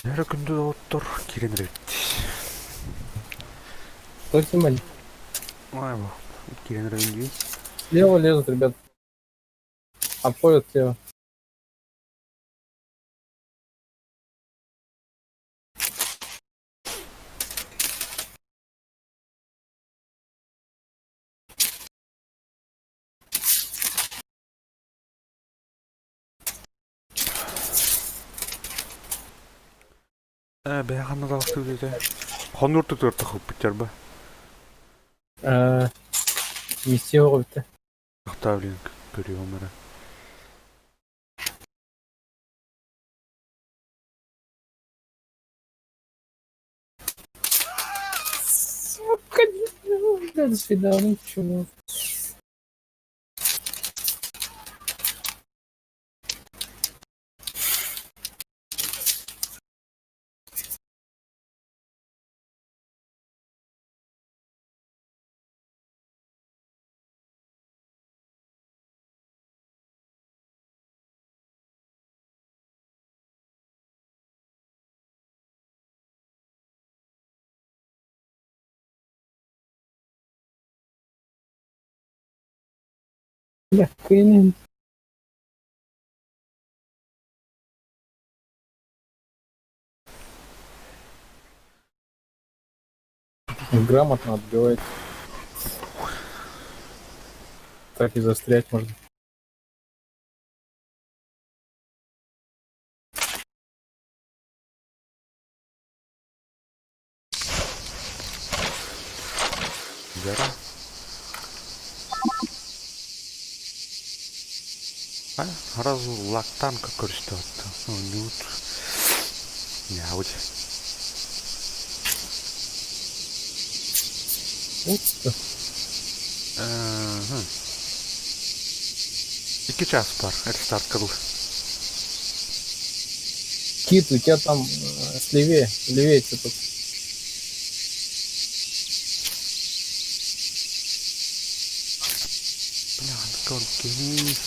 Järkyntyi Ottor, kirjanrevitti. Кто снимали? Aivan, kirjanrevitti. Слева лезут, ребят. Обходят слева. Бяханнаас авах үедээ хонордог дурдах хөвчээр ба. Мессио бит. Ахтаавлын гөрөмөр. Сука, до свидания, чувак. Бля, хрен. Грамотно отбивает. Так и застрять можно. Сразу лактанка көрсөтөт. Нют. Яуд. Ух, 2 час бар. Рестарт кылды. Кит, у тебя там слевее, левее что-то. Бля, корки.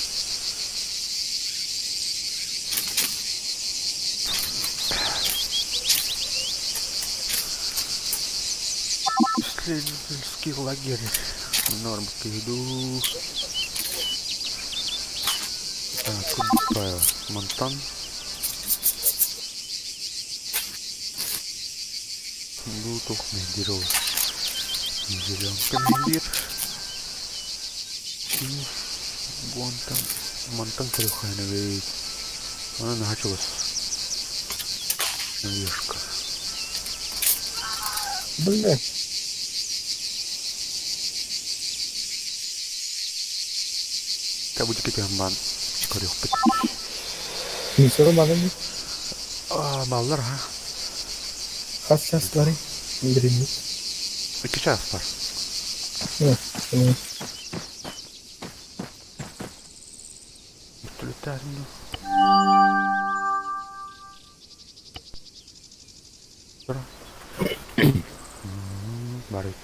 Исследовательский лагерь. Норм иду. Куда Монтан. Луток медиров. Зелён командир. Гонтан. Монтан крюхайновый. Она началась. Навершка. Бля, Как будет кетембан. Крюхпет. не все равно надо. Баллар, ha? Kas сейчас говори. Не дреми. 2 час бар. Утилитарно. Бра. Барит.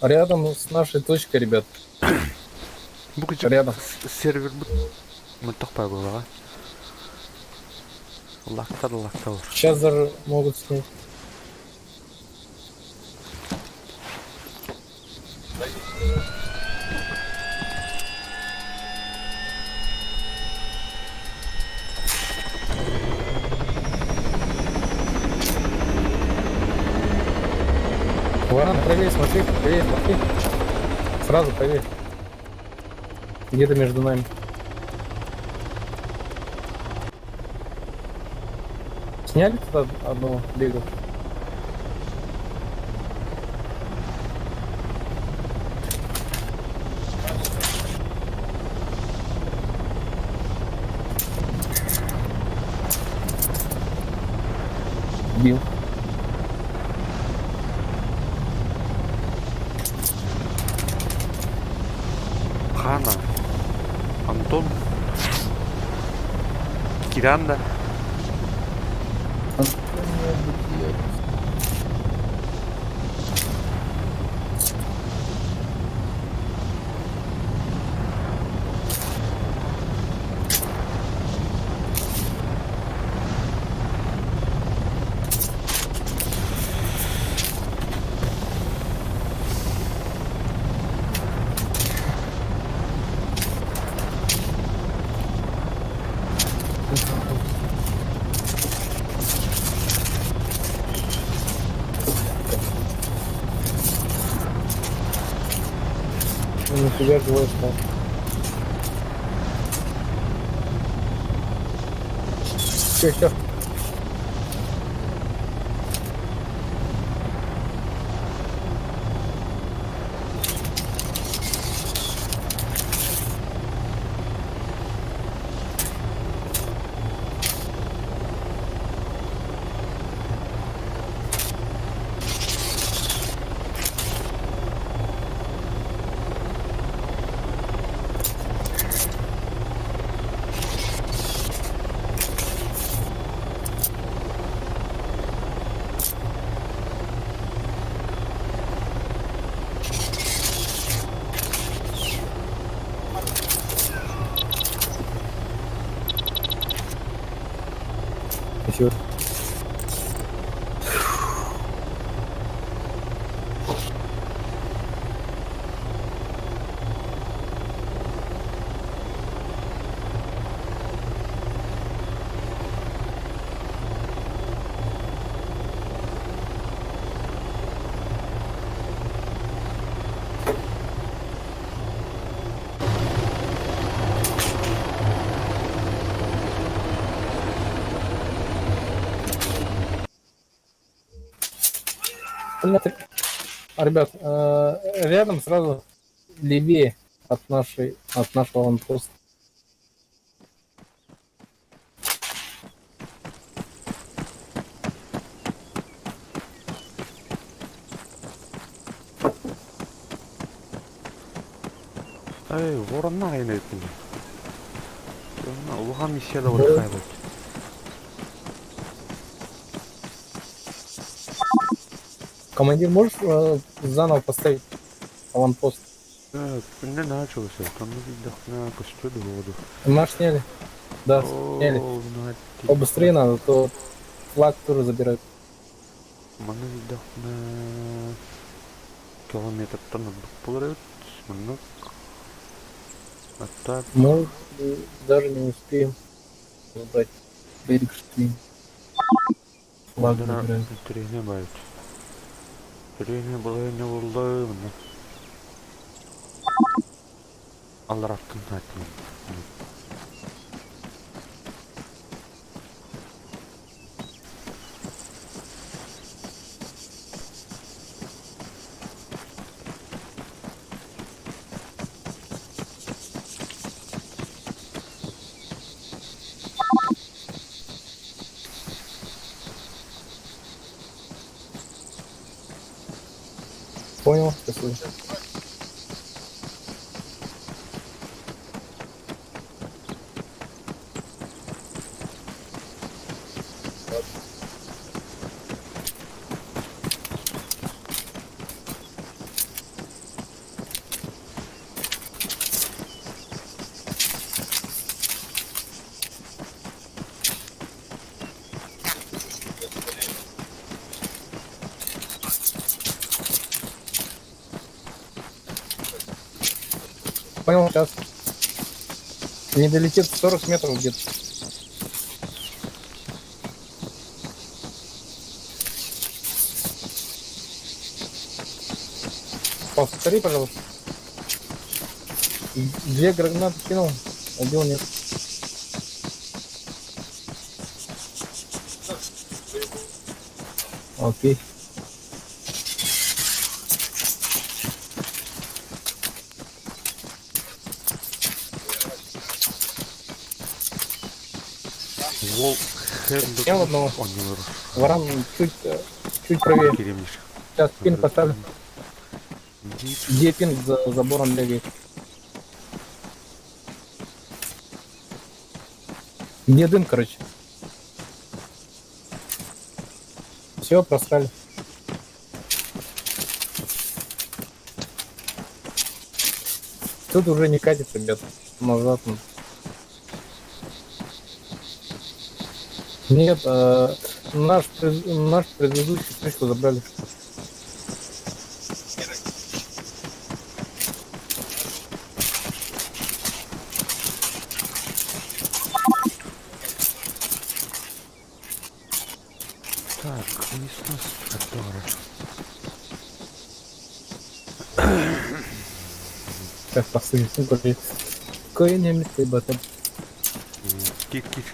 Рядом с нашей точкой, ребят. Бүгін Рядом. сервер мұнтақпай болаға. Лақтар. Сейчас даже могут снять. Ладно, правее, смотри, правее, смотри. Сразу правее. Где-то между нами. Сняли туда одного бега? Бил. Хана. Антон. Киранда. Нифига живой стал. Все. Спасибо. Понятно. Ребят, рядом сразу левее от нашего аванпоста. Эй, воронна кайнайт міне. Улыған миссияда орықай болды. Командир, можешь заново поставить аванпост? Не начался, там не видно на костюме воду. Мы сняли. Да, сняли. Побыстрее надо, то флаг тоже забирают. Маны видно на километр тонны полрет, много. А так... Мы даже не успеем забрать берег Штин. Флаг забирают. Тренер бает. Тренер было не улыбно. Алларафтын айтмын. Понял, спасибо. Понял, сейчас. Не долетит 40 метров где-то. Повтори, пожалуйста. 2 гранаты кинул, 1 нет. Окей. Вол хэндлер. Я одного. Он не вырос. Варан чуть правее. Керемиш. Сейчас пин поставлю. Дип. Где пин за забором бегает? Где дым, короче? Все, просрали. Тут уже не катит, ребят. Назад. Нет, наш предыдущий крышку забрали. Так, неснос который. Сейчас посыльный говорит. Какой немец, ребята. Кик-кик.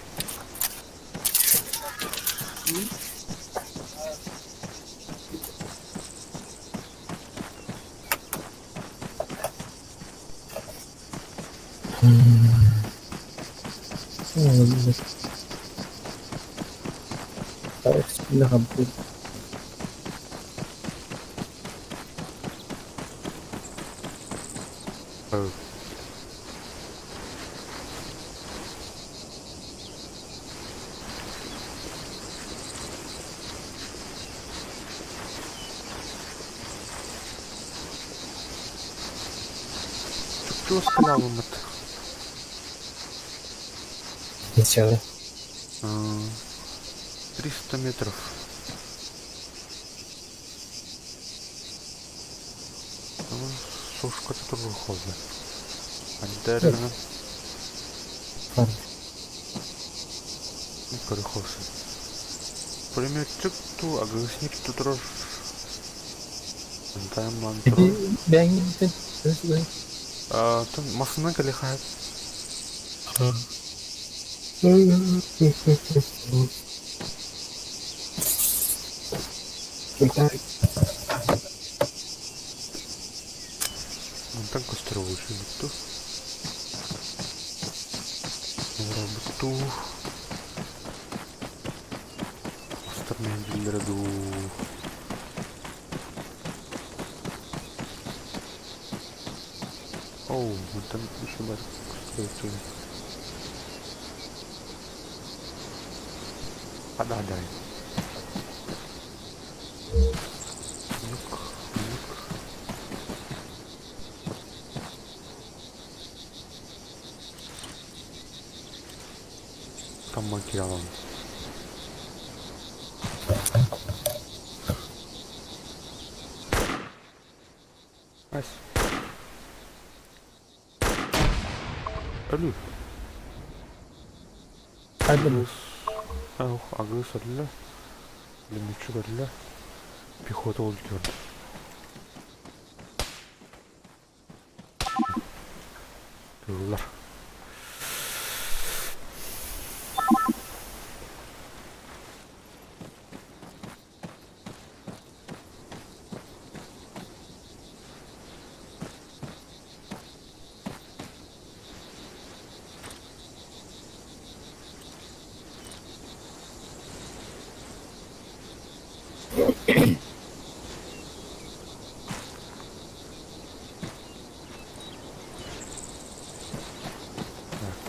Так, сильно будет. Что сказал им это? Ничего. 300 метров. Сушка тоже холодно. Отдерно. Корехосы. Пулеметчик ту, а гасник тут рож. Там мантро. Там масына калихает. Мантан костер oluşu bitti. Sonra bitti. Kostar mendillere ду. Оу, мантан еще бар. Костер. Ada. Yok. Там материалом. Ась. Ölü. Hadi. Агыс ölü. Лимитчик ölü. Пехота oldu gördüm. Yollar.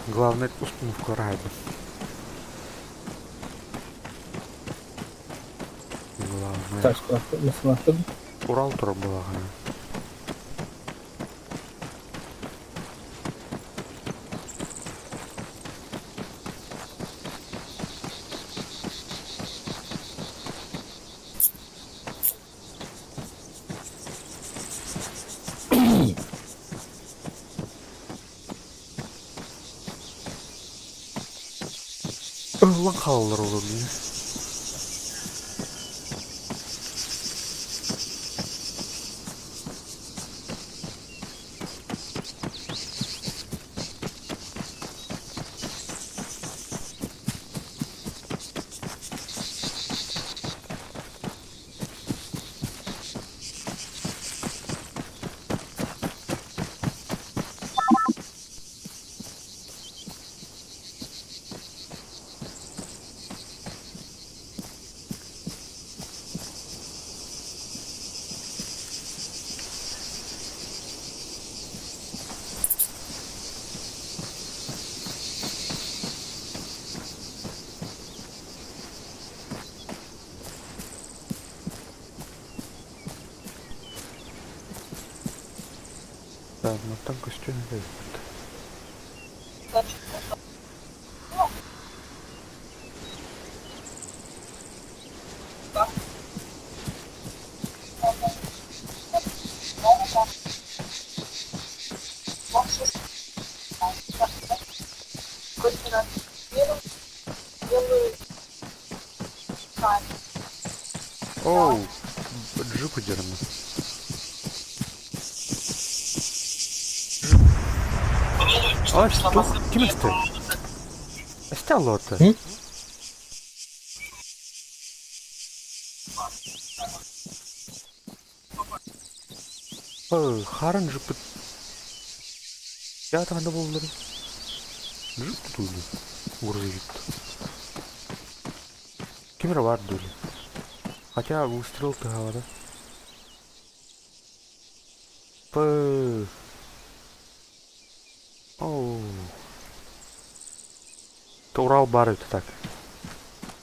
Главное установку райда. Главное. Taş nasıl attın? Урал тура была. Lan kalırlar olur diye. Да, но там костюм есть. Оу, джипы дерну. Что? Kim isti? Isti allota. Hı? Харын жипы. Я тағанда болдырым. Жип tutuldu. Грузовик. Камера var böyle. Хотя выстрел-то говорят. Оу. Это Урал бар это так.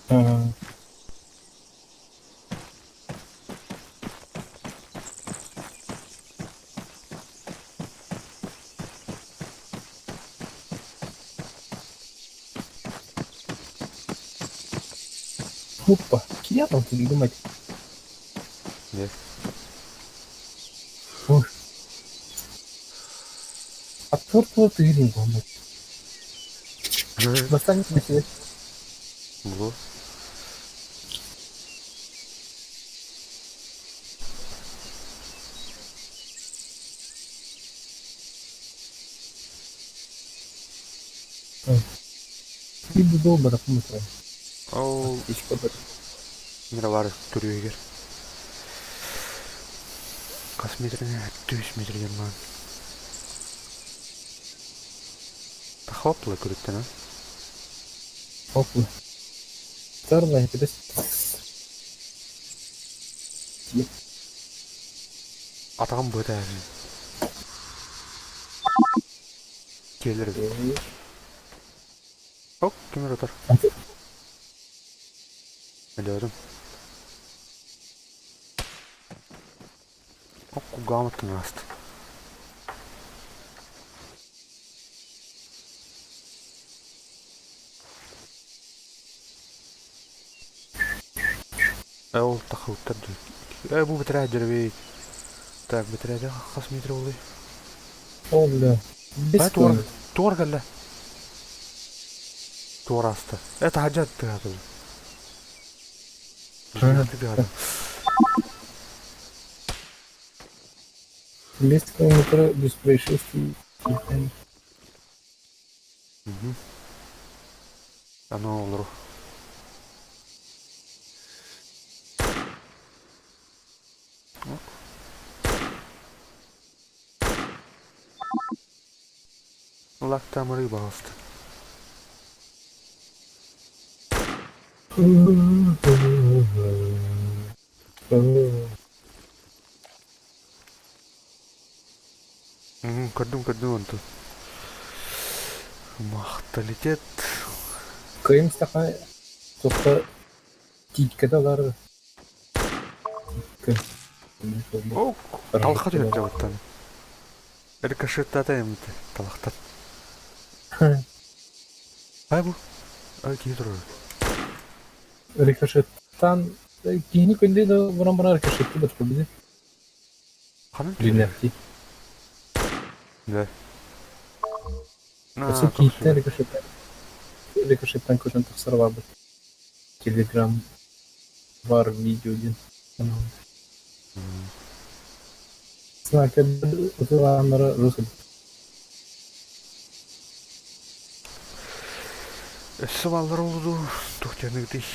Hı. Hoppa. Kim там ты думать? Нет. Ой. Отвертывал ты или не? Достанет на себя. Вот. Bir bu dolma da bunu koy. Оу. İş kadar. Камера var duruyor егер. Kaç metrene? 200 metre german. Hopla kürütten ha. Hopla. Tarla hepimiz. Atağım bu da. Gelir. Hop kimler atar? Biliyorum. Hop kugamatın rast. Ol takıltır diyor. Bu bitirer derbi. Так, бітіреді қас метр олай. Hopla. Biz Туар кәлі. Туар асты. Это хаджат ты атыр. Без километра без происшествий. Ано olur. Лактамыры басты. Көрдім онты. Мақталитет. Kıyım stafa topta титкада бар. О, талқа жүріп жауыттан. Рикошетта емді талақтар. Ай бұл? Ай кей тұрыр. Рикошеттан кейіні күнде де бұран рикошетті бітіп бізе. Қанын? Линерти. Да. Осы кейіттен рикошеттан көшін тұқсыр бар бұл. Телеграм var videodan. Snackar för varandra russel. Sıvallar oldu. Tuhcanı gidiş.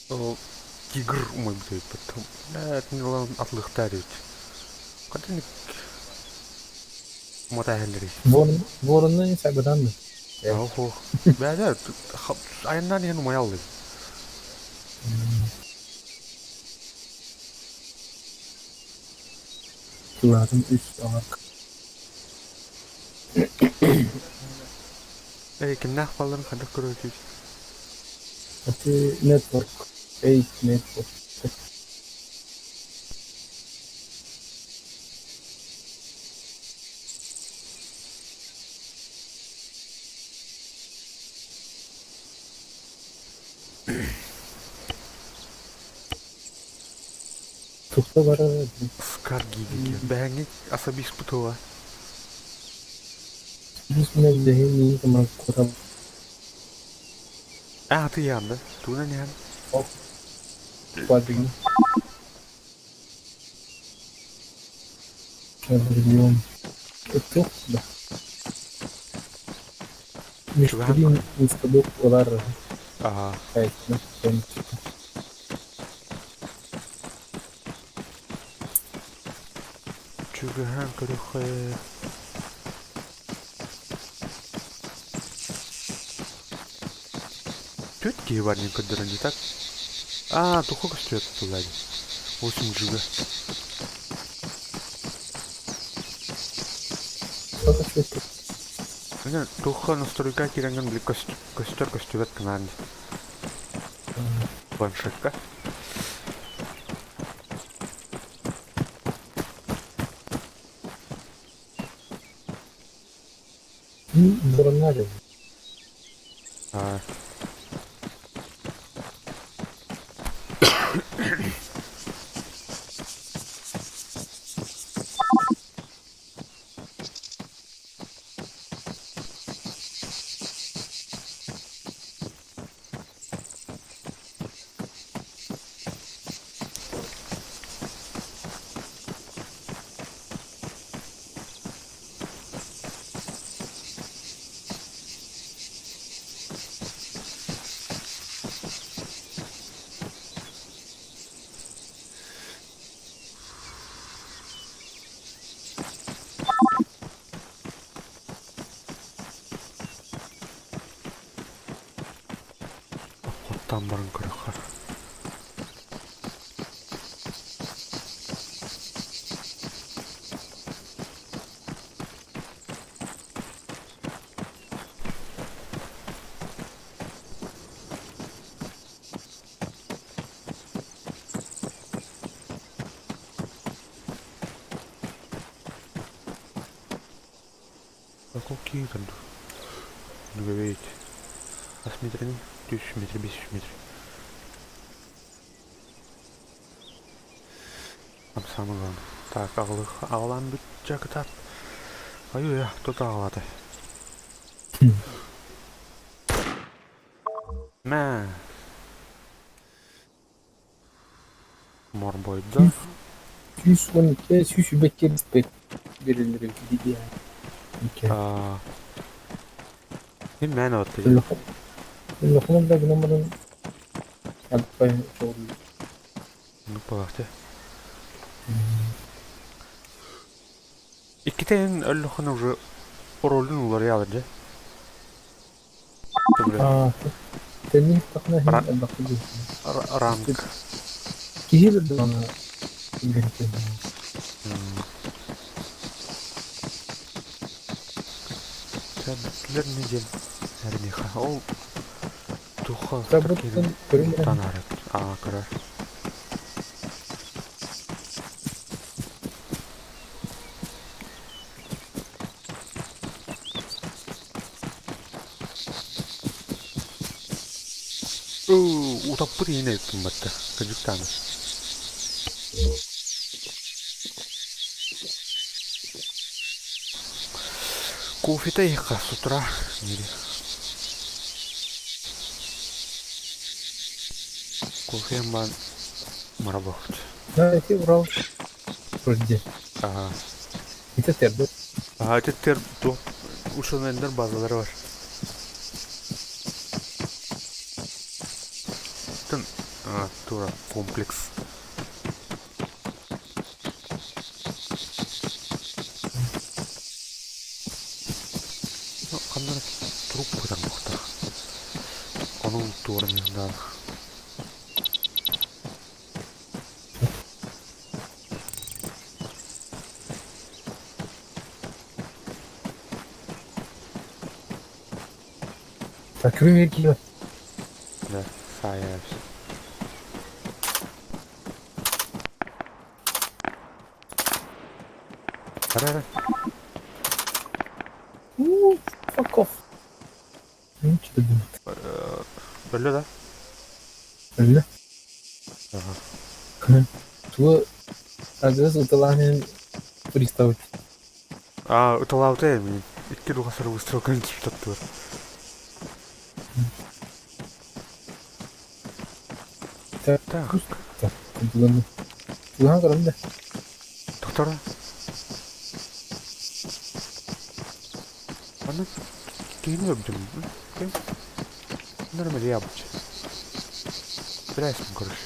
O тигр умой бдает потом. Да, это не лан атлыктарит. Кадник мотахелleri. Vorunun insabedan mı? Oho. Bence ayından yeni mayalı. Suların üst arka. Kim ne yapalım kadar kurucu. Ati network. 8 network. Tukta var aradı. Skargi gibi. Ben hiç asabi испытывала. Biz ne değil zaman kuram. Ты yandı. Tu ne yani? Quadrinho. Quadrinho. Çok da. Müşterinin installok olar. Ага. Evet, ne? Чугахан корюхе. Тетки варни кадыры не так? А, тухок стоит туда. 8 джига. Ini tuh настройка киранган бли костер канан. Баншетка. Буранали. Артан барын көрөк. Какие там? Ну вы видите. Асметрин 1000 метров, 500 метров. Там самое главное. Так, ағылан бүт жақытап. Аю я, тут ағылады. Мә. Мор бойда. Сүйсүгөнүкө сүйсүбекке биспейт берилер видео. Мен мәні өтті. Лохмонда гномдун алпай жолу. Ну, палақты. İkitenin ölüğünü уже ролын улар ялды. Тени такна хин бакты. Ранг. Киһи бир аны ингенте. Təbəklər necə? Әрмеха. Ол туха Таботтан көрүнөр. танар. Кырар. Утаппыр yine кымбатта. Кыжыктаны. Кофе-то ехал с утра. Кофе ман марабахт. Да, ти Урал. Вроде. Ага. Это терді. Ага, теттер топ. Ушунендер базалары бар. Тура комплекс. Қандай трубкадан мұқтар. Оның турнирда. Так, рюмерки. Да, саяс. Ara. Fuck off. Ничего не Öyle da. öyle. Ага. Tuo agak utalahin приставить. Ыталауты мен. Икки руғасыр выстрелканы түсіп таттыр. Так. Так, бұланы. Бұлан қарамда. Доктора. Аны кейін өбдім. Нормально ябыч. Бірайсың көріш.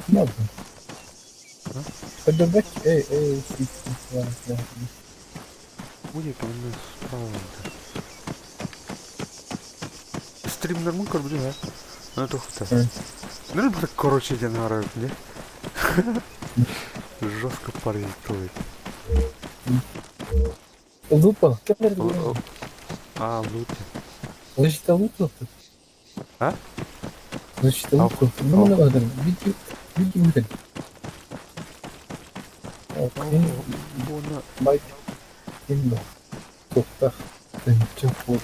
Ne yapayım? Подобрать? Эй, Будет он справа. Стрим нормально көрбүдүм, а? Аны токта. Ну, так короче ден араб, не? Жестко парит. Лупа, как это? Лут. Защита лупа? А? Защита лупа. Ну, надо. Видео выдали. Буна. Байк. Именно. Топтах. Чем фото.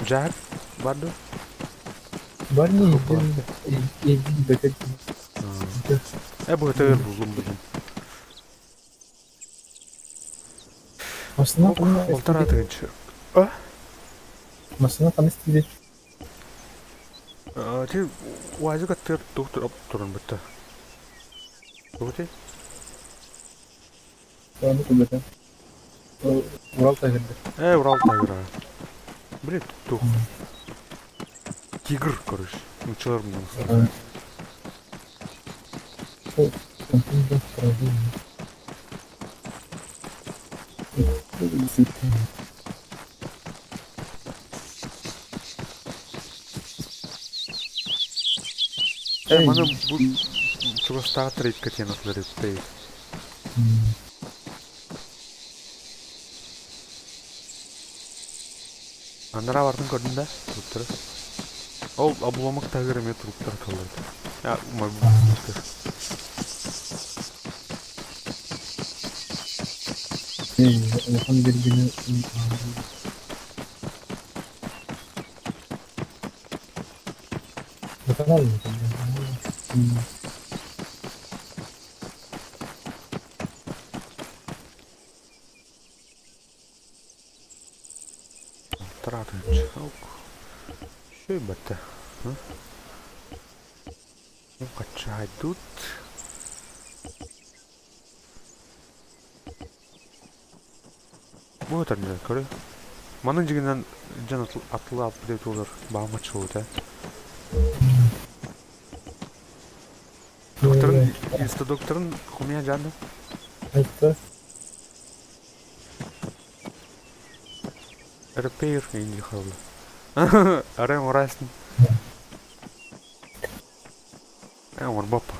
Джак? Баду? Барни, иди бекать. Bu kadar buldum. Masına Oltar atınca. Masına tanış değil. Ти вайзы каттыр доктор ап туран битти. Окей. Onu kullandım. Ural Tayger'de. Урал тайгра. Блин, тух. Тигр, короче. Училар мені. Mana bu çok starter ilk katiyen atları değil. Andara vardın gördün de trupları. O abulamak da göremiyor truplar kalırdı. Ya umarım bu truplar. Eleman birbirini ne kadar mı? Tratınç. Şey battı. Kaç haydut. Bu ötürü körü. Manın ciginden can atlı upgrade olur. Bağma çoğu da. Doktorun, insta doktorun konuya canlı. Hatta Repair inci havlu. Arayam orasın. Var bapa.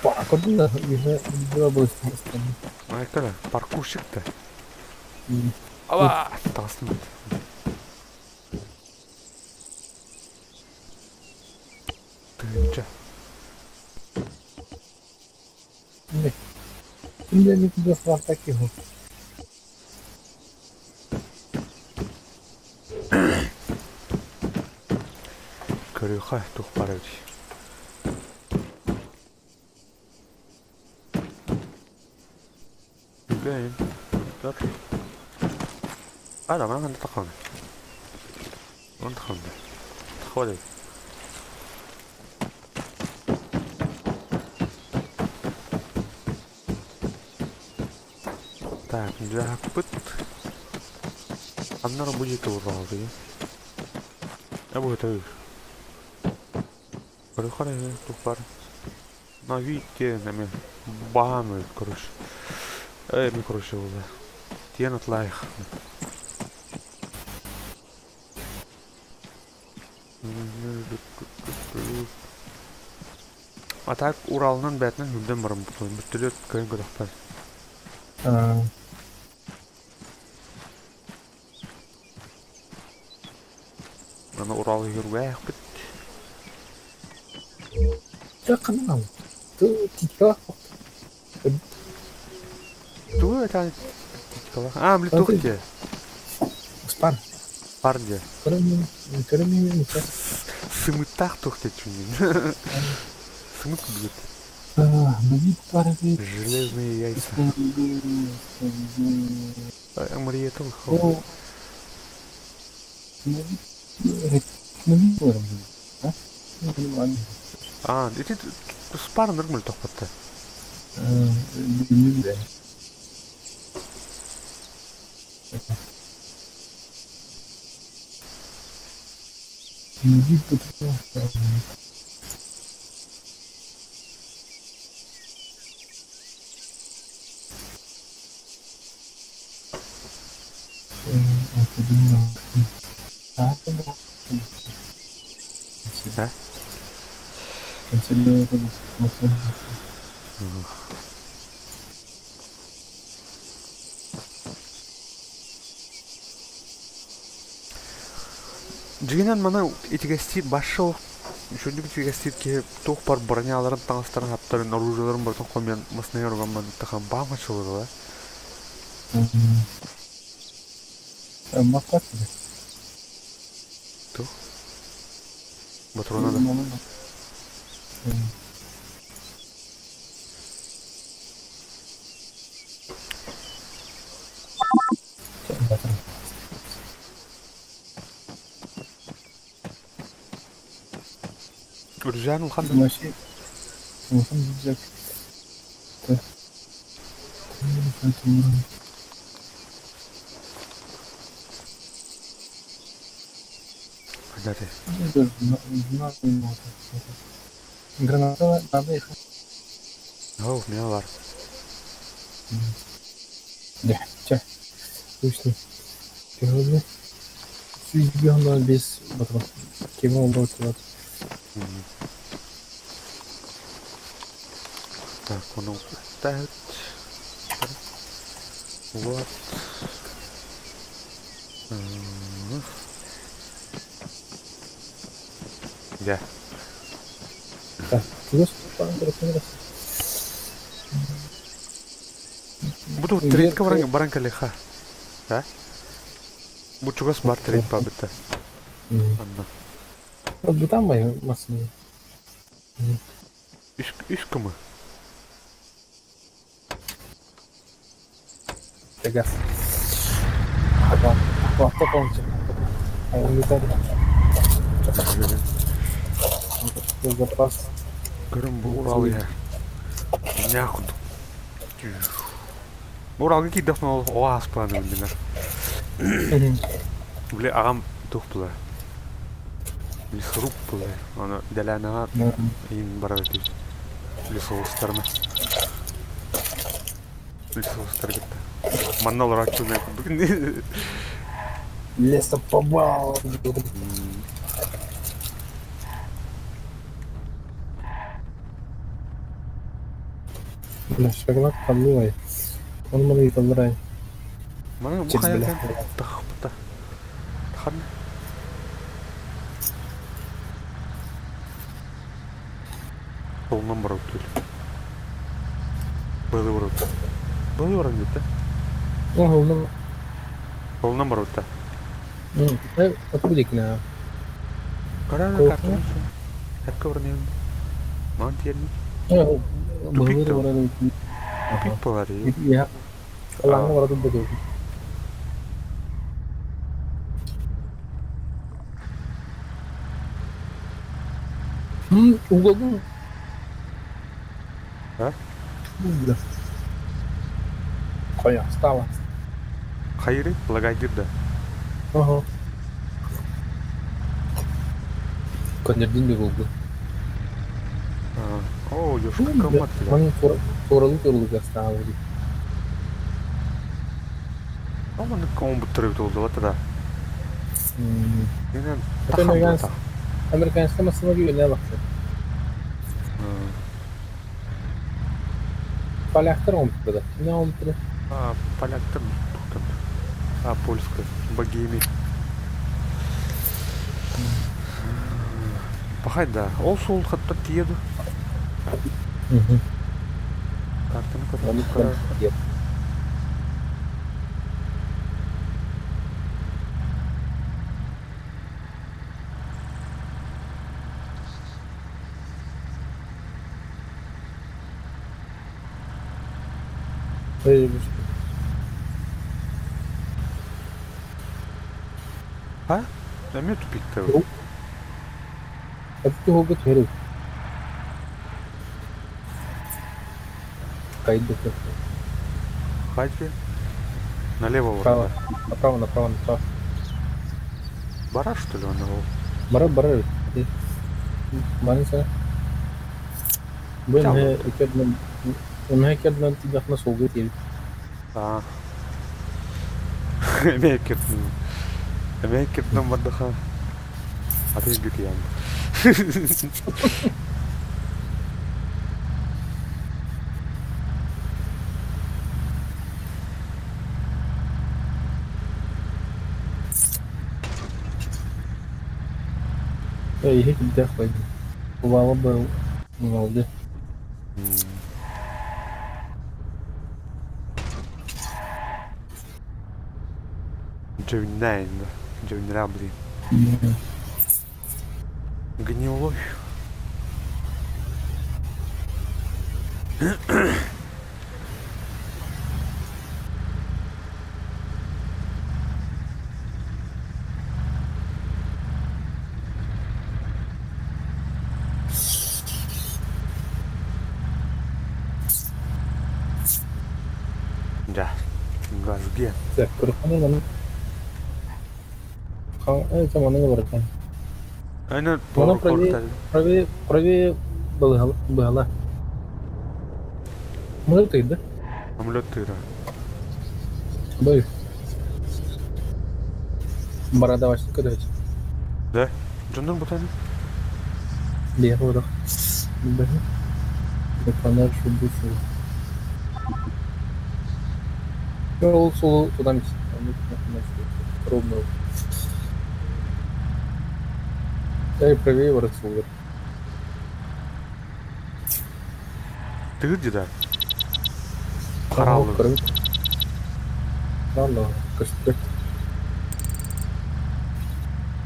opa, aku da bisa bos. Ayakala parkur çıktı. Ava tasın. Tınca. Ini juga fakta kihu. Körüyor hay tuh para bir. Güleyin. Dur. Ada mana kan takkan. Он takkan. Takkan. Так, запыт. Одна рабочая уралды. Я бы это... Переходи, тупар. На видите, на меня. Бамы, короче. Ми, короче, уже. Тен от лайх. А так, Уралынан бәтінен мүлден барым бұтын. Бүттілет көйін көдақтар. Ана Урал егер уәқ біт. Tidak kenal. Tuh tiga. Tuh, это... А, блин, тух где? Спар. Пар где? Кроме Сымытах тух где чунин. Сымыт где? Железные яйца. Мария это выходит. А, это спар нормально toch wat. Жигинен мана этигестит башыл шөндүк этигестит ке тох бар броняларын таңыстарын аптарын оружияларын бар тох мен масына yorганман тахан бама чылыр да. Макат. Тох. Батрона да. Уржан улхан Машин. Улхан güzel. Hadi. Граната надо их. О, у меня var. Да, ча. Точно. Сегодня сүйгенде без батыр. Кем болду вот. Так, onu ставить. Вот. Ya. Так, terus terus. Bu da Iya, trade barangkali ha. Ha? Bu juga smart trade pak betul. Anna. Ditambah ya mas ini. İş kımı. Tegas. Apa? Waktu konci. Ayo kita juga pas. Görün bu Ural ya. Ne akıdı. Bu Ural ki defne o aspanı bildiler. Bile ağam tuhpula. Bile sırup bula. Ana delana in barati. Bile soğustarma. Bile soğustar gitti. Manna olarak çok ne bugün. Леса побал. Шагнак подливай. Он молит обрай. Mana bu Чек hayal бля. kan. Tak. Kan. Solundan barut değil. Böyle barut. Böyle barut gitti. О, ну, Solundan barut da. откуда на? Karar Korkma. kartını şu. Hep kıvranıyorum. Mantiyerini. Bahur orang itu. Pik var ya. Ya, kalau orang itu betul. Угодно. Ha? Да. Коя, стало. Hayırı lagaydır da. Ага. Конердин de oldu. Oo, yoşka kamat ya. Hani soruluk gösterdi. Ama ne kamu bıttırıp oldu vata da. Yine Tapi takam Amerikan, da. Amerikan sistemasına güvenliğe baktı. Поляктар olmuştu. Ne olmuştu? Поляктар туктан. Польска. Богемия. Пахай да. Ол сол хатта тиеді. Картаны Onu көтөрүп yap. Öyle bir şey. Ha? Эме тупикте. Это ты хоббит херу. Кайда ты. Хайди. Налево Направо, ворота. направо. Бара, что ли, он его? Бара. Маниса. Уन्हें क्या दिन तीन अपना सो गई थी. Эме кетtin. Эме кеттин бардыха. Атыз гүти yani. إيه هيك بدي أخذ. وبابا موجود. Джевнера, блин. Гнилой. Да, газген. Так, kurang mana? Kau sama mana berkan? Aynen Mana bu portal. pravi bahala. Mana tu itu? Amulet tira. Boy. Barada başlık kadar. Да? Canım bu tane. Dia udah. Kapanlar şu bu şu. Yol solu туда місце. Ровно. Я и правее воротил. Тыгыр жыда. Каралы. Каралы. Ладно, костюм.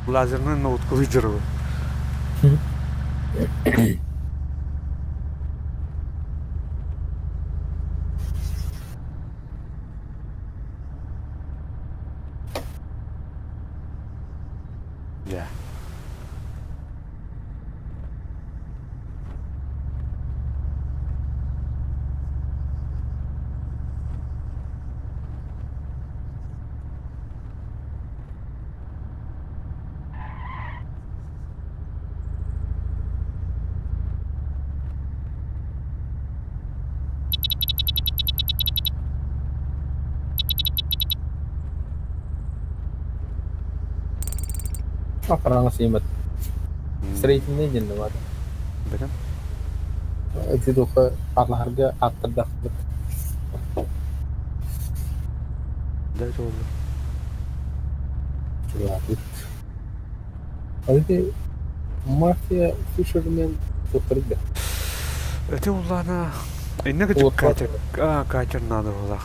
Лазерный ноутку выдержал. Я. Охрана снимет. Строительный день var. Bakın. Эти только арларга аттырдак. Да, это oldu. Hadi mafya fisherman tutturdu. Это улана. İnne Вот küçük kaçır. Kaçır nadı ola.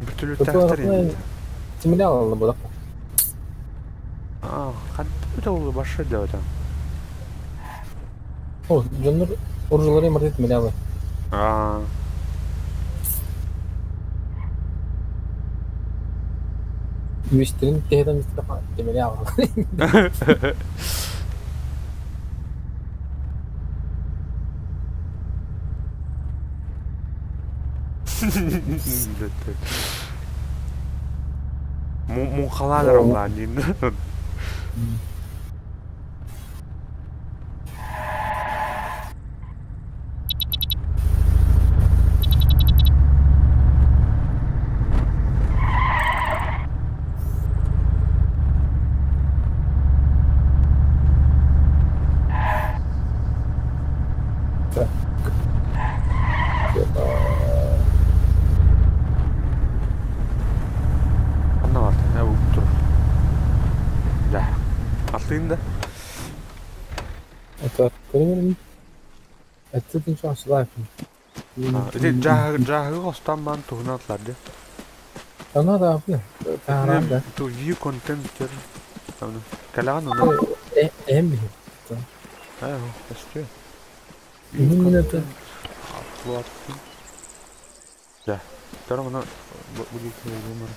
Bir türlü tahtır yani. Темля алды bu da. Hadi bir de oldu başka da öyle. O, Junior oruçları emir etmeli abi. Üstünün tehden istifa etmeli abi. Mu kalanlar onlar diyeyim. Anlamadım. Ne bu dur. Ya. Atlayın da. Это кырмын. Это тин шанс лайф. İşte cahı kostan ben tuhuna atlardı. Она да abi. Taharan da. Tu view content kır. Tamam. Kalan onu. Em bir. Ha, istiyor. Yine de Bu attım. Ya. Tamam ona bu gibi numara.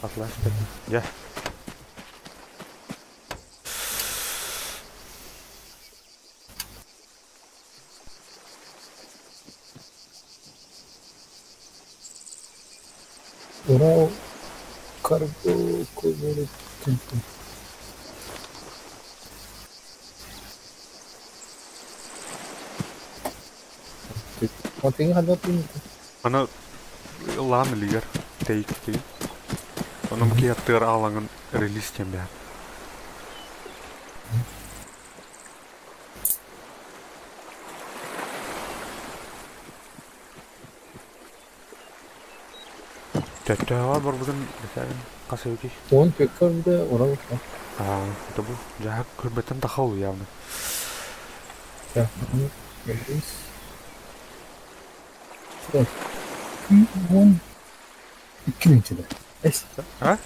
Atlaştık. Ya. Урал карго козыры тынтын. Вот я хотел принять. Ana lan ligar. Take değil. Onun ki yaptığı alanın release kember. Tete var bugün mesela kasıyor ki. Он пекарда урал. Это bu. Cahak kırbetten takıl yani. Так, здесь. Так. Вон. Кинчили. Эс. Ha?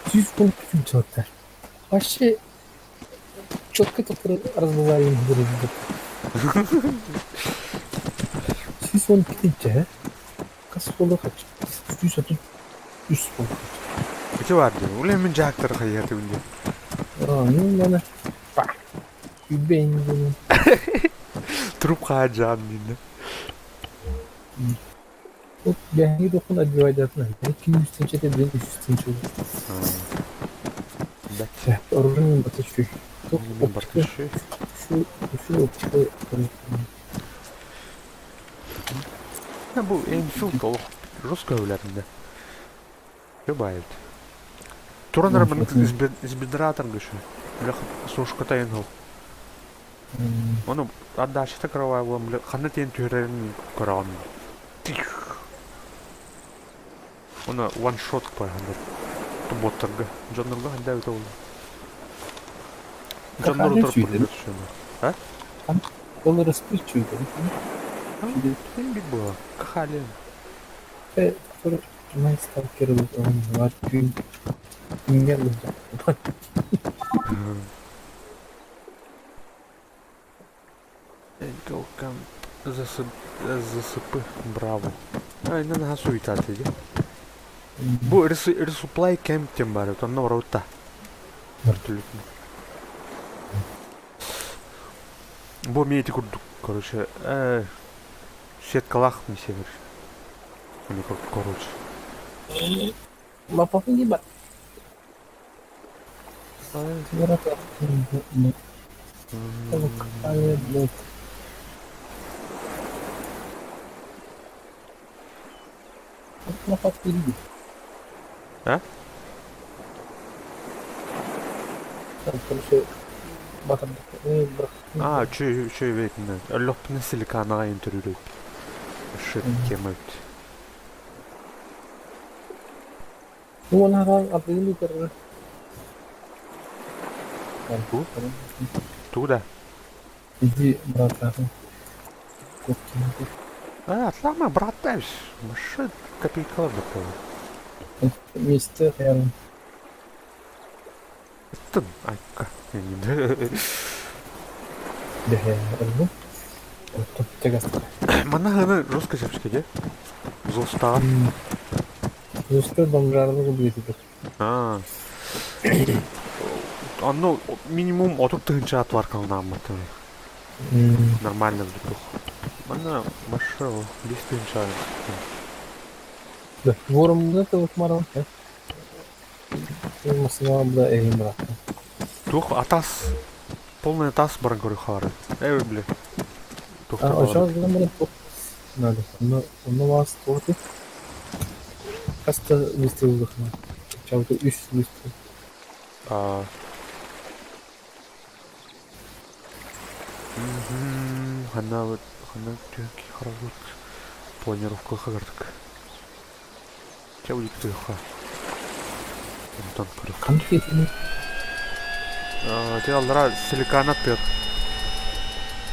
Здесь вон кинчилтер. Вообще четко тут разговариваем друг с другом. Здесь вон кинче. Касполо хочу. Здесь тут üst oldu. İki vardı. Ulan min cahakları hayatı bindi. Ну, надо. Бензин. Trup kaçacağım dindi. Вот я не доху надевать одна. Я кинусь сначала две сначала. Да. Оружием батачу. Min bakışı. Şu оптика. Ya bu Enfield olup Rus köylerinde. Любает. Туранар ben izbidratın güçü. Böyle soğuşka tayın ol. Onu addaşta kıravay bulam bile kanı tiyen tüyrerin kıravam. Onu one shot koy handa. Tu botlarga. Canlarga handa öte oldu. Canlar Kakak oturup lucu bunu itu. düşünüyor. Ha? Kalau resmi cuy tadi. Tüyen bir bu. Kahalen. Terus main stalker lu orang buat cuy. Tinggal lu. Толкам засыпы, браво. Aynen ha su itaatıydı. Bu resupply camp diye bari. Onunla var orta. Her türlü. Bu miyeti kurduk. Короче, сеткалах не север. Или как, короче. Lapaknya gimana? Berapa? Kalau kaya buat lapak ini. Ha? Kalau saya bakar ini Aa, şey bekle. Lopne silikana intürürüp. Shit came out. Semua orang apa ini karena Tuh da. Иди, брат, нахуй. Atlama brat beş. Shit kapikal bakalım. Мистер Херн. Tın. Ay ka. Херн. Тут тегас. Mana hana Ruska şapşkege. Zostav. Justru бомжарный begitu tuh. Ha. Anno minimum otup тыгынча var kalına anlatıyor. Нормально вдруг. Mana başka o. 5 тыгынча. Да, вором это вот марал. Максимал да эйм брат. Тух атас. Полный атас баран көрі хары. Бля. Тух А сейчас нам надо надо. Но вас вот и каста выстрел выхна. Чау-то үш выстрел. Хана тюнки харавут. Планировка хагартык. Чау диктыха. Ondan kırık. Kan ini Diğerlere silikana tır.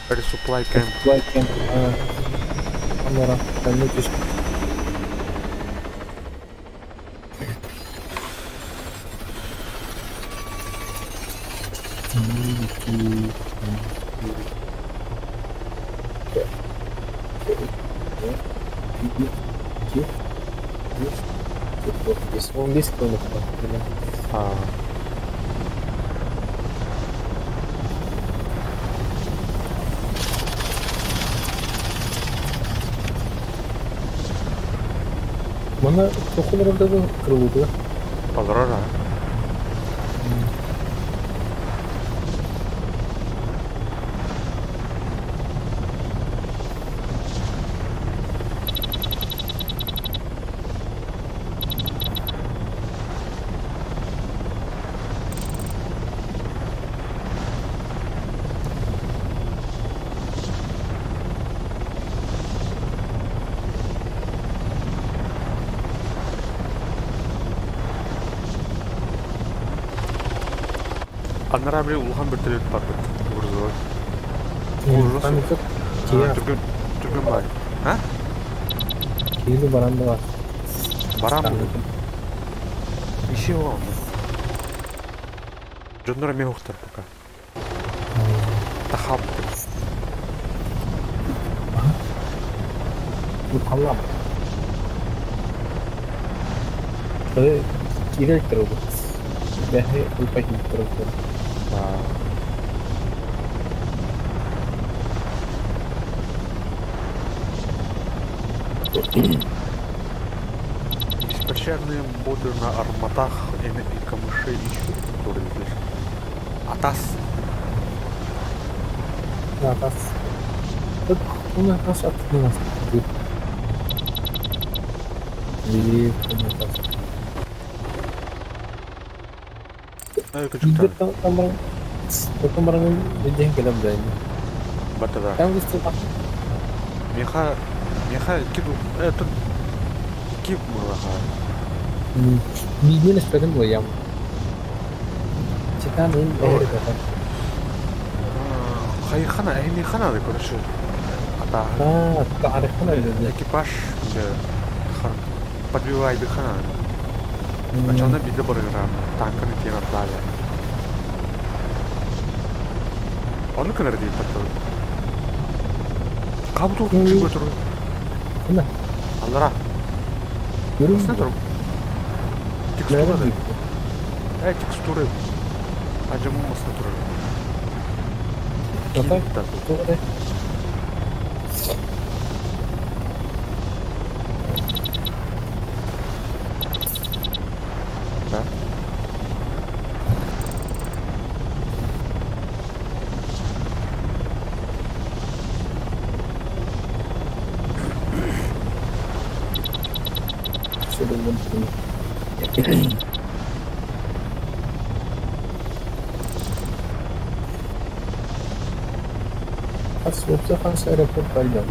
Resupply camp. White camp kamera dan itu он близко у них Mana toko orada da kırıldı. Pazara. Anlara bir ulhan bir tület var. Vurdu. Kan itu kia Türkün var. Ha? kiri baranda var. Baran mı? Bir şey var mı? Cundura mi huktar poka? Tahap. Bu Allah. Tapi kiri terus. Dahe lupa terus. Беспощадные боты на арматах и камыши ищут, которые здесь. Атас. Nah, atas. Тут у нас открылось. Di atas. Ayo Itu kejutan. kamar yang di dalam berani. Батада. Там выстрел. Меха киду. Это кип мылаха. Видно на спрятан боям. Читан им Ой. это. Хайхана, механа да, короче. Ата. Тарихна или Экипаж подбивает хана. Начална биде барыграм. Танканы тиен атлали. Onu kadar değil patladı. Kablo şu götürü. Ne? Allara. Görüyor Nasıl musun? durum? Tekstura da. Evet tekstura. Acımın nasıl durum? Total. Kilitler. Total. Ben. Şöyle bunu. Yoksa Hansa rapor kaydı.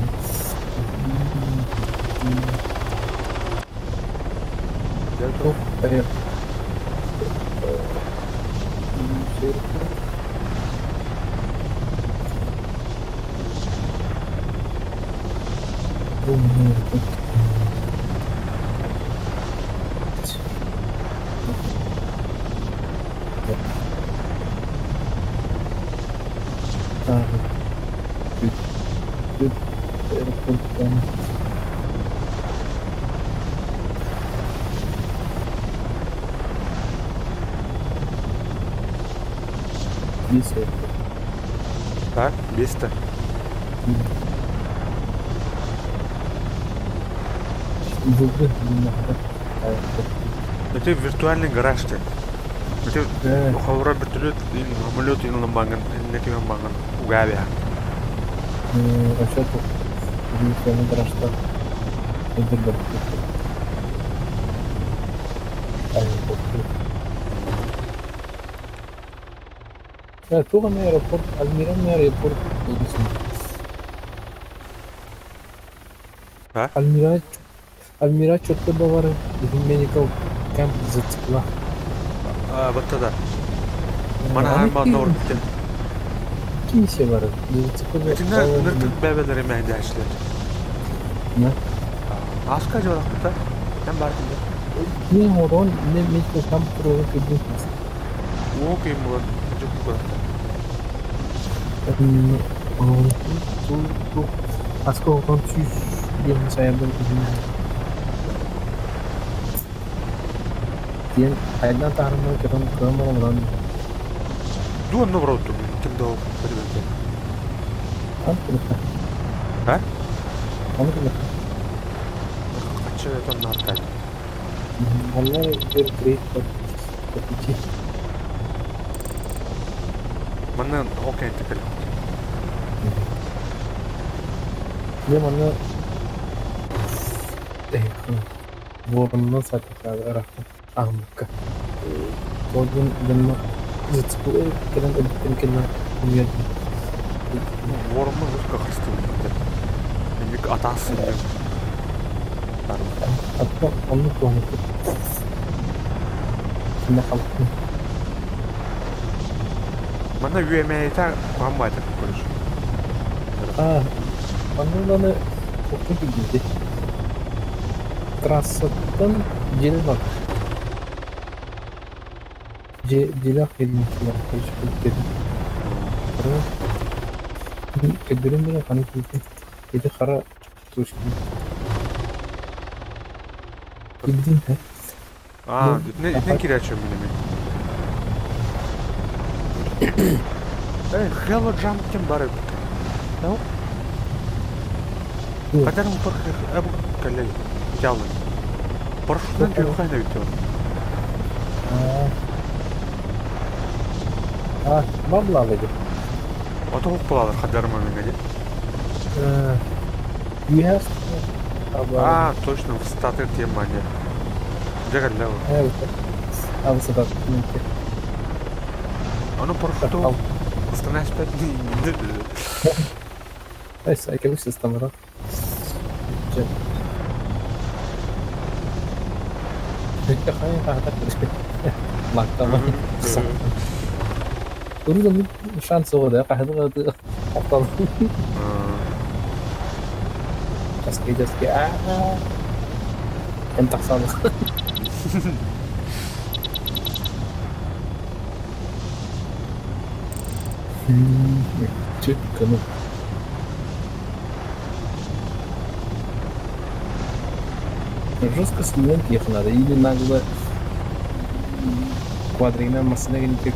Gel Çok dur. Так, место. Это виртуальный гараж. Это хавра вертолет, самолет, ламбанган, некий ламбанган, угавия. Расчету виртуальный гараж там. Ya tuh kan airport, Almira में airport Ha? Almira çok da var. Rummenika kamp zıtla. Batta da. Mana harma doğru gitti. Kimse var. Zıtla. Içinde nırkık bebeleri mehdiyaçlar. Ne? Aska jora kıta. Hem barkında. Ne horon ne mikro kamp pro kibin. Okey murat. Çok bu kadar. Tu asko horon çüş diye saya berkebun. Dia kailan tahan mo kita kemo ron. Dua nomor auto. Kim do berbeda. Ha? Onu da Kaçı tam nartay. Allah bir great tapi Mana okey tekrar. dia mana warna satu kali angka kodun dan zıtku kadang kena punya Vorma ruska hastı. Büyük atası. apa onu tuh kena kalkın Mana UMA'da kuamma da konuş. bana çok gitti terasatan jil bak jilah hidupnya harus begitu terus kedua mana kan itu karena terus bildiğin he Ne kireçiyorum benim. Hello jump kim bari. Ne o? Kadar mı park abu kalay. Yalın. Paraşütten yukarı gidiyor. Babla aldı. O da hopladı kadar mı beni? You have Точно, в статы тема не. Где лево? evet. Abi sebab mungkin. Оно парашюту. Остановись 5 дней. Neyse, ikimiz de standart. Peki, hayır, kahve karışık. Maktama. Uruzun şansı oldu ya, kahve karışık. Aptal. Jaski. Entak sana. Çık kanım. Жестко слилен тих надо. Или нагло квадрина масына генә тек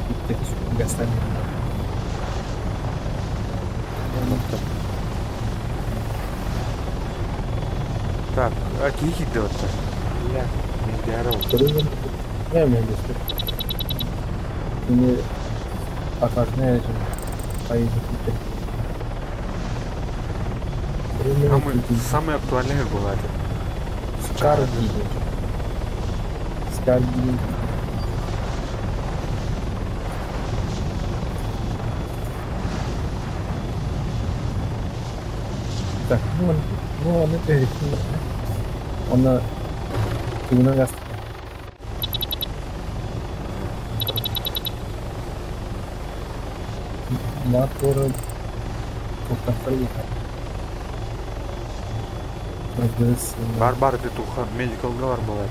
гастан. Так, а кихи делать-то? Я не дярал. Туризм. Я мен дистер. Ini akarnya aja. Kayak gitu. Самый актуальный бывает. Скарги. Так, ну он это он именно газ. Мотор покатали. Бар петуха, медикал говор бывает.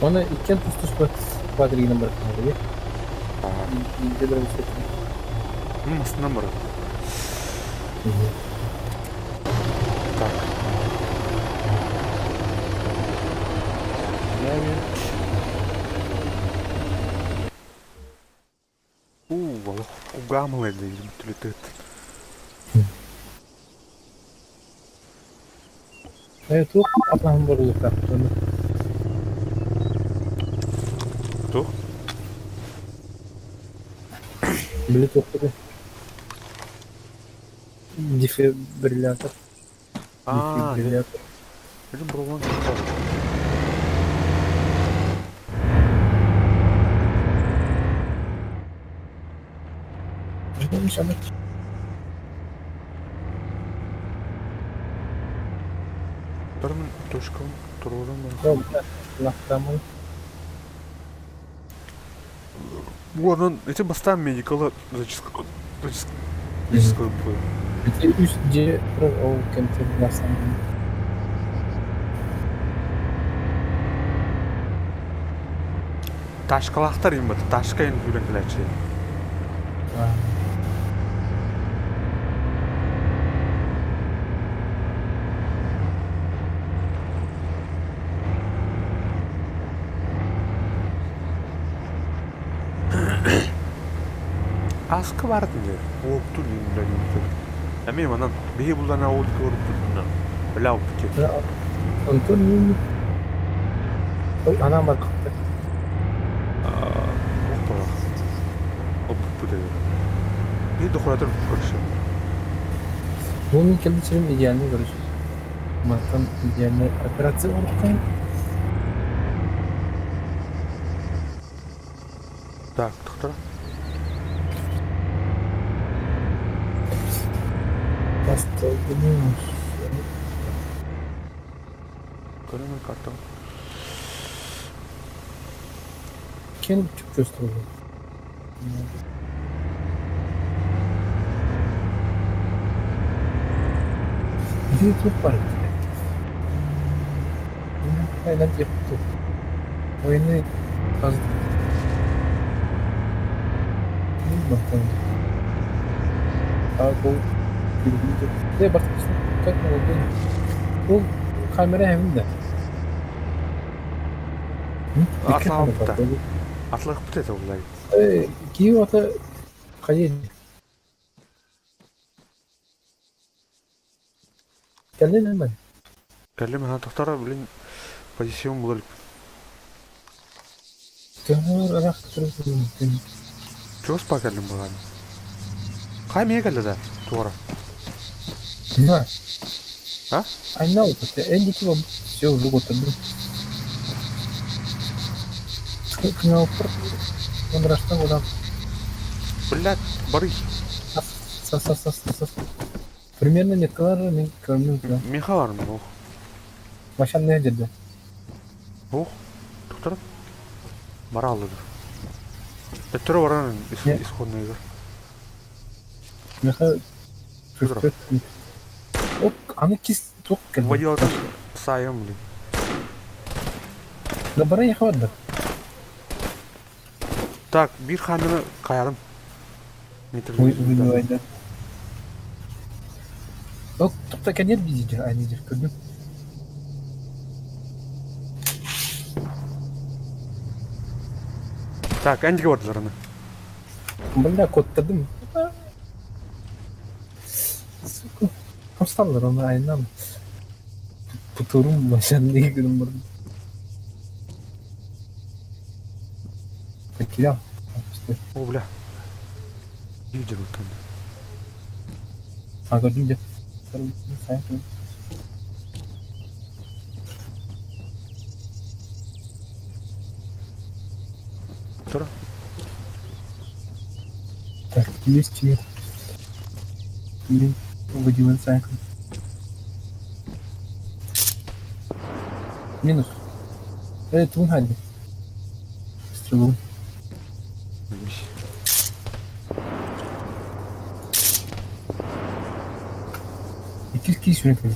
Ona ikken tutuş квадригина братан, да? И дедра все. Ну, с номер. Так. Валах, угамлы летит. Это Allah'ın varlığı kaptanı. Кто? Билет okudu. Дефибриллятор. Дефибриллятор. Это был Ждем шамать. Тұрмын точкам тұрудым. Лақтамай. Onun эти бастан медикалы зачистка было. Это üstce o kenter yasan. Ташкалақтар юм бата, ташка енді үйренкіләтші. Аскы барды не? Оқту деймін деймін. Әмей манан бейі бұлдан ауылды көріп тұрдым. Білі ауып кет. Антон не? Ой, анам бар қықты. Оқтуға. Опып бұды. Не дұқыратыр көрші. Бұл мен келді сірім идеальный көрші. Мақтан идеальный операция орыққан. Так, тұқтыра. Остальные. Көрімен картам. Кен түк көстірді. Где тут парк? Aynen yaptı. Oyunu kazdı. Bakalım. Abi bu bildiğince. Ne bakıyorsun? Kaç oldu? Bu kamera evinde. Атлағып та. Атлағып бітеді олай. Киев ата қайын. Келден әмін. Кәлем ана тұқтара білін позицион болар. Тәңір арақ тұрып. Жоғыз па кәлем болған. Қай меге кәлді да туғара? Да. А? I know, but the end of все уже вот одно. Сколько на Он раштан одан. Блядь, барый. Сас. Примерно неткалар мен көрмөм да. Мен хабарым ох. Машан не жерде? Ох. Туктар. Бара алды. Тетро баран Не. исходный игр. Меха Кудро. көстөт. Ок, аны кис ток келди. Водилатын сайым, блин. Да бара яхавады. Так, bir ханını kayalım. Уйдуайда. Ок, тукта кенет бизидер, айнидер, көрдүм. Так, әндіге бардылар аны. Бля, кодтадым. Сука. Косталар аны айнам. Путурум машан не көрүм бар. Потерял. О, бля. Лидер вот там. А көрдүм де. Тұр. Так, есть тебе. Блин, выделен сайкл. Минус. Это он хали. Стрелу. İki sürekli.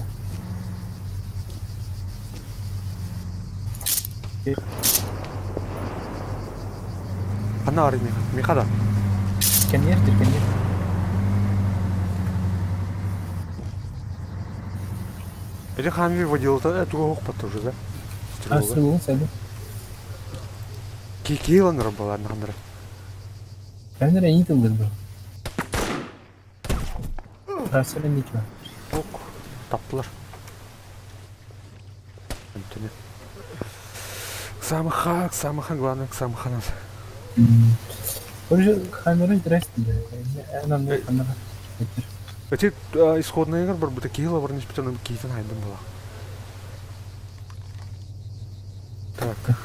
Қана арай меқада. Kenyerdir kenyer. Эти ханви водилата, это го оқпат уже, да? А стрелу сәді. Кейланыр баларны хандыры. Ben de iyi tıldır. Rasele ne ki? Ок, таптылар. Әмтіне. Самыхан, главное, Самыхан. Уже камера дресс-то. Нам не камера. Эти исходный игр бар, бұта кейла бар, неш бітен кейтін айдым была. Так.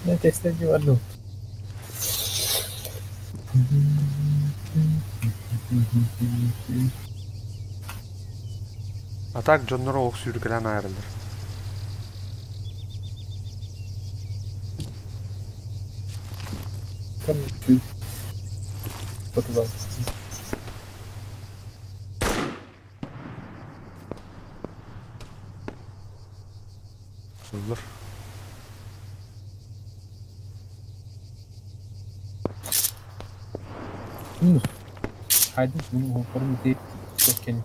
Ne testleri var mı? А так, Джоннора оқ сүйрікілен айырылыр. Там чуть. Потом. Сылдыр. Minus. Haydi bunu hoparım değil. Çok kendi.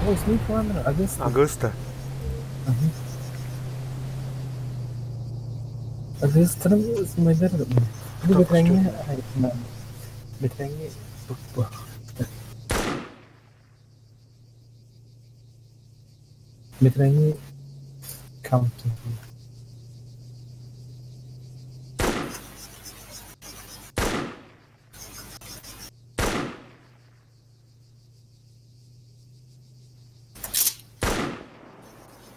O ismi falan mı? Agust. Агыста. Agust'ın sınırları da. Bu Çok betrengi betrengi bu. Betrengi counting.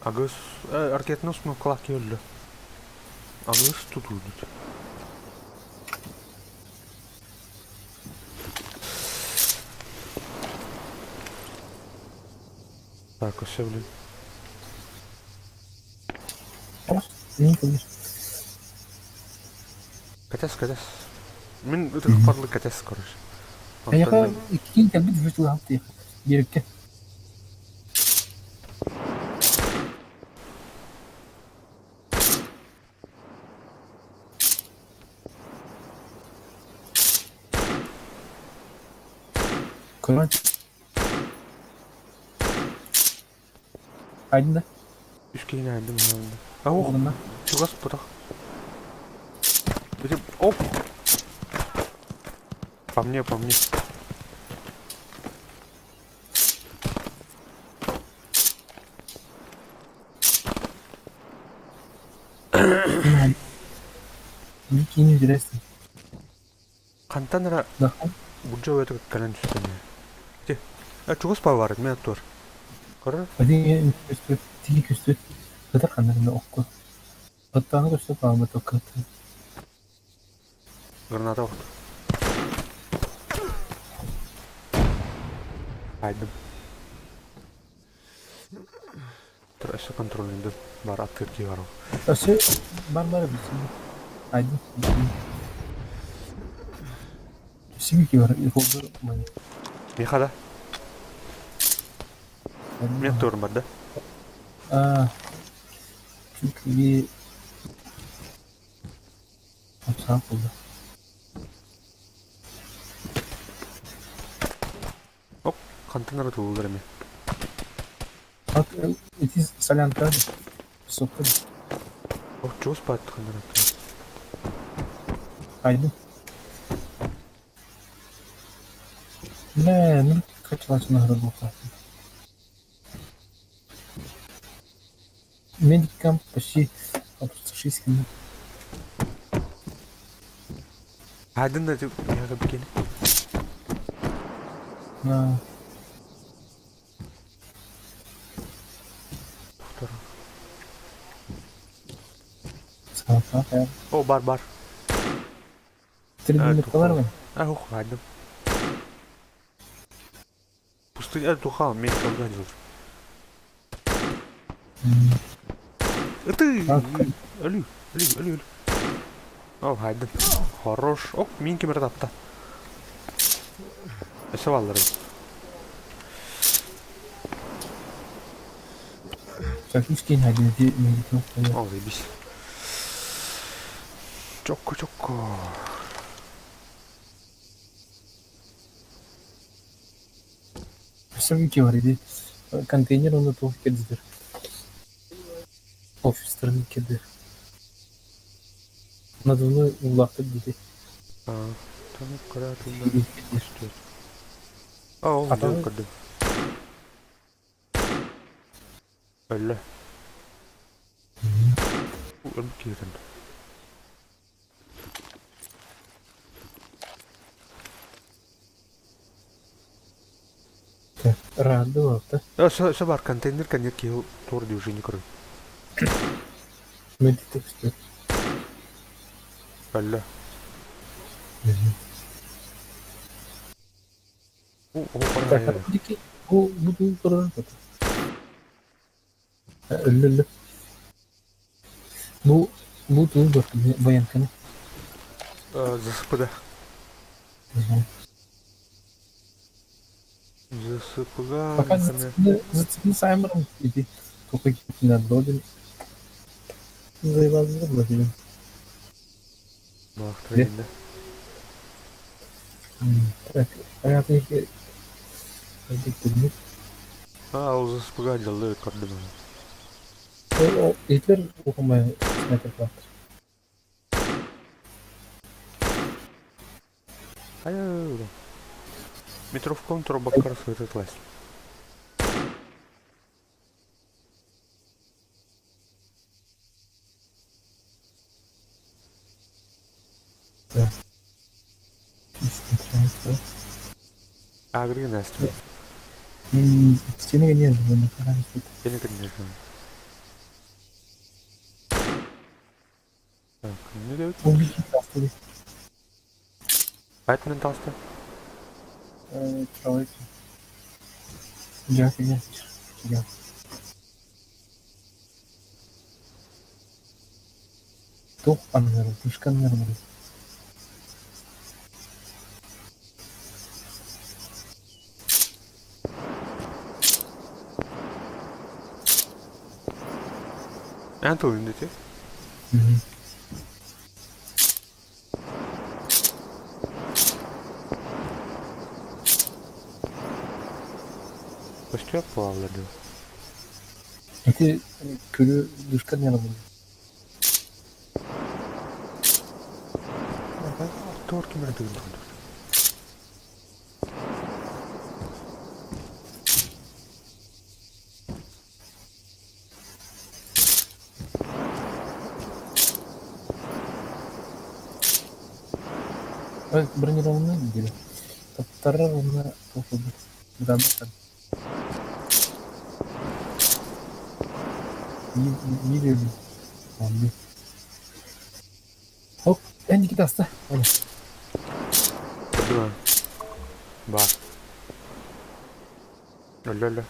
Агыс, аркетнос му құлақ келді. Агыс тұтылды. Так, осы білін. Ne kalır? Кәтес. Мен өте қыпарлы кәтес, короче. Ayağa iki tabi virtual hafta ya. Gerekli. Kıvanç. Aydın da. Үш кейін айдым. Ау, Oğlum чугас бұтақ. Өте, оп! По мне. Bir kini ücretsin. Қантан ара Daha. бұнша өті кәлін түстен. Чугус павар, мен тур. Көрөр? Один көстө, тиги көстө. Кыдар ханарына окко. Аттаны көстө памы токкаты. Граната вақты. Айдым. Тұр, әші контролінде бар аттырки бар. Асы бар білсін. Айдын. Симики бар, иfoldu мани. Михада? Мен турым бар да? Çünkü bir hata oldu. Оп, контейнер туылы кереме. Bak, iti salyantar. Soktu. Оп, чугус паатты контейнер. Aydın. Ne kaç başına hırı bu kadar. Медикам почти опустошись к нему. Айдын да деп, яға бекені. На Тұқтар. салата ya. О, бар. 3000 metre var mı? Ух, айдым. Пустыня тухал, мен колган жүр. Ты! Өлі. О, айдым. Хорош. Оп, мен кемер тапты. Эсіп алырым. Практически один медикам. О, заебись. Чокко. Представляете, var idi. Konteyner onu tuhaf kedidir. Ofislerin kedi. Nadını ulaştı dedi. Tanıp karatından istiyor. О, Adam- gördüm. Öyle. Bu ölüp girdin. Rahatlı oldu. Все бар, контейнер, коньяк, его твердый уже не крой. Meditek istiyor. Öyle. O parayı. Peki bu duyguları bakın. Ölü. Bu duygu bayan kanı. Засыпы да. Засыпыға. Пока зацепны саймером иди. Только на додин. Заебал блин. Бақтыр енді. Так, понятно, что это Ол засыпыға жалды көрдім. o Hitler okumaya sniper var. Ай-яй-яй. Метро в контур баккар свой класс. Агры Настя. Стены нет, но Я не конечно. Так, не дают. убийцы остались. Айтмен талсты. Тройка. Дякую. Тух аннары, тушканнар бар. Янты ойынды те. Почти оплавлады. Эти külü тушканнар бар. Торки мен түгін. Бронированный gibi. Tatarlar onunla topladı. Buradan bakın. İyi diyor. Tamam. Hop. En iki hasta. Hadi. Öldü mü? Var. Öyle.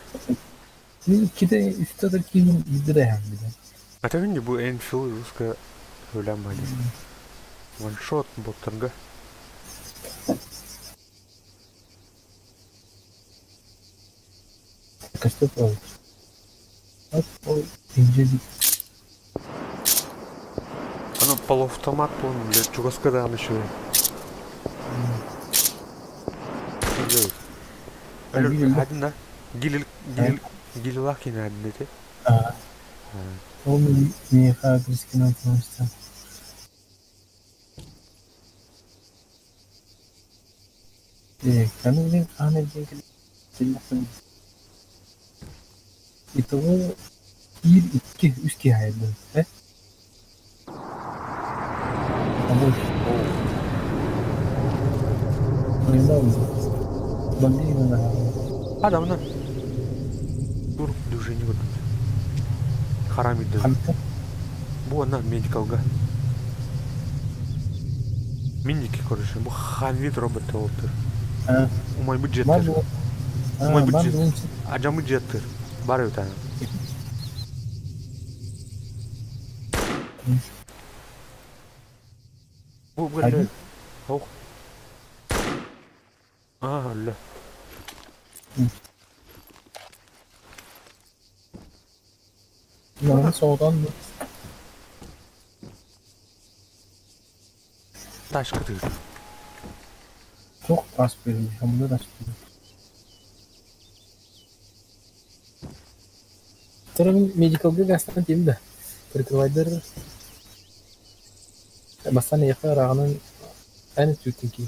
Şimdi iki de üstte de kimin bizde de yani bir de. Атагын bu Enfield русская söylem hadi. One shot bottanga. Kaçta kaldı? Bak o ince bir Ana полуавтомат он, блядь, чугаска да еще. Öyle bildi. hadi ne? Gilil Evet. Gililaki ne hadi dedi. Aa, o niye kadar riskin atmıştı? Karena ini aneh jadi jelasın. Itu bir iki üç kişi haydı. Ama öyle oldu. Ben de yine Hadi ama dur движение вот. Харамиды. kanka Bu ana медикалга. Минники, короче, bu Хамид робот oldu. Umay bu var jettir. bu Umay bu ben jet. bunun için Acamı jettir. Var bir tane. Bu böyle. Hadi. Oh. Aa öyle. bunların soldan mı? Taş kırıyor. Çok az veriyor. Hem de az veriyor. Terus medical gue gastan tim dah. Provider basan ya kan rahanan en cuti ki.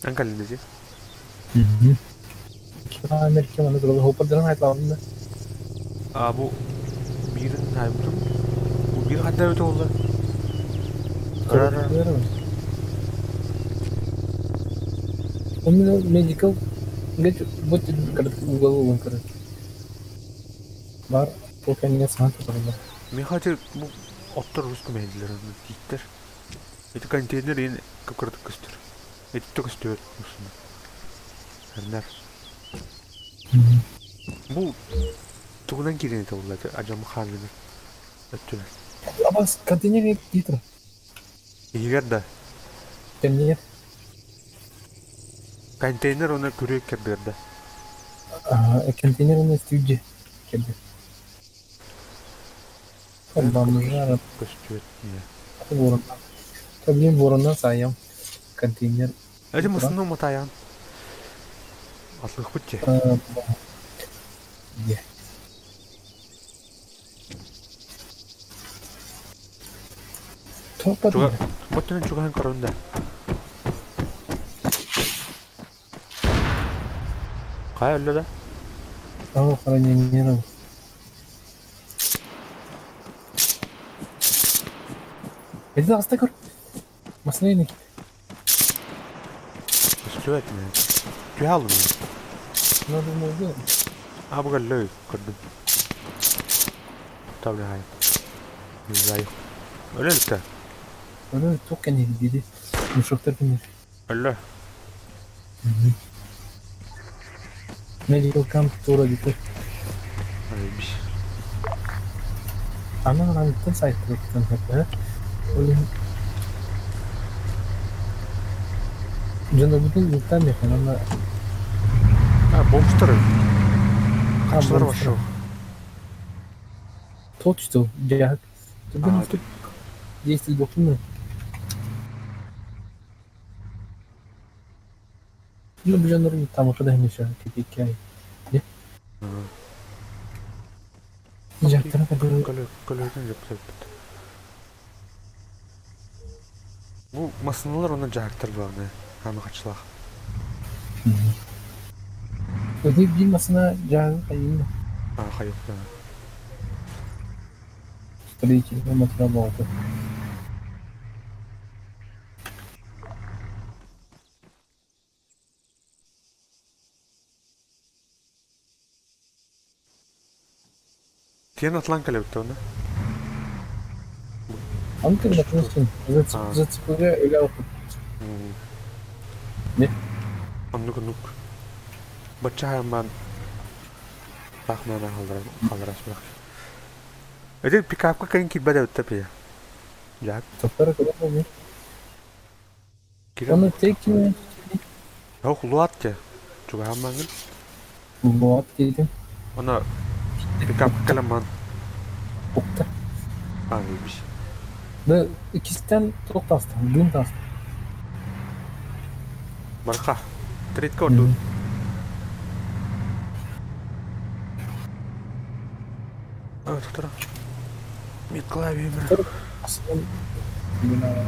Angka linde sih. Kita Amerika mana kalau hopper dalam hayat lawan da. Aa bu birin hayatım. Bu bir hatta öte oldu. Karar. Onun medical gue buat kadang Google bukan kadang. Var o kendine sanat yapalım. Михаил bu otlar rüskü mehdilerin gittir. Eti konteyner yine kıkırdık kıstır. Eti de kıstıyor musun? Herner. Bu tuğunan gireni de oldu. Acamı halini. Öttüler. Ama kantinnya gitu. İyi da. Kantinnya Konteyner ona kürek kirdirdi. kantinnya ini setuju. Gitu. Kembangnya Kıstıyor. Borun. Tabii borundan sayam. Konteyner. Hadi mısın mı tayan? Atlık bütçe. Iya. Topat. Juga, buatnya juga yang keronda. Kayak öyle de. Ama falan yemiyorum. Beni hasta kır. Masana inek. Kıstıyor etmiyor. Tüy aldım ya. Ne oldu? Ha bu kadar kırdım. Tabii hayır. Güzel. Öyle de. Öyle çok kendi dedi. Muşoklar binir. Öyle. Medical camp tour'a gitti. Öyle bir şey. Ama orang itu saya teruskan kata. Oleh Jangan betul bukan ya karena Ha Bombster. Kaçlar Bombster. var şu. точно я тогда А, не стоит действовать документ. Ну, bir жанры там уже да не шо, какие. Hı. Жактырын кадыр. Көлөдөн жеп. Бу машиналар оны жактыр багы. Ханы качылак. Ödü bir masına cahil kayın. Кайык. Строительная масына болду. Тен атлан калебит оны. Антын да кымсын. Зацепуга öyle okut. Ne? Аннук. Бача ман тахмана халдырас бак. Эден пикапка кайын кирбеде өттөп. Жак. Toplara kadar mı? Кирем. Onu tek mi? Yok luat ke. Чуга хаммангын. Muat dedim. Ona пикапка каламан. Okta. Аныбиш. Da ikisinden çok tastan. Gün tastan. Марка. Третка орду. Тура. Миклави өмір. Aslında bugün ara.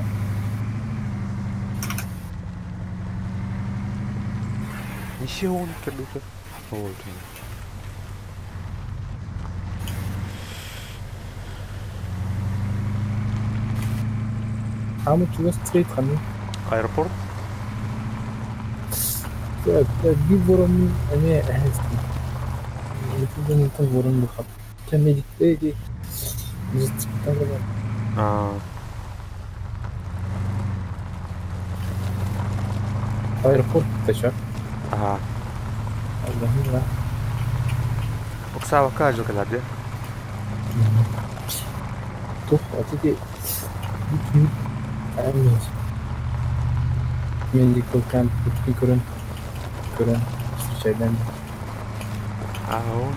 Неше он келді. Ой. Ama çuva straight kanı. Аэропорт. Ya bir boranın hani ehesti. Bütün tam boranın bu kap. Kendi gitti ki. Biz çıktık da. Aeroport taşak. Ага. Allah'ım ya. Оксава кажу каладе. Тух, отиде. Bütün ayağımız. Medical camp, bütün körün şeyden. Ау.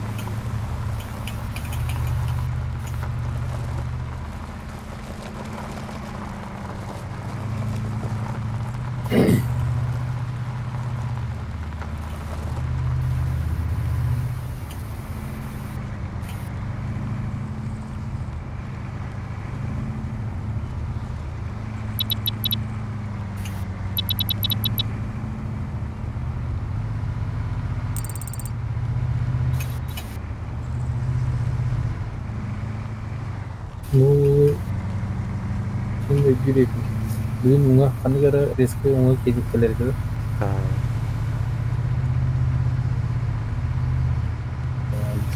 Bu şimdi bir bizim bunga kanı gara riski bunga kedip keler gibi.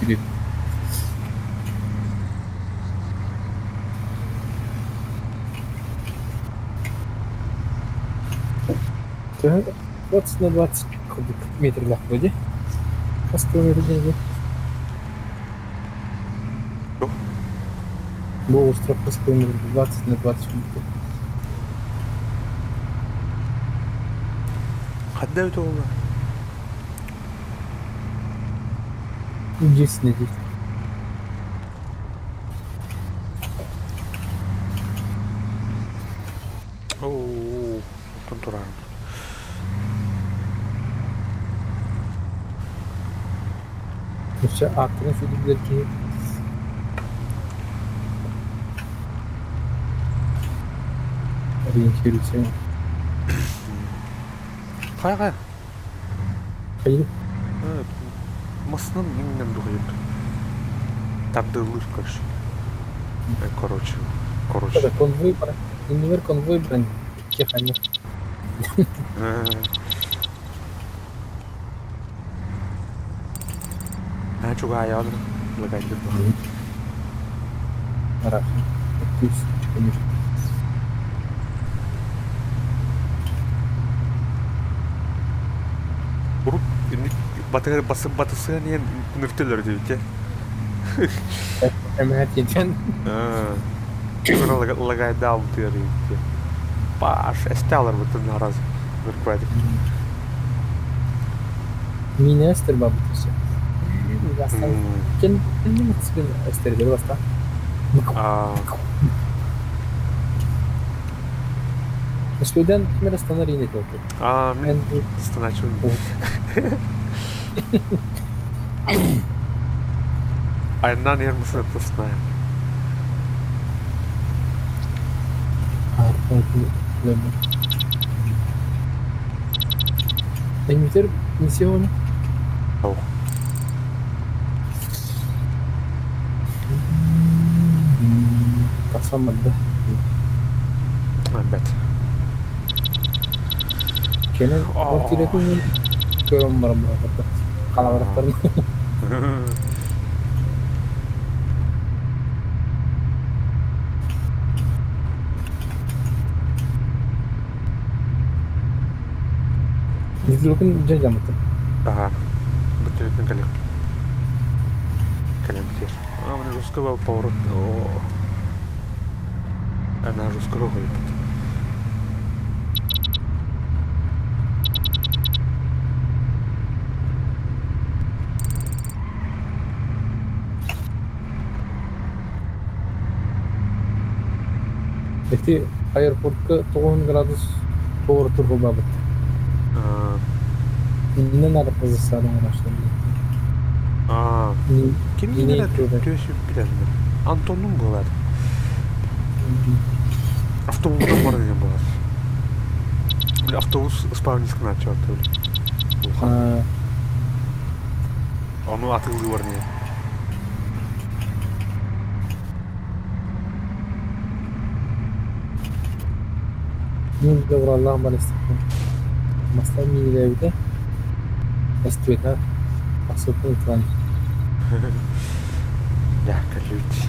Bir What's на 20 кубик метров на входе? Построили деньги. Что? Был остров построен 20 на 20 метров. Кандай өтө болду? 10 недель. Ооо. Контурар. Еще активно судебler ki ориентируйся. Кайга? Hayır. Масынан именно дует. Там дылыр, короче. Короче. Когда конвой брать. Универ конвой брать. Теханер. Чуга аялын лагайдыр. Арах. Пусть, конечно. Уруп батысы нен нүктелер дейт, Hemen geçen. Лагайда алып дейт. Баш эсталар бүтүн араз көрпөдү. Minester babıtısı. Basta. Kendi mutlusun esterleri basta. Eskiden kimler standart yine oldu. Мен станачун. Ayından yarımısını atlasın aynen. Harika bir Emitter missione. Oh, Kasamadı. evet. Kenan Oh. ortilerin görüm var burada. Kalabalıkların. Biz bakın cacam mı? Ага. Бутылка коллег. Коллектир. А, мне русского поворот. О. Она русского говорит. Eti airportka 9 gradus doğru turbo babı. А, İnden arı pozisyon araçları. а. Kim Yine yine turbo. төшіп кетеді. Антонның болады. Автобустан бар деген болады. Или автобус исправницкий начал то ли. Ha, Onun atıldığı var niye? yine de vurallah bana istedim. Maslar mini evde. Естествено, особенно план. Да, колючий.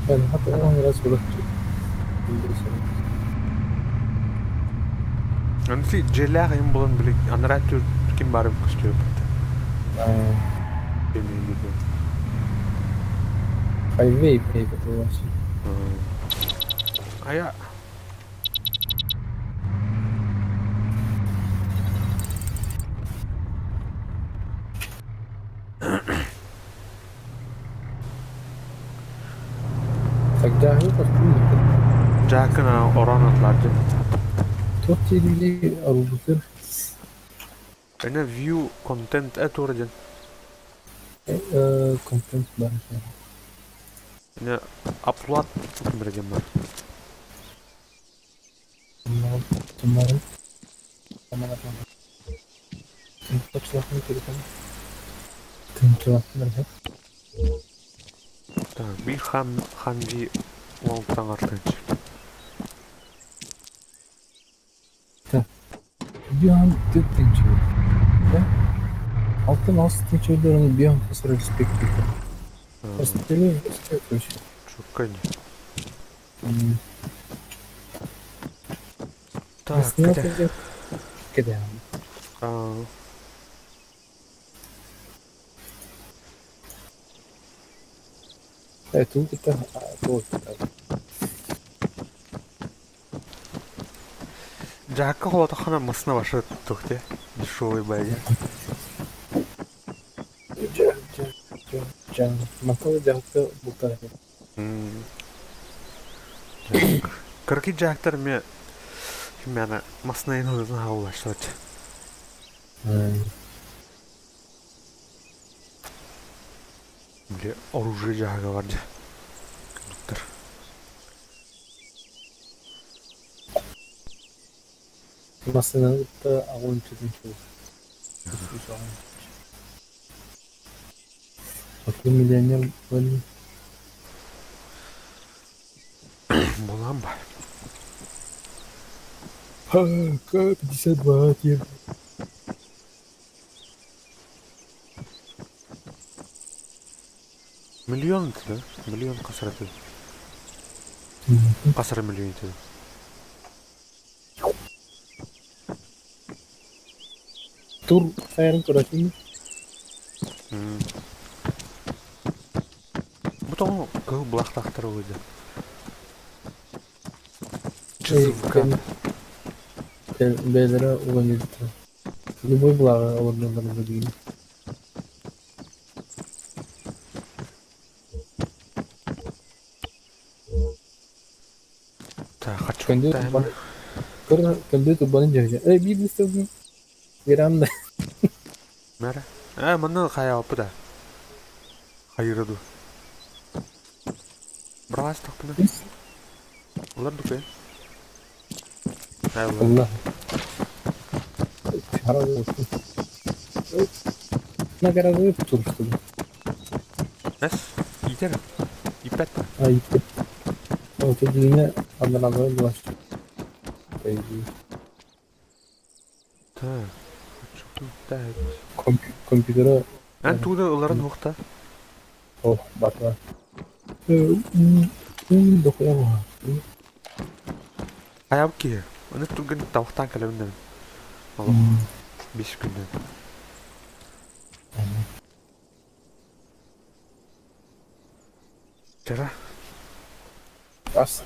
Yani hatta ona biraz uğraştık. Onun için celah yang bulan bilik antara Türk'ün barı kustıyor. Yemeği gibi. Highway pay var. Aya. Тогда это что? Jack'ına oran atlardı. Тот или арбузер. Ana view content et origin. Контент бар. Ana upload etmeyeceğim ben. Bunların tamamen Tıntılaşma telefonu. Tıntılaşma ne? Tamam, bir hangi long'tan arkadaş. Bir an tık tınçıyor. Ve altın az tınçıyorlarını bir an kasar respect ediyor. Aslında istiyor. Çok kötü. Так, Aslında хотя... yapacak. Gidelim. Evet, это вот. Jack'ı холота хана масына başladı tuttuk diye. Dешевый байги. Can. Makalı Jack'ı bu tarafa. Jack. Кырки Jack'тар мне... Меня масына өзін хау başladı. Бля, оружие Jack'ı vardı. Кондуктор. Masanın da avun tutmuş. Aklı milyoner böyle. Bulan бар. Ha, 50 baht yer. Миллион еді. Миллион қасыр еді. Қасыр миллион еді. Tur sayarın kurasını. Бұтон көң бұлақтақтыр өйді. Чызывка. Belere olan yedi. Любой благо олардан да деген. Так, хочу. Көнде турбанын жағы. Bir liste verem de. Merah. Mana kayak apa dah? Hayır dur. Beras tak bener. Biz Ulan dur be. Hay ulan. Allah. Şarap olsun. Ne kadar böyle tutuştu. Nes? Gider. İpet mi? Ay gitti. O dediğine andan dolaştı. Ta. Çok da. Kompütere En tuğda ıların hukta. oh bak var. Dokuyamam. Kayak ki. Onu tuğun tavuktan kaleminden. Allah. 5 günden. Cerah. Bas.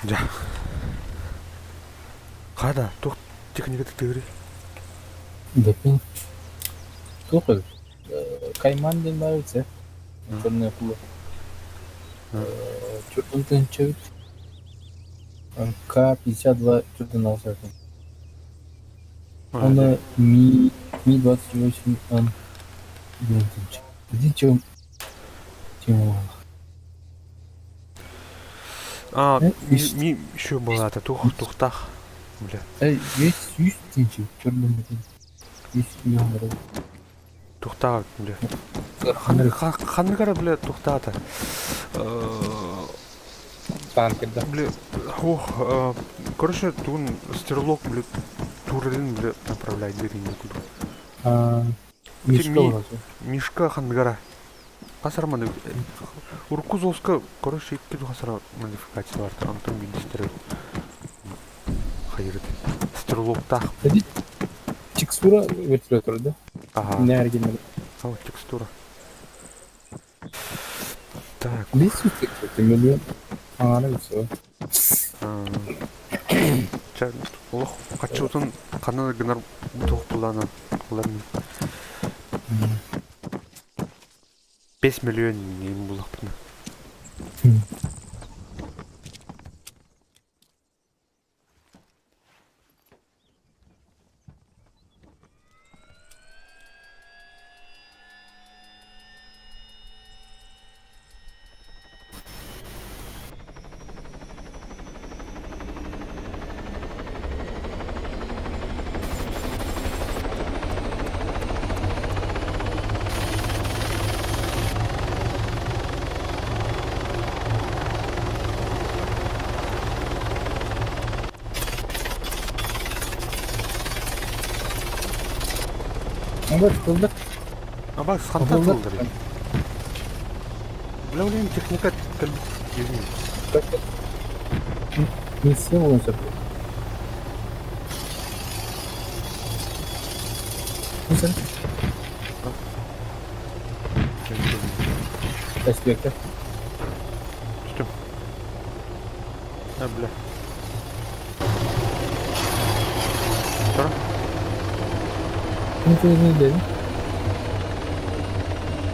Ja. Ga daar, toch tegen je te Допин. Слухай, Кайман ден бар бит, черная акула. Чурдан чевит. К-52 чурдан алса. Она Ми-28 он Бентинч. Где чем тема? А, Есть. еще была это тухтах. Бля. Есть тинчи, черный мотин. Есть миллион. Тухтах, бля. Ханры Хангара, бля, тухтата. танкер, да. Бля, ох, короче, тун стерлок, бля, турелин, бля, направляй дерин никуда. Мишка вроде. Мишка хангара. Қасар мана Уркузовска, короче, икки қасар модификация бар. Антон министрі. Хайырды. Стерлоктах. Текстура вертолетор, да? Ага. Не оригинальный. А вот текстура. Так. Здесь это миллион. Нравится. Ча, лох, қачуытын қанады гынар тоқ бұланы қылармен. 5 миллион нем бұлақпына. Кылдык. А бак сханта тылдыр. Бля, ойлаймын техника кіл елмейді. Не все лучше. Аспекты. Түстім. Бля. Тұра? Ну, ты не день.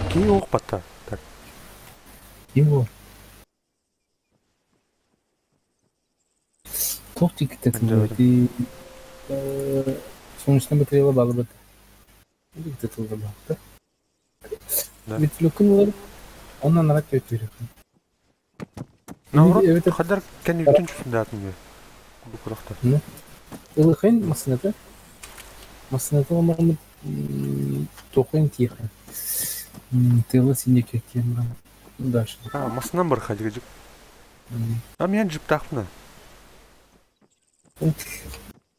Кейін оқ батта. Так. Его. Тоқтик тетілді. Sonuçta materyale bağlı bak. Bir tетілді baktı. Метлюкын олар ondan arak götürüyor. Наоборот, Evet. қадар кәне үтіншісінде атымды. Бұл құрақта. Илыхайн масынаты. Масынаты олмағымы тоқын тиіқы. Тылы сине кеткен бұрын. Дальше. Масынан бар қалиға жүк. Мен жүк тақпына.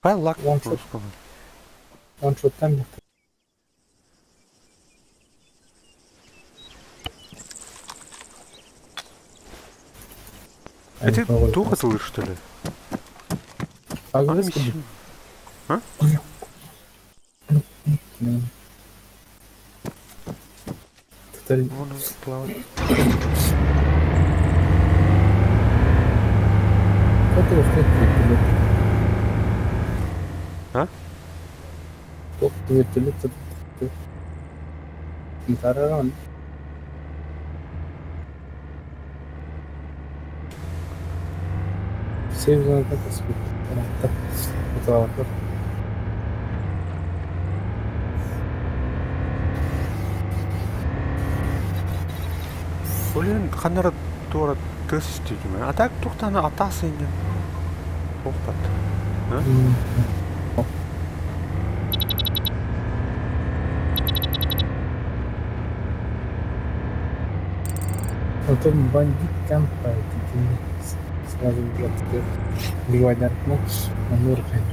Қай лак просто. Ваншоттан бақты. Это тух это лишь, что ли? Английский. А? Можно плавать. Как его стоит вертолет? А? Топ вертолет. Тараран. Save zone как аспект. Это лавр. Ойлаймын қанара тура төс істейді ме? А так тоқтаны атасы енді. Оқпады. Потом бандит кампает. Сразу бивайдар нур хайр.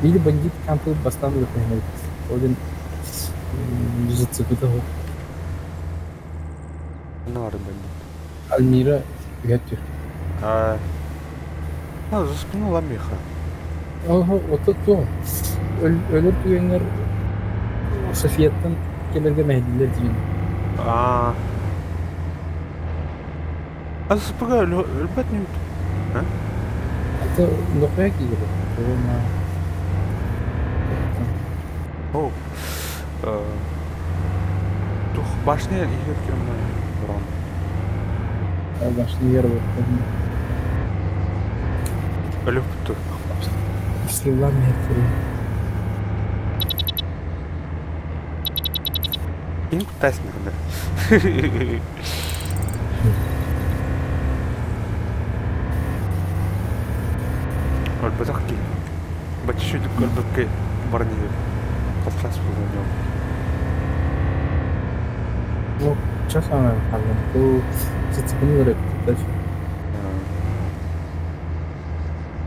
Или бандит кампы бастан хайр. Один зацепит его. Нары бандит. Альмира ветер. Заспину ламеха. Ага, вот это. Ölür tüyenler Safiyat'tan gelirge mehdiler diyor. Заспыға өлбәт не өтті? Это нохуя gibi. О, тух башня егер кирмай буран. Башını yer var. Ölüp bitti. Sıvılar mı yapıyor? Kim kutayısın kanda? Ölbezak ki. Baca şuyduk ölbek ki barını yer. Kaslas bulunacağım. Bu çok önemli kaldım. Bu sıçkını göre tutacak.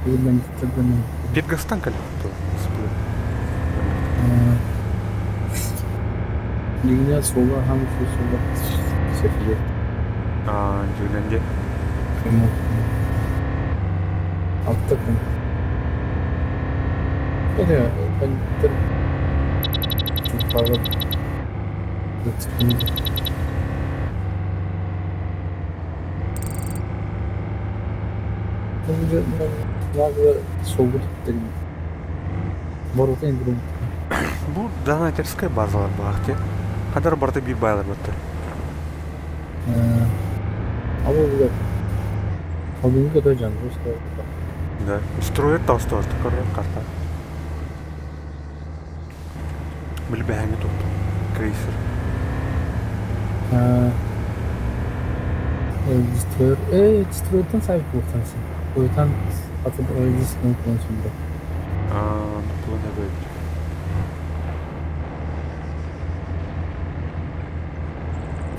Buradan tutacağım. Петгастан калипто. Dünya sola hem şu sola sefiye. Жүгенде. Altta konu. O da ya ben de çok fazla sıçkını. Önce bazı solda tutayım. Boruta indirim. Bu донатерская базалар багте. Кадар барда бир байлар батты. Ama bu da olduğunu kadar canlı işte. Да. Строят толстой, такой карта. Были бэхэнги тут. Крейсер. Destroyer'dan sahip oltansın. O yüzden atıp orayı sıkıntı konusunda. Bu ne böyle?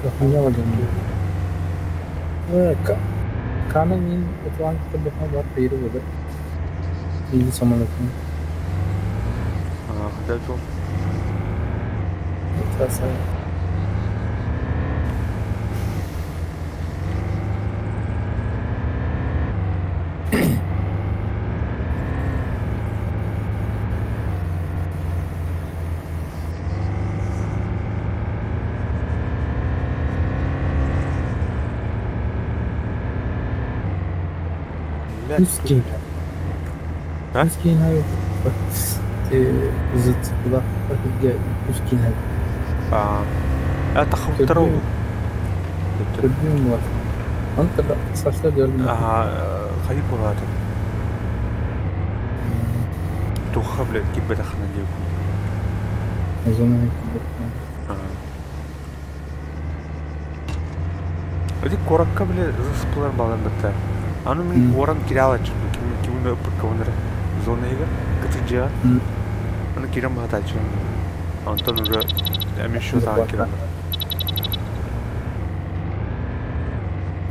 Yakında alacağım diyor. Kaan'ın yeni oturan kitabı var. Peyri burada. İlgi samanlıkını. Hadi çok. Etrasa. Hüskin. Ha? Hüskin hayır. Bak. Zıt kulak. Bak ya Hüskin hayır. Ya takımlar oldu. Gördüğün mü var? Ankara'da saçlar gördüm. Kayıp oladı. Tuhaf bile gibi dakika diyor. O zaman Öyle korakka bile zıspılar bağlandıkta. Anı min oran kirala çıktı. Kimin öpür kavunları. Zonayga katıcıya. Onu kiram hata açıyor. Anton ura emin şu zaman kiram.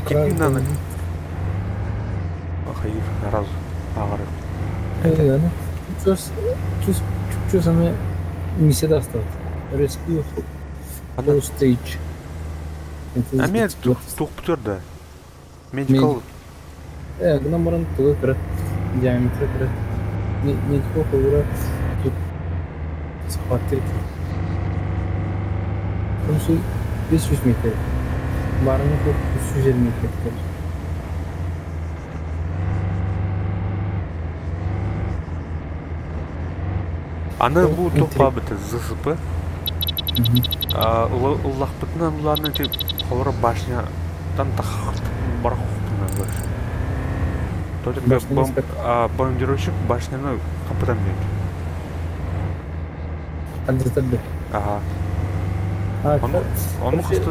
Gittin anı. Hayır, naraz. Ağır. yani. Türkçe sana misal astı. Respi yok. Full stage. Ama tuh da. Medical. Gına baran tuğu kıra. Diametre kıra. Medical kıra. Sıfattir. Konusu 500 metre. Barını çok 350 metre. Аны bu топа бит ЗСП. Уллах битнә буларны тип хавыр башнядан тахт бар хукмына бар. Только бомбардировщик башняны капитан бит. Андертады. Ага. Onu kıstı.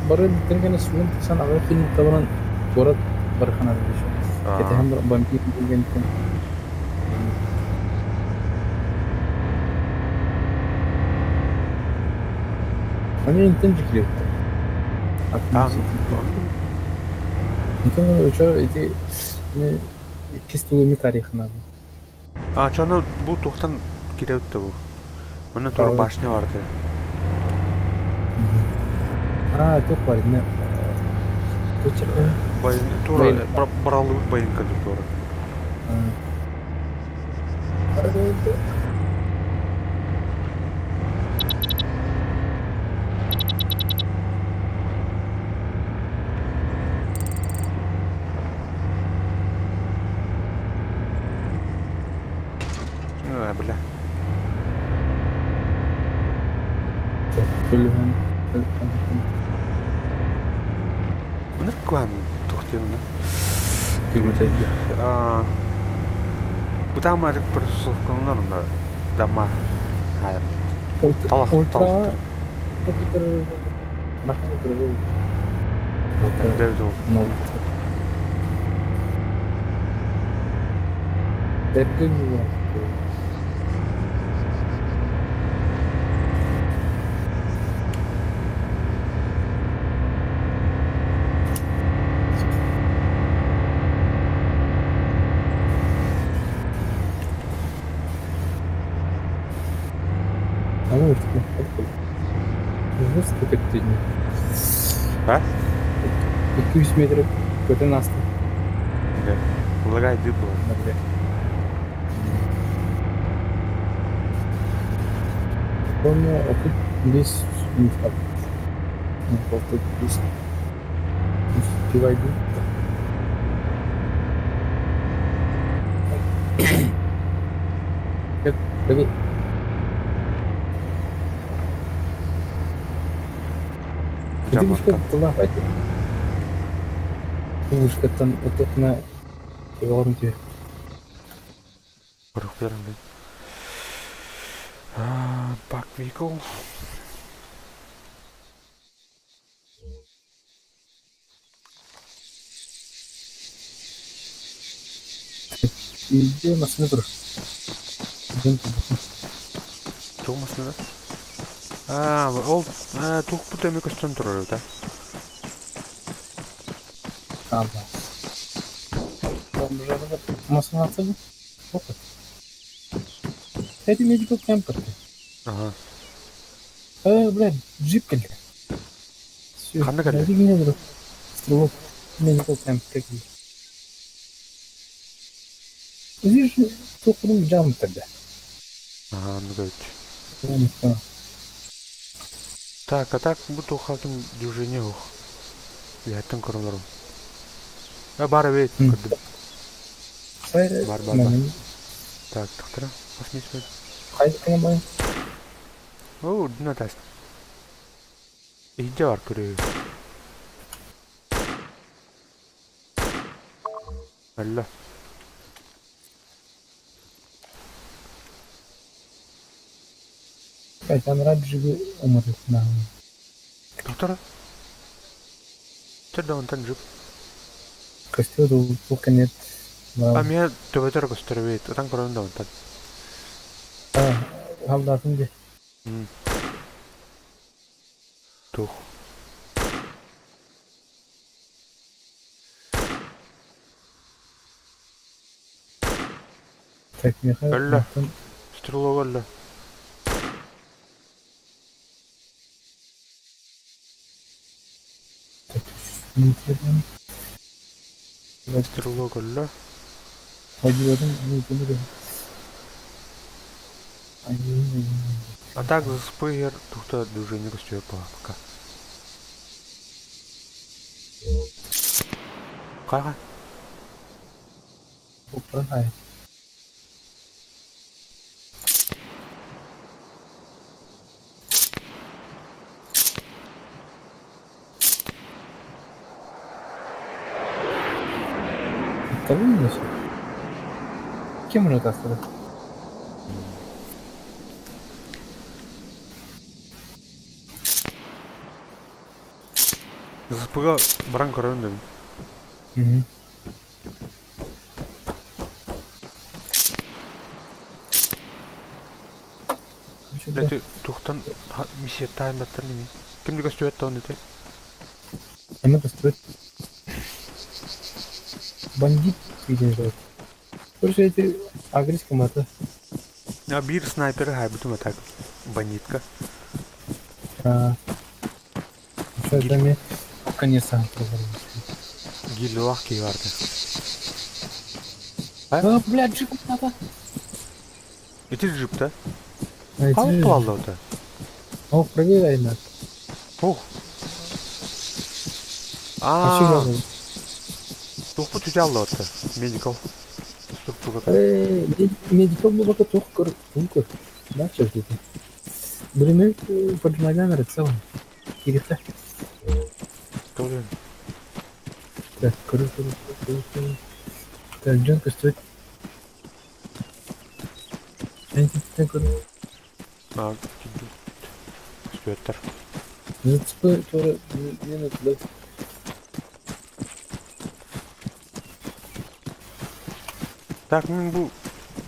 Barı bitirgen suyun sen ağır film tabanın borat barıkana diyor. Kete hem banki bilgen için. Hani intin cikliyor. İntin uçağı iti pistolumi tarihine. Çana bu tohtan kirevdi bu. Onun sonra başına vardı. Çok var ne? Bayın, sonra baralık bayın kaldı sonra. Bile. Бөлген. Bunu kuan tuhtiunna. Күймөтөйдү. Utama aja persoalan na dama. Hayır. Талах Ультра. талах. Машина дөрөв. Дөрөв. Нол. Берген юла. Алло, Жүз көтөктү. Ha? 200 метр көтөн асты. Да. Лагай дыбла. Помню, опыт без минутка. Опыт без. Успевай. Привет. Девушка была пойти. Девушка там вот на Ивановке. Прохперен. Pak vehicle. Где машина тур? Çok masada. Ol tuh bu temi kaçtan durur da. Ага. Там уже машина отсюда. Опа. Это медикал кемпер. Aha. Блядь, джип какой. Всё. Қандай кәлі? Найди меня, бро. Стрелок. Медикал кемпер какие. Видишь, топором джам тогда. Aha, ну говорит. Я не понял. Так, а так bu tuh hakim движение ух. Lihatın kurulur. Bara wait. Хайр. Бар. Так, тахтара. Посмотри сюда. Хайр, понимаю. О, дна таст. Иди аркыры. Алла. Там раджи умрет на. Тахтара. Чада он танжип. Костюм пока нет. Меня төбөтөр көстөрөбөйт. Атаң көрөндө он тан. Халдатын де. Тух. Так, Михаил. Алла. Стрелок алла. Стрелок алла. Пойдём, не буду. А так спыгер тухта движение көстөрөп пока. Кайга? Управляй. Кого не несет? Кем уже так сказать? Спыга баран көрөндө. Эти тухтан миссия таймдаттар неме? Кимди көстөрөт да оны? Она построит. Бандит видишь. Просто эти агрессия мата. Bir снайпер хайбытым атак. Бандитка. Сейчас даме конец проговорим. Гилуах киварды. Блядь, джип надо. Эти джипта? Қалай Қалай плалды ота? Проверяй надо. Ох. Тух bu tücallı otta. Medical. Медикал было только только. Да, что это? Bölümü Fırtınay'dan arıtsa var. Girifte. Doğru. Kırı. Can kıstık. En küçükten kırı. Aa, gitti. Süvetler. Zıtspı sonra yine atılır. Так, bu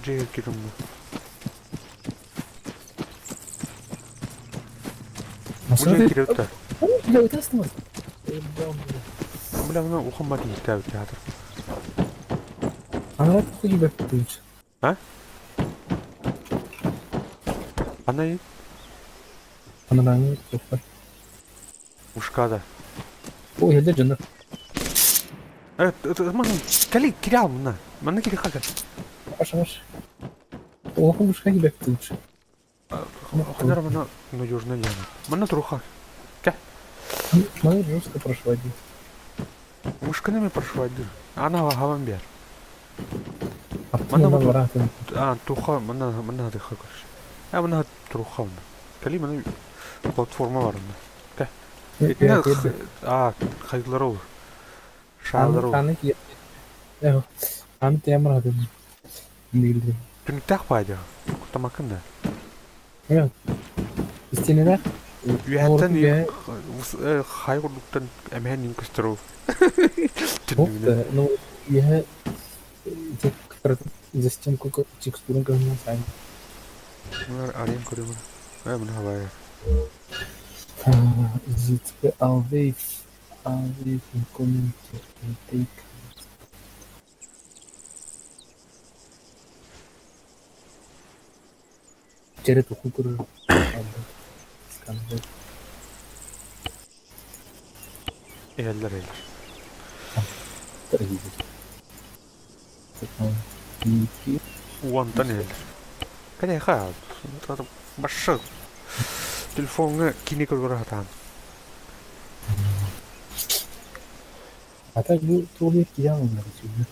C'ye girin bu. Nasıl Buraya bir? giriyor da. Ya ötesi var. Buna okumadı tabii teatr. Anlat bu gibi yapıyoruz. Ha? Anayı Anılarını yapar. ушкада. O yerde canı. Evet, aman kali kiri al bundan. Bana kiri kalk. Yavaş. Oğlum bu gibi yapıyoruz. Ханара бана надежно яна. Мана труха. Смотри, жестко прошла. Ушканами прошвайды. Ана хаван бер. А Мана потом вот вораты. туха мана дыха короче. Я мана труха. Кали мана платформа var onda. Etine kayıtları olur. Şahları olur. Anı ki. Ya. Anı temel adım. Değildi. Tünüktak payda. Kutamakın da. Evet. İsteneler. Üyetten hayırlıktan emeğen inkıstırı. Тünüğüne. Ну, я за стенку текстуру говно сами. Bunlar arayayım koruyor bunu. Ben bunu havaya. Зацепи away from community and take. Через эту кукуру. Скандал. Eller. Трагедия. Ники. Uantan eller. Kaya ka. Başı. Telefonu kini kırgıra hatan. А так bu tuğlu etkilen onları çünkü.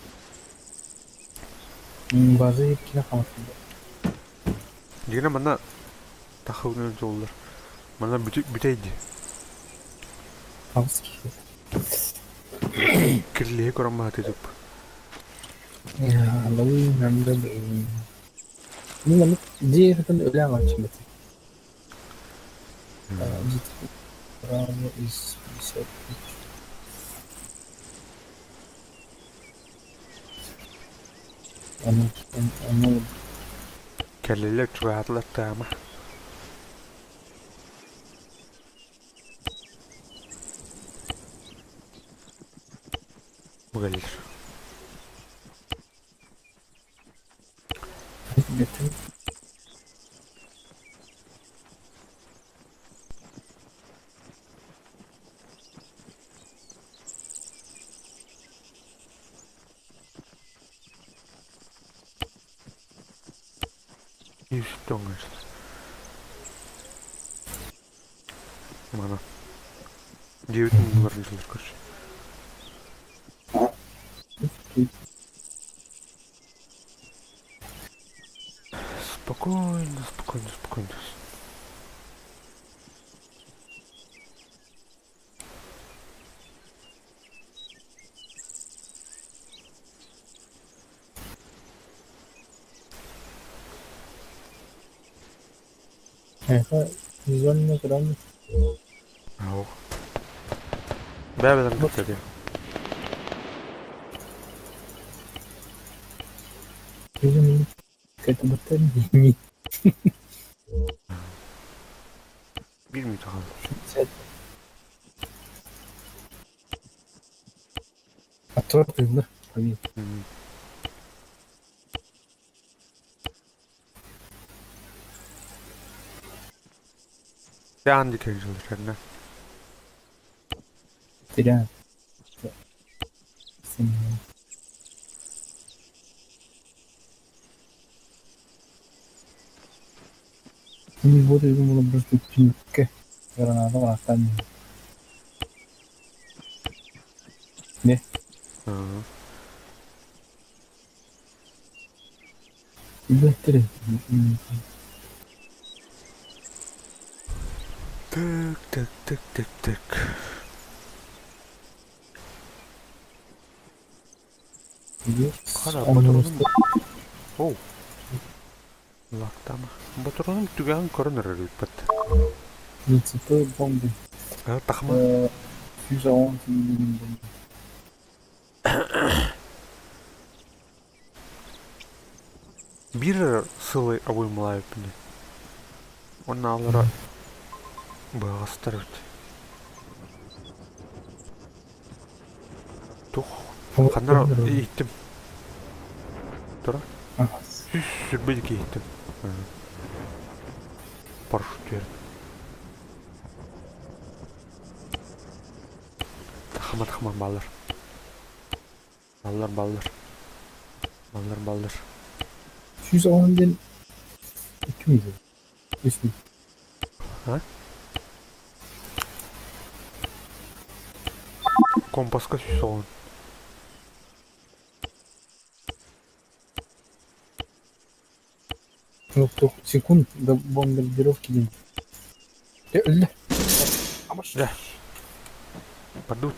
Bazı etkilen kalmasında. Yine bana takılıyor olur. Bana büteydi. Havuz ki. Kirliye koramı atıp. Ya lalu nanda ini lalu dia kan öyle ama şimdi. Bravo is set. Onu Kelleler çoğaltlar tamam. Bu gelir. getir. Yüzük dongar. Mana. Девять номер не слышишь, короче. Спокойно. Это визуально крайне. Ау. Бәбәдән көтә ди. Визуально какая-то батарея не Bilmiyor tabii. сядет. Отвертый, да? Поверь. Devam dikey çalışırlar. Теряет. Не буду, я думал, просто пинка. Граната вратами. Не. Быстрее. Так. Қара, батырының... Оу. Лақтама. Батырының түгән көрінір өтпәт. Принципы бомбы. Тақма. 110 миллион бомбы. Bir сылы обоймалай өпіне. Оны алыра бағастар өт. Тух. Қанар еттім. Тұра? Сүрбедік еттім. Парашют верді. Тахама балыр. Балыр. 110'den 2 milyon. 3 milyon. Ha? Компаска сүйсоғын. Ну, секунд до бомбардировки день. Ля. Да. Падут.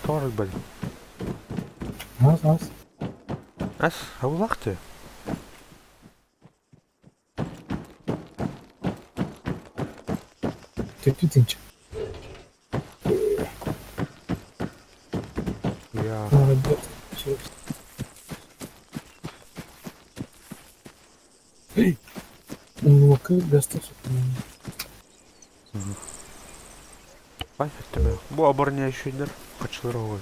Торы бәл. Аз. Әс, аулақты. Тепітінче. Я. Молодец. Эй! Ну-ка, достаточно. Ай, әттіме. Бұл абарния үшендер қачылыр ғой.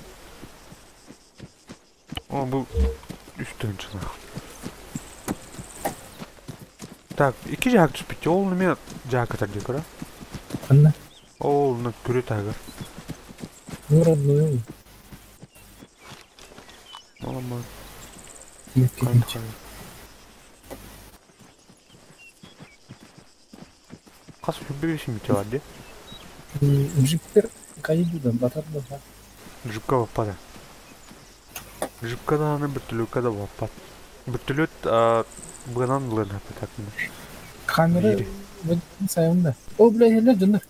О, бұл үстін жына. Так, 2 жақ түспетті. Ол неме жақ атар деп, ара? Анна. Ол не күрет агар. Ну, родной. Аламан. Тепітінче. Қас өббегесін бете бар, де? Джиптер кайдудан батар болса. Жүпка баппады. Жүпкада аны бір түлікада баппады. Бір түлет бұғанан бұлын әпі тәкімді. Камера ben sayımda. O bile yerler döndür.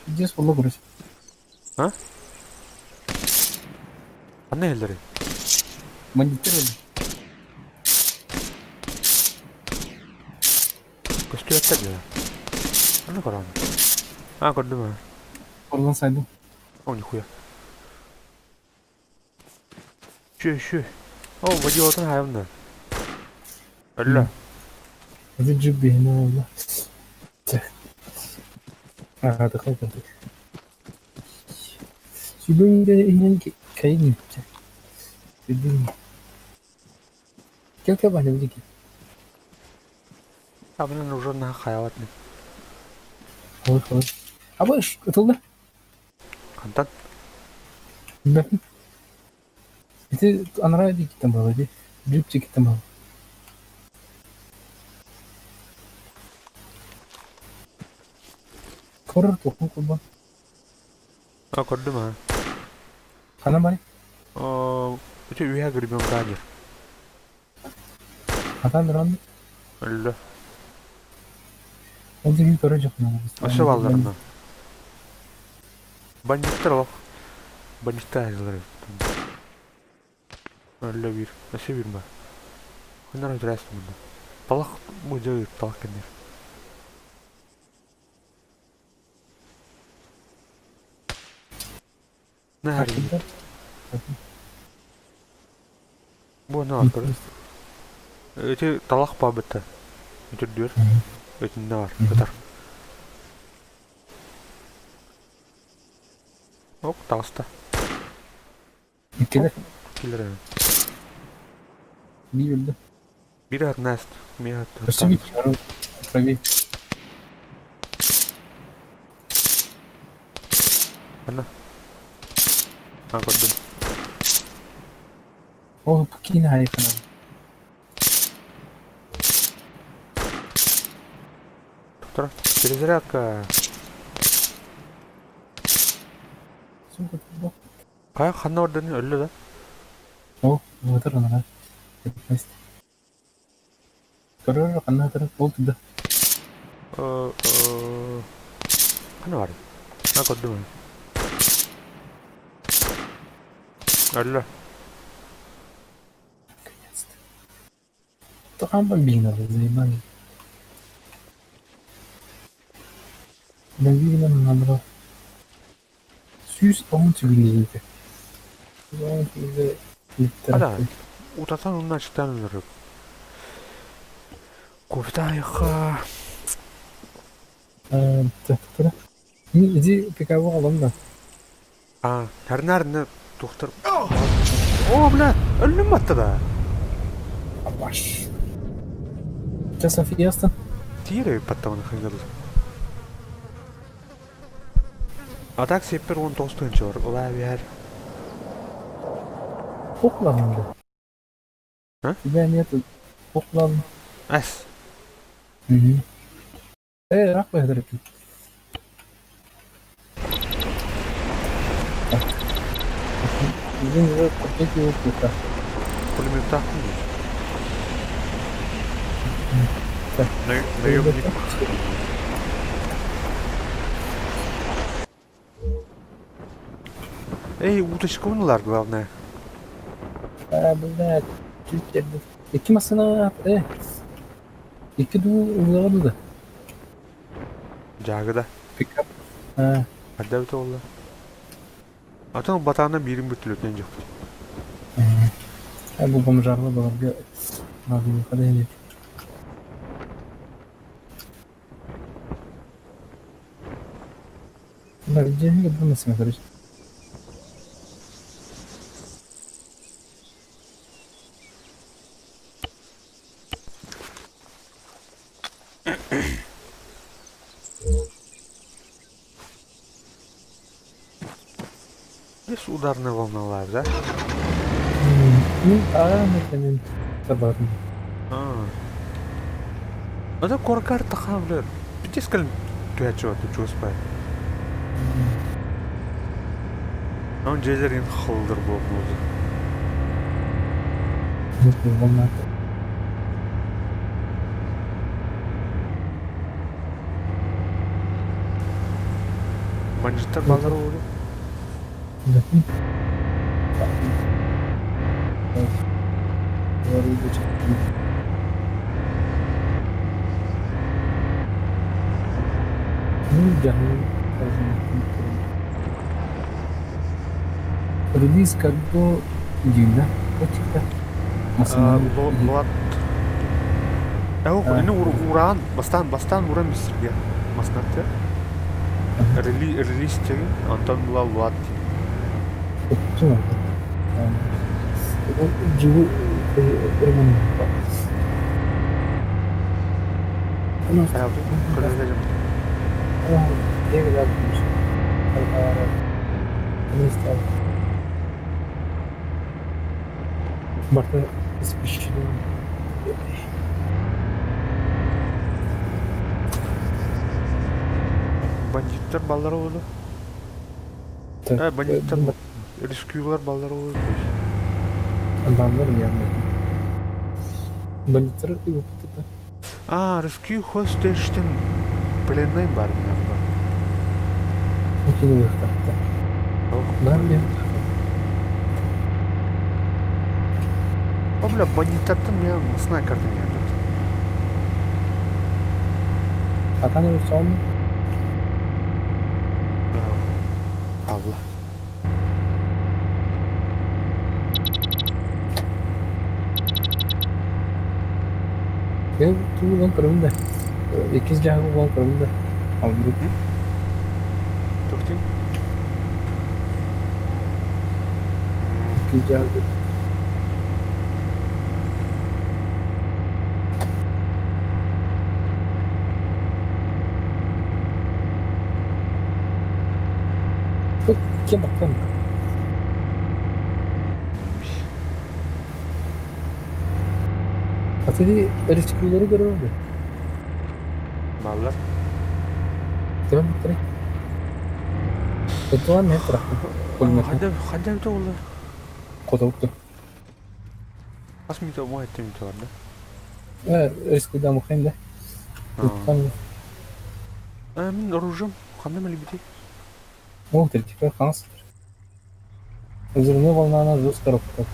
Gideceğiz kolla burası. Ha? Anne elleri. Banditler öldü. Göstü yattı ya. Anne karanı. Ha gördüm ha. Oradan saydım. O nikuya. Şu. O video otan hayımda. Öyle. Hadi cübbeyim Allah. Hadi kalk. Şimdi yine kayın. Dedim. Gel bana bir gel. Abinin ucuna hayavat ne? Olur. Ama iş atıldı. Kantan. Bakın. Bir de anara gittim baba. Cübçe gittim baba. Korur tokun kurban. Ha gördüm ha. Kana bari. Öte üye girmiyorum galiba. Hatan duran. Öyle. O da bir görecek mi? Aşı vallarına. Banditler bak. Banditler yazıları. Öyle bir. Aşı bir mi? Onlar ötürüyorsun bunu. Talak bu cahil talak kendir. Ne her şey? Bu ne arkadaş? Öte talak babette. Öte diyor. Öte ne var? Öter. Hop tasta. İkiler. Killer yani. Bir öldü. Biri at nest. Bir at. Nasıl bir karo? Tabii. Ana. Ha gördüm. O pakine harika. Tutar. Перезарядка. Сука, бak. Kaya kanna oradan öyle de. O, motor ona. Yapmaz. Körür kanna taraf oldu da. Kana var? Ne kodum ben? Allah. Tamam ben bilmiyorum. Ben bilmiyorum namra. 110 bilgiyle. 110 bilgiyle Ada. Utatan onun açıktan ölürüm. Koftayka. Tara. İzi PKV alalım da. Her nerede doktor? Oh bile. Ölüm battı da. Baş. Çasa fiyastan. Tire pattamını kıyıldı. Adak sepper 19 var. Olay bir yer. Koklandı. Ha? Ben yaptım. Koklandı. Es. Hı. Rak ver direkt. Bizim de paket yok burada. Kulübü taktın mı? Ne yok? Ey, уточковалар главное. Burada Türkiye'de. İki masana İki uygulamadı da. Жагыда. Pickup. Ада бите болду. Атаң батаандан бирин бүтүл өткен жок. Bu bomjarlı bağırga. Abi yukarı iniyor. Bunlar cehine gidilmesin arkadaş. Здесь ударная волна, да? Mesela tabarım. Ада коркар тахавлер. Битескалин туячоты чуспай. Он жезерин холдер болду. Onlar. Бандиттар балдар болду. Bakın. Orayı da çektim. Jangan release kargo gila kita Луат. Ini уран, бастан уран бисирге. Маснатты. Релиз деген Антон Луат. cuma jiwa permen Saya tuh kerja aja. dia gelapmış Hindistan Batı İsviçre Бандиттар балдар болду. Бандиттар рискюлар балдар болду. adamlar yandı. Banditler yok burada. Rescue Hostage-тен пленный бар мында. Okey yok hatta. Ben de Бля, бандиттардан мен снайперден ядат. Hakan yok son. Allah. Ben tuğlan kırımda. İkiz cahı olan kırımda. Aldık. Тоқтин. İkiz cahı. Çok kim bakın. Atölye riskleri görüyordu. Балдар. Tamam direkt. Betulan ne tarafı? Kulmet. Хадя бите болду. Kodoktu. Ас мите мо айтты мите бар да. Рискуда мухайм да. Туттан Мен оружием. Қандай мәлі бейте? ол тертипе ханс. Взрывной волна она жестко работает.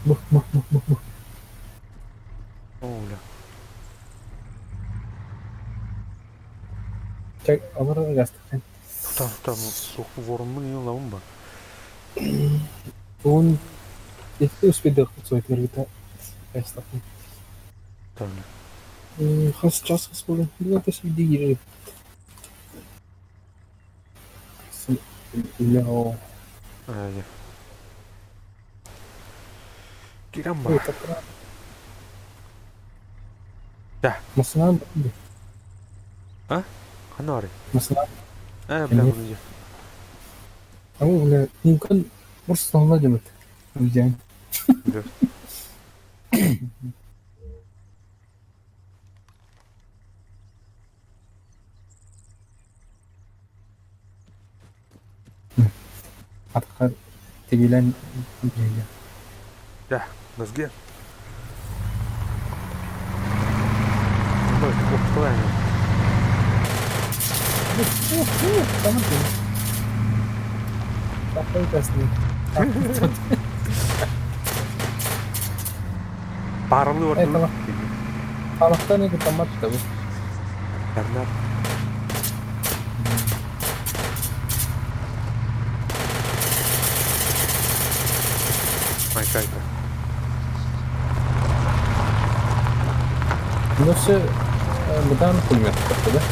Бух. Оля. Чак, алар гастыктан. Там, соққы ворын мұн ең лауын ба? Он если успеть дохнуть свой первый гастыктан. Там. Хас час спорим. Ну это среди игры. Ляо. Әйе. Кирам ба? Ой, так рано. Да. Масына Қаны арай? масына. Білем мұны де. Ama bile mümkün Bursa'da demek. Yani. Да. Atkar tegilen bilgi. Да. Бізге. Бұндай оқытылайын. Tamam canım. Kafayı taslayayım. Парылы бар. Tamam. Tamam ne kadar mat tabii. Әрнар. Айта. Nasıl buradan kullanıyor tabii.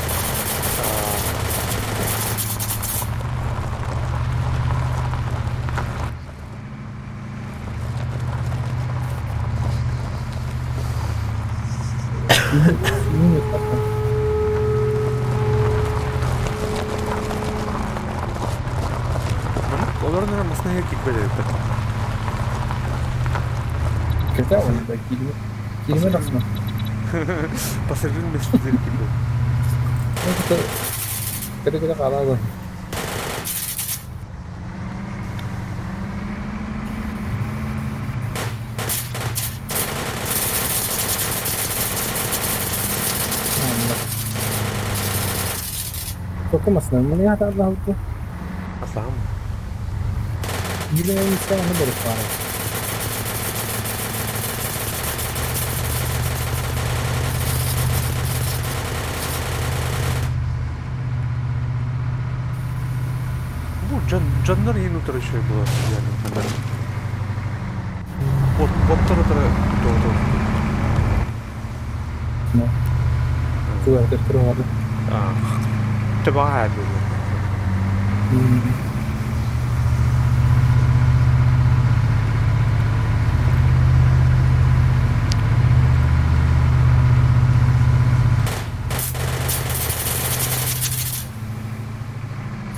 Олардың арасына кетпеді. Güzel oyunda kelime nasıl? Пассажир местерleri кетпеді. Ne kadar kira kalabalık. Kok masna mana ya tak tahu tu. Аслам. Gila yang sekarang ni baru sekarang. Bu canlar yeni oturuşu bu yani. Botları da doğdu. No. Tu ada terus ada. Coba ada.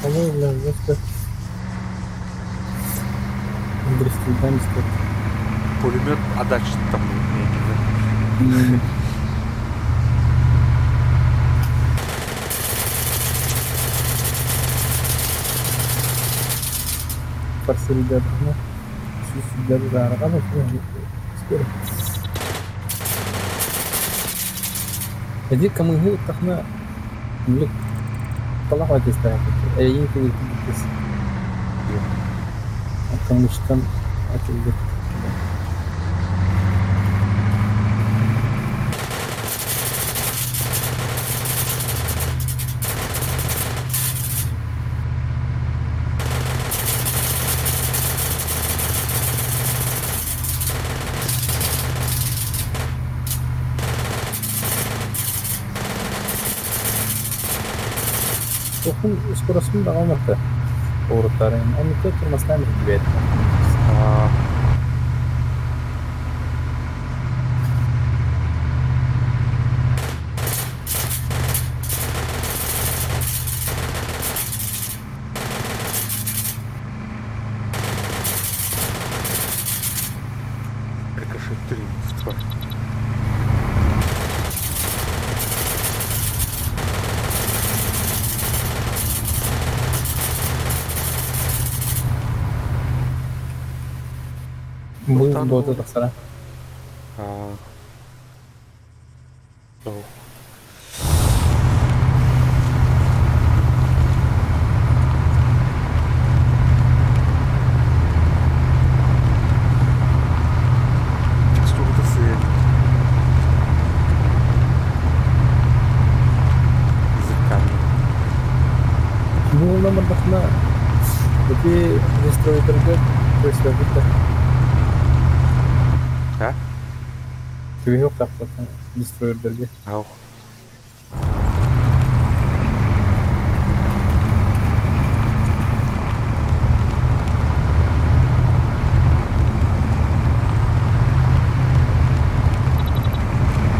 Kamu bilang gitu. Beristirahat işte. Пулемет отдачи там не. Persilda karena sudah dilarang apa sih? Jadi kamu ini karena milik telah wajib saya. Ini tuh itu. Akan muskan aja. Okul скоростным давалмакта ооруктарын аныкы турмастан билбейт. Рикошет 3 в тварь. Бұл дода тақсара. Doğru. Текстуру da sığır. Zıkkani. Bu nomordaxna jadi destroyerga destroyer Ha? Tüy yok kapatın destroyerga. Auch.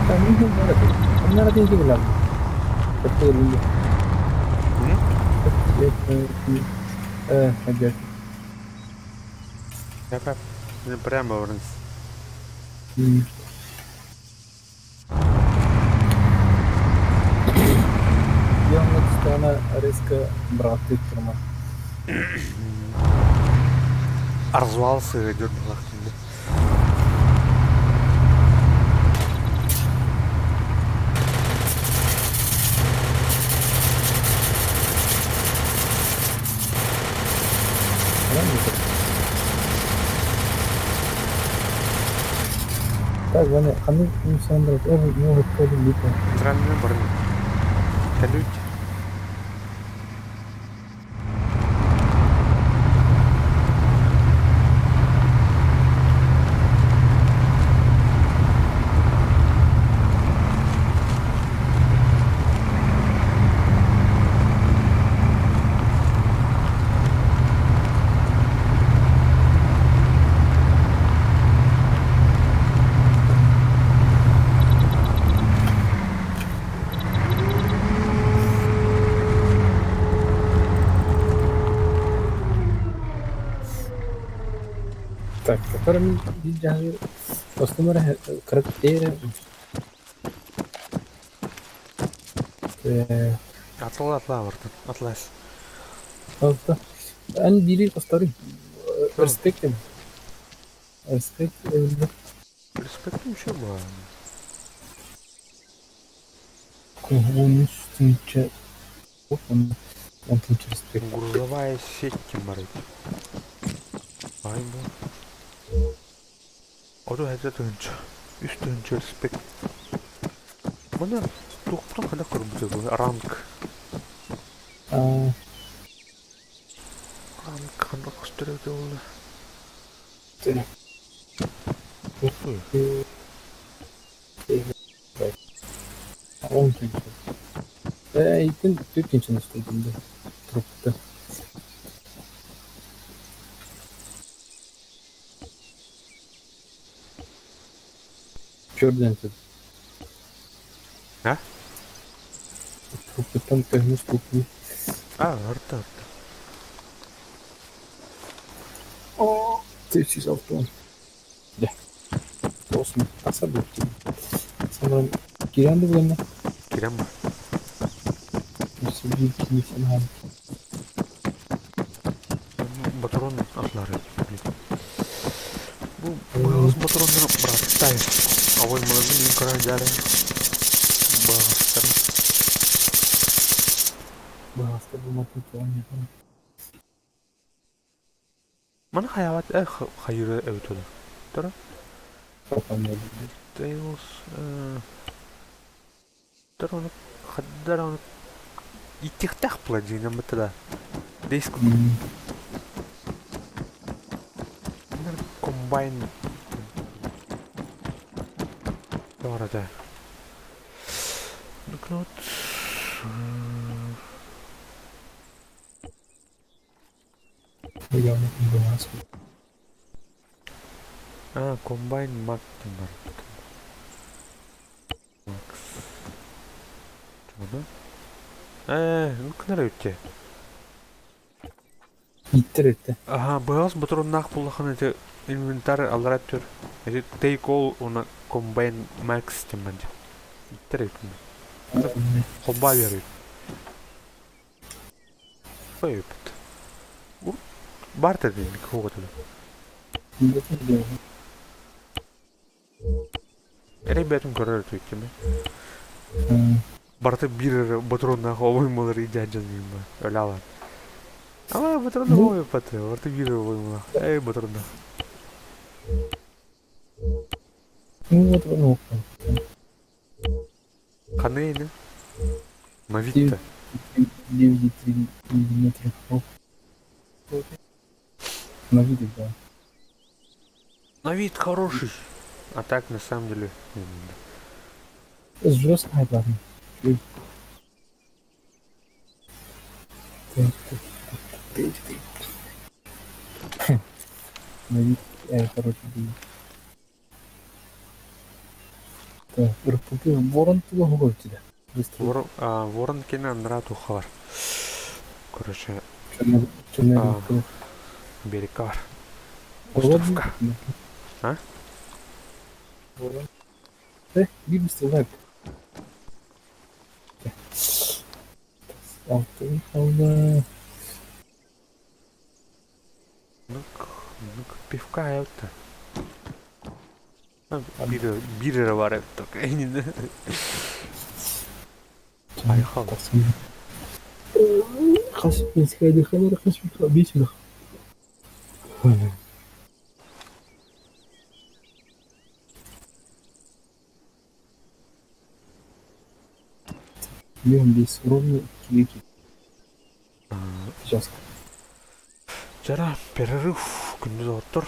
Kami hubungan itu. Kami nanti itu bilang. Betul dulu. Aja. Yap yap. Şimdi prямо вниз. Yang sana резко братит турма. Arzualsı идет балах şimdi. Так, Ваня, а ну Сандра, ну вот коли липа. Центральный барин. Калють. Так, которым видели костюмеры характеры. Atla vardı. Atlas. Просто они били костюмы. Респект. Респект. Респектім що ба. Он үстінче. Он тут респект. Грузовая сеть кемарит. Ay bu. O da hede dönünce. Üst dönünce respekt. Bana doktorun kadar kurbuca bu. Rank. Rank kadar kustırıyordu onu. Он тінче. І ти тінче не стоїть. Трупта. Чорден тут. Ha? Трупта там тягнеш трупні. Arda. О, ти чись автон. Де? Olsun. Asa bu. Sanırım giren de bulanma. Giren mi? Nasıl bir kimi falan. Батарон atları. Bu bağız bataronları bıraktay. Avaymalarını yukarı gelin. Bağızların. Bağızda bulmakın falan yapalım. Bana hayavat hayırı evet olur. Doğru? Kapanıyor. Deus. Doğru onu. Haddar onu. İttihtah plajına mı tada? Desko. Combine. Doğru da. Nukleot. Legal, bağız. Combine Max var. Max. Şurada. Nukleot ötçe. İttir etti. Aha, bağız bataronnak bullakın ete inventar alaratör. Ete take all ona combine Max için bence. İttir ettim. Hobba veriyor. Böyle yapıt. Barter dedik hoğatılı. Şimdi de diyorum. Ribetun karar tükemi. Барты бир батронна оймалар иде жаныма. Öyle var. Ama батронна Ну, ой паты. Барты бир оймалар. Эй батронна. ну вот, ну, Канейны. На вид-то. 9,3 миллиметра. Ну, на виде, да. На вид хороший. А так на самом деле. Жестко, ладно. Так, на вид, короче, блин. Так, купил ворон туда гулять. Быстро. Ворон кине нрату хар. Короче, Черный берекар. ворон. Островка. А? Ворон. Не быстро, лайк. Автоехал. Ну-ка, пивка это. Бирера var hep только. Поехал. Хасипинская дыхание, хасипинская объяснила. Леон здесь ровно килики. Сейчас. Жара перерыв күндүз отур.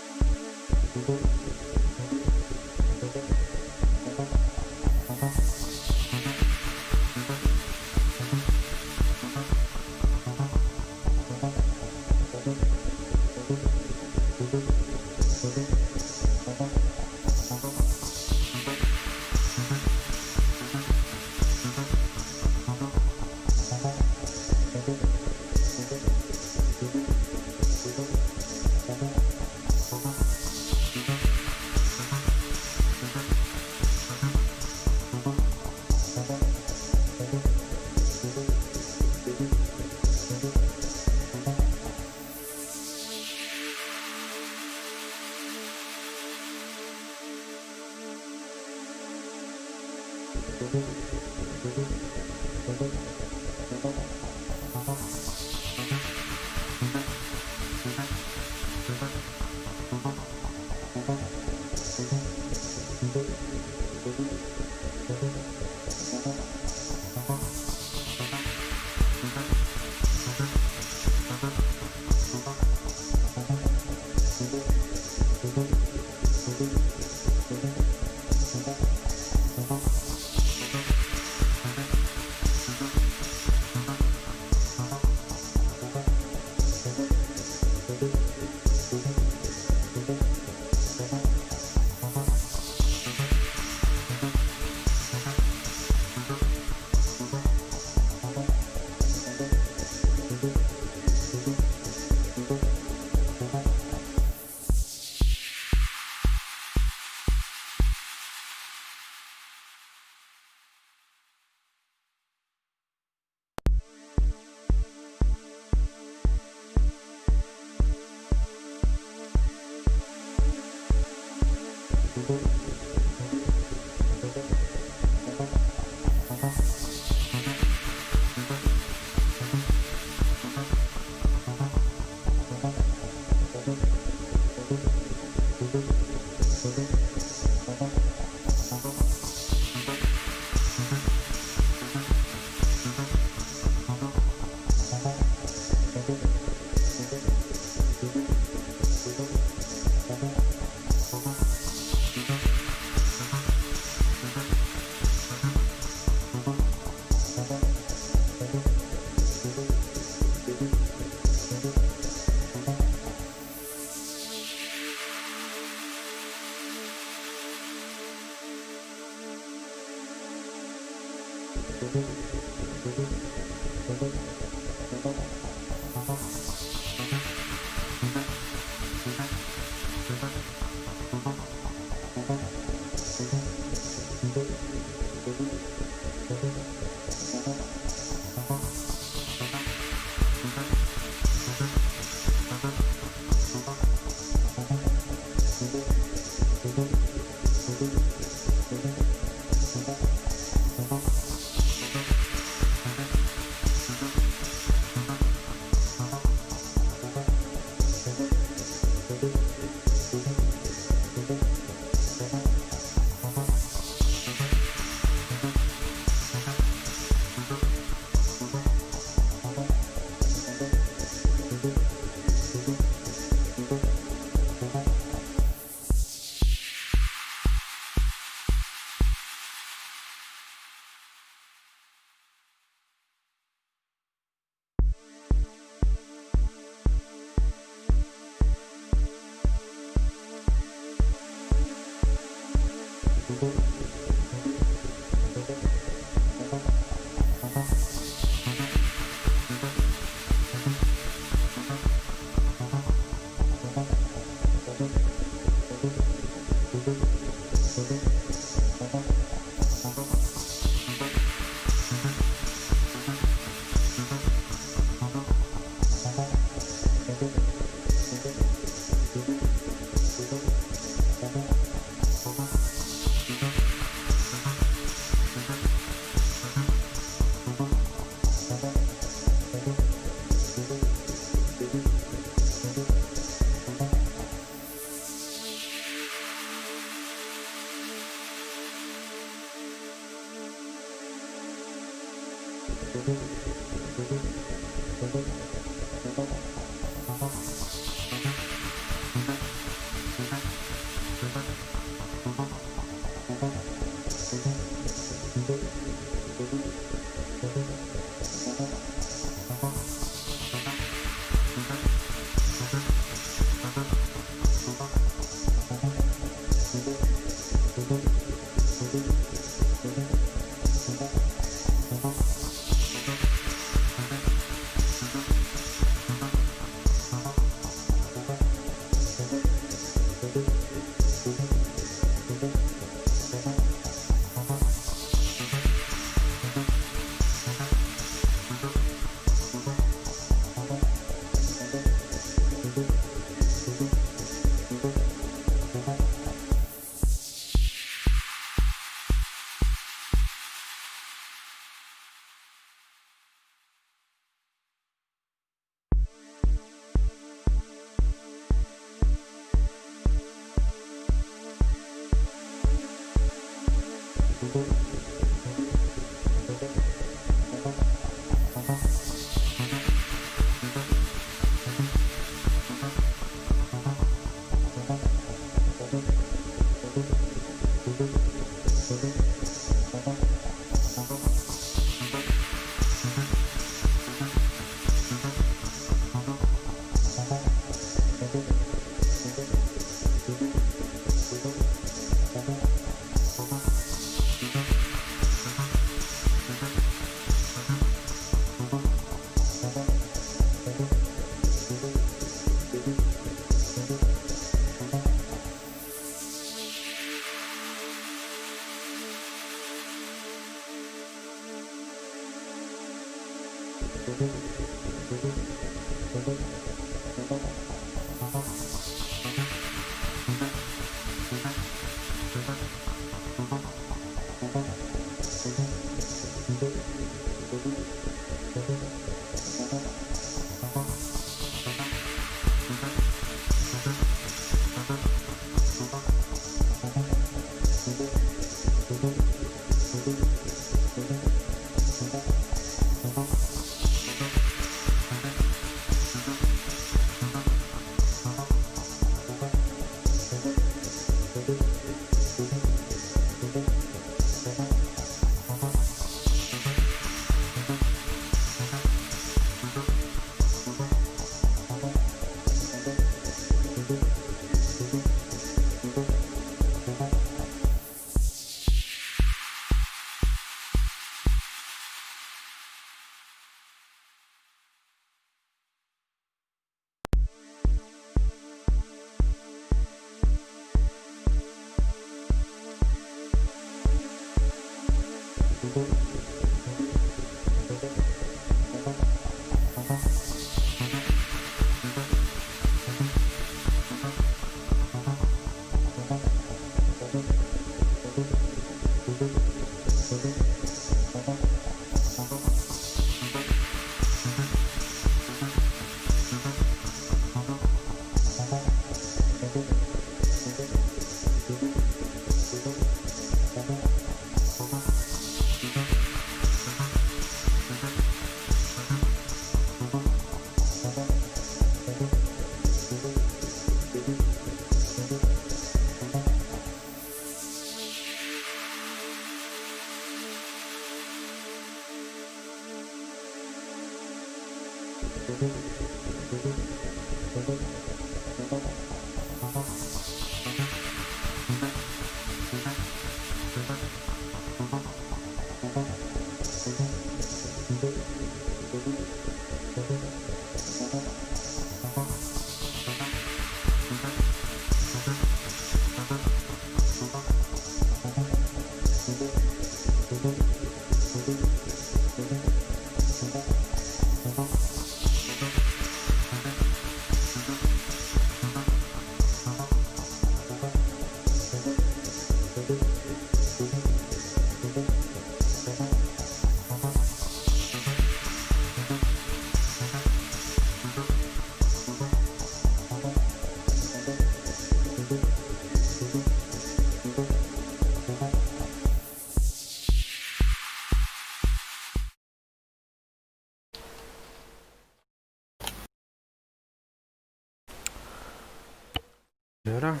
Yara.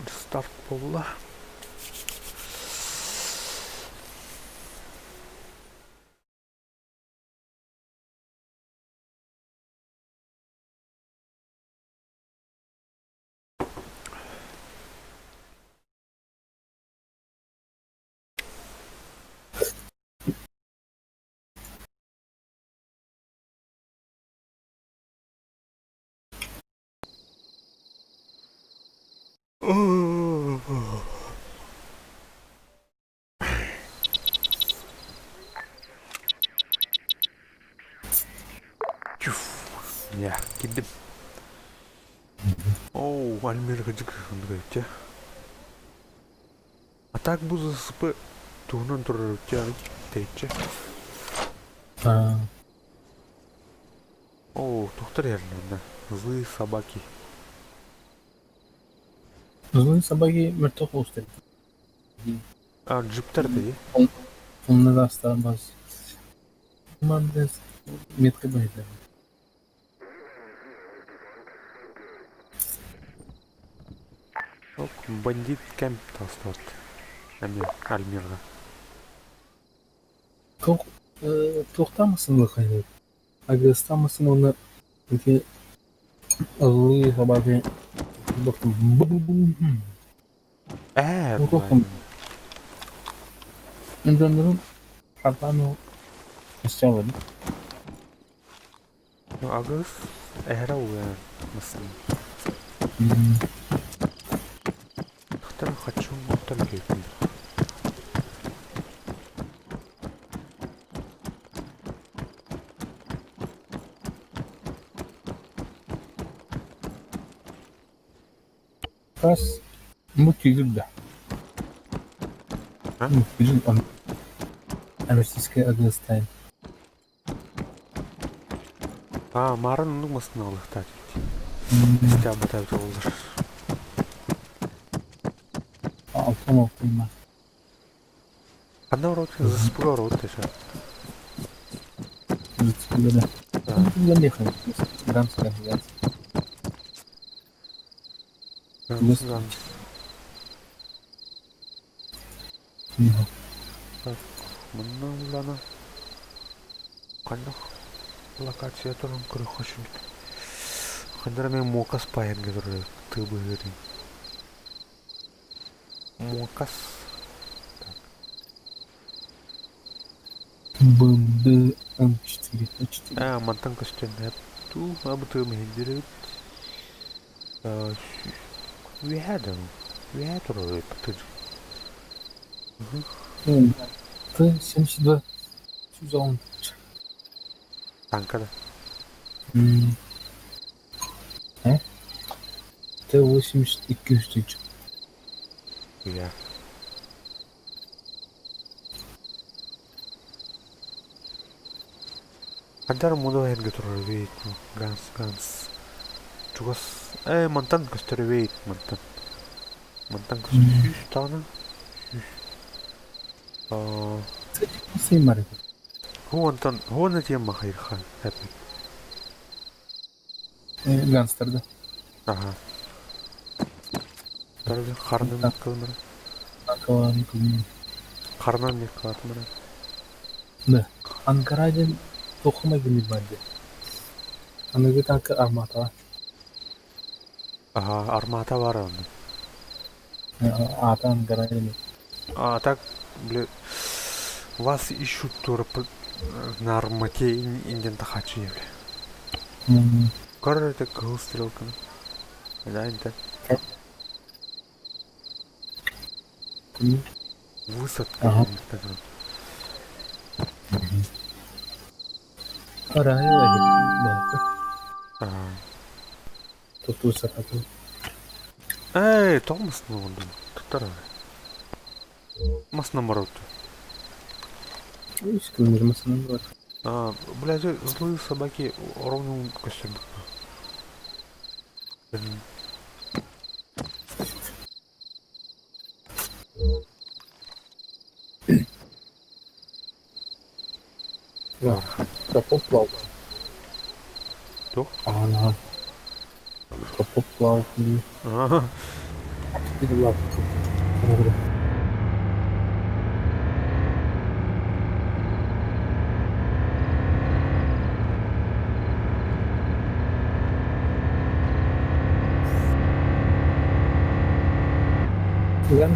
Start болды. Ya, gidip. Альмира гыжык андайча. А так бу засыпы туунан турар өтчө дейчи. Туктар ярына. Злые собаки. Злые собаки мертвых устали. Джиптер дей. Он да осталось. Команда метка байда. Бандит кемп тастат. Альмирға. Тоқтамысың лықайды. Агрестамысың оны өте злые собаки. Инженером хатану сделали. Агрес эра уя мысын. Тоқтар хочу мотор кейтін. Раз Bu tüyür de. Ha? Bu tüyür Американский Агастайн. Марын унутмасын алыктар. Исте батабы болдур. Алтын окуйма. Кандай урот? Зыспыга урот деші. Зацепили. Я не хочу. Ганс. Ганс. Так, мына улана. Кандах локация туран көрі қошым. Қандара мен мокас паян кетірі. Тыбы ғырын. Мокас. БМД М4. Мантан костюм ту, абы мендирет. Виадам. Виадрой потыж. Т-72 Сузон. Танкада. Т-82 штук. Я. Кандара мудо хен кетірі вейт. Ганс. Чугас. Мантан костюм вейт. Мантан костюм сүйш тағына. Сеймар. هو نتيما خير خان هابي Ганстер да. Ага. Дөрөв харнын кылмыр. Акалан кылмыр. Харнан не кылатмыр. Да. Анкарадан тохума гими барды. Анага танка армата. Ага, армата бар аны. Ата Анкарадан. Так, бля, вас ищут тура на армате инден тахачи, бля. Короче, это гол стрелка. Да, это. Высадка. Ага. Арая Ага. Тут высота. Томас на воду. Тутара. Мас наоборот. Искренне масляный. Блядь, злые собаки ровно костюм. Да. Капот плавал. Кто? Ага. Капот плавал. Ага. Перелап.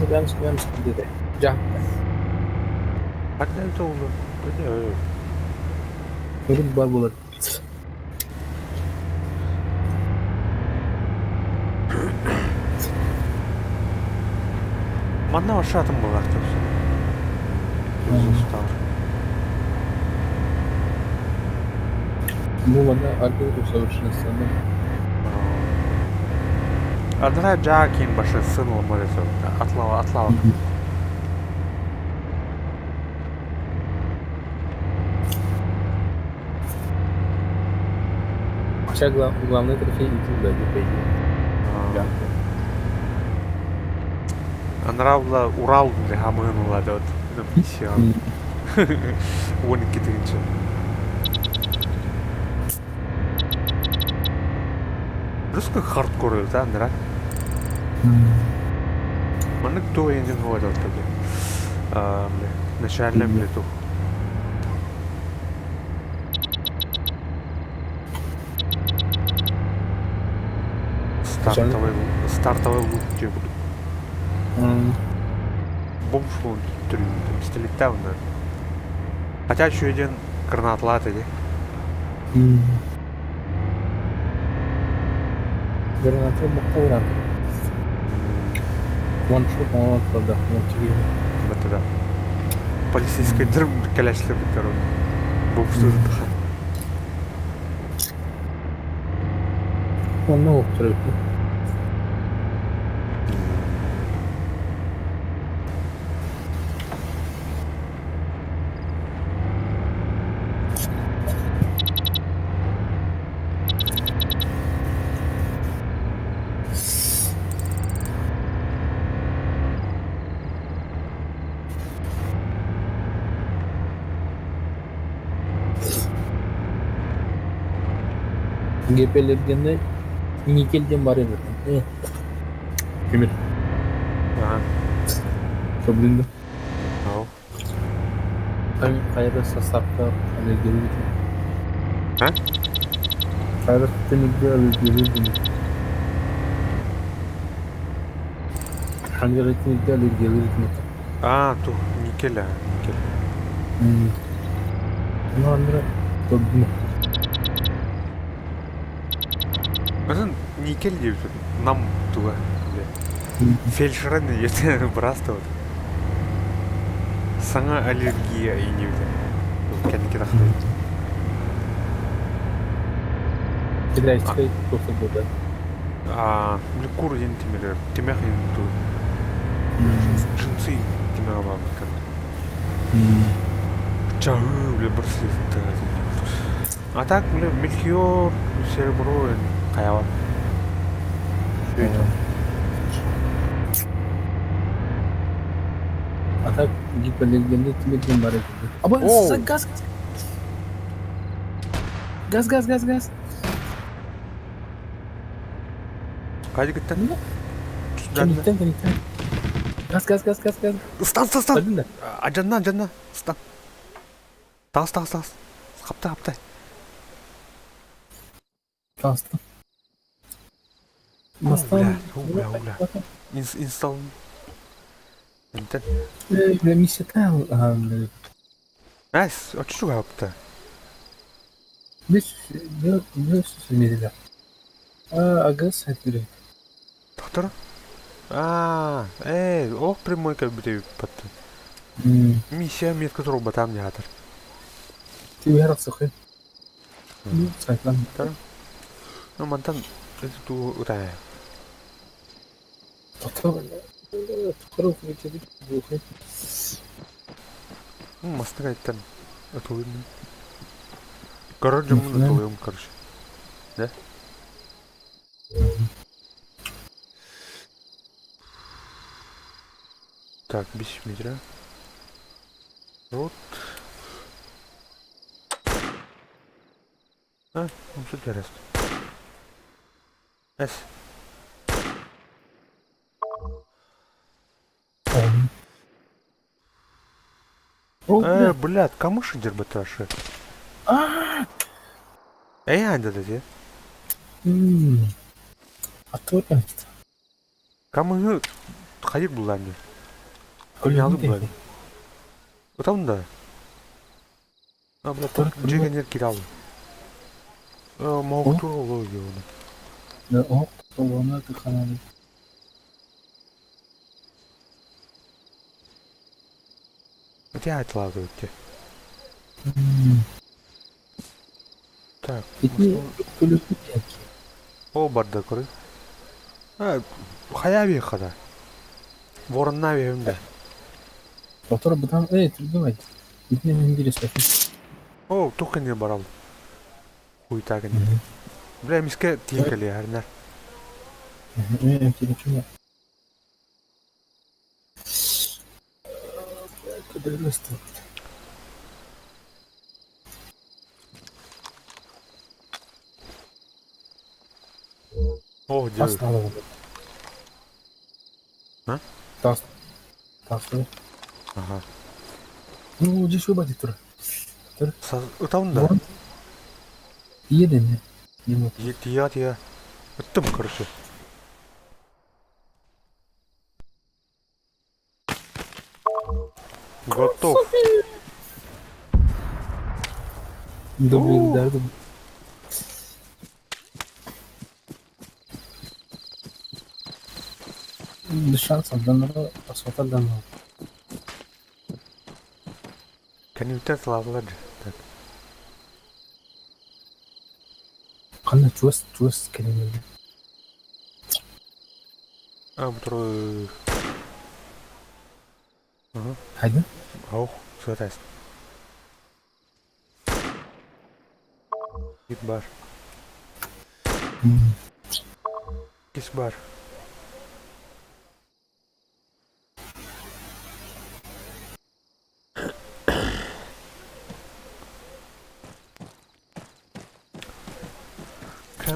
Ганс dedi. Can. Когда это уже? Ölüm var bular. Манна шатым был артем. Bu bana algoritm совершенствования. Адра Джакин башы сыныл морезо. Атлава. Хотя главное трофей иди, да, не пойди. Анравла Урал для хамынула дот. Миссия. Вон китынчы. Русский хардкор да, Андра? Маны кто я не говорил тебе. Начальным лету. Стартовый лут тебе буду. Бомж он стрелять на. Хотя еще один гранатлат иди. Гранаты махтавран. Ваншот он отправда. Вот да. Полицейский дрым каляшли в дорогу. Бомж тоже тахан. Он много трек. GP'лергенде никельден бар еді. Көмір. Ага. Көбілінді. Ау. Қайда составка аллергия. А? Қайда темірге аллергия. Hangi temizlikle alлергия. Тух, никель, никель. Bunu andıra көбілінді. Өзін никель деп жүр. Нам туға. Фельдшерін ертең бірасты вот. Саңа аллергия енеуді. Кәдімгі тақтай. Кедайшықай тоқсы болды. Білі кур ен темелер. Темеқ ен туға. Жынсы темеға бабы кәді. Чағы білі бір слезді. А так білі Мельхиор, Серебро ен қаява. Сөйтіп. А так гипоаллергенде темірген бар еді. Аба, газ! Газ! Қайда кеттен? Кенеттен. Газ. Стан! Білдің да? Жанна! Стан! Тағыз. Қаптай. Тастым. Уля. Инсталл. Ентен. Миссия тал. Әс, очу қаптай. Біз сөйлемеділер. Агас әтілі. Доктор? Оқ прямойка біреу патты. Миссия меткі тұру батам не атыр. Тебе әрақсы қой. Сайтлан. Мантан, это ту ұтайы. Тұқыру көйтеді. Мастық айттан. Отуылым. Короче, мы отуылым, короче. Да? Так, 5 метра. Вот. Ну что интересно. Блядь, кому шидер бы таши? Анда да де? Атырған кетті. Кому қайыр бұлар не? Алып бұлар. Отамында? Блядь, жегенер киралы. Мауық туры олы еуіні. Да, оны дұқанады. Өте айтылады өтте. Так. Көлікті әке. О, барды көрі. Қая бей қада. Ворынна бейімді. Отыр бұдан, түрді бай. Бетіне мен берес бәкін. О, тұқын барал. Хуйтагын. Бля, миске тиекалі әрінер. Телефон. Кадырлысты. О, деді. Тасталы. А? Тасталы. Ага. Ну, здесь выбади тұр. Ұтауында? Еден. Тия. Үттім, короче. Готов. Добрый. Дышанс адamlara asfalt adamlar. Can you test lava? Қандай чувств кәлемеді. Бұтыры... Қайды? Ау, сөйтәсін. Кит бар. Кис бар.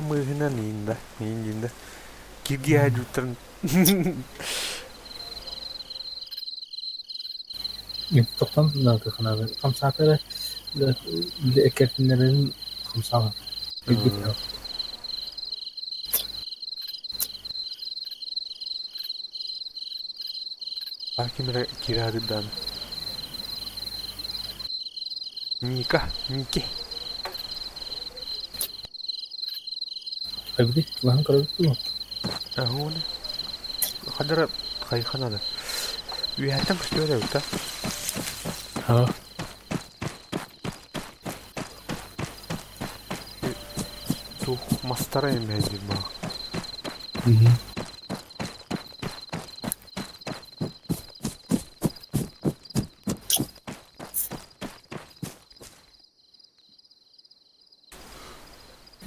mıhına neyinde. Neyinde. Kirgi aydıtırın. Toptan nerede kanal? Tam saatler bir ekertinlerin kumsal. Bilgi pilav. Belki mire kiradıdan. Mika. Miki. Abi tuhan karabı mı? هو خضرة خيخنا ده ويهتم في السؤال ده Ha. تو مسطرة يمهدي ما Hı hı.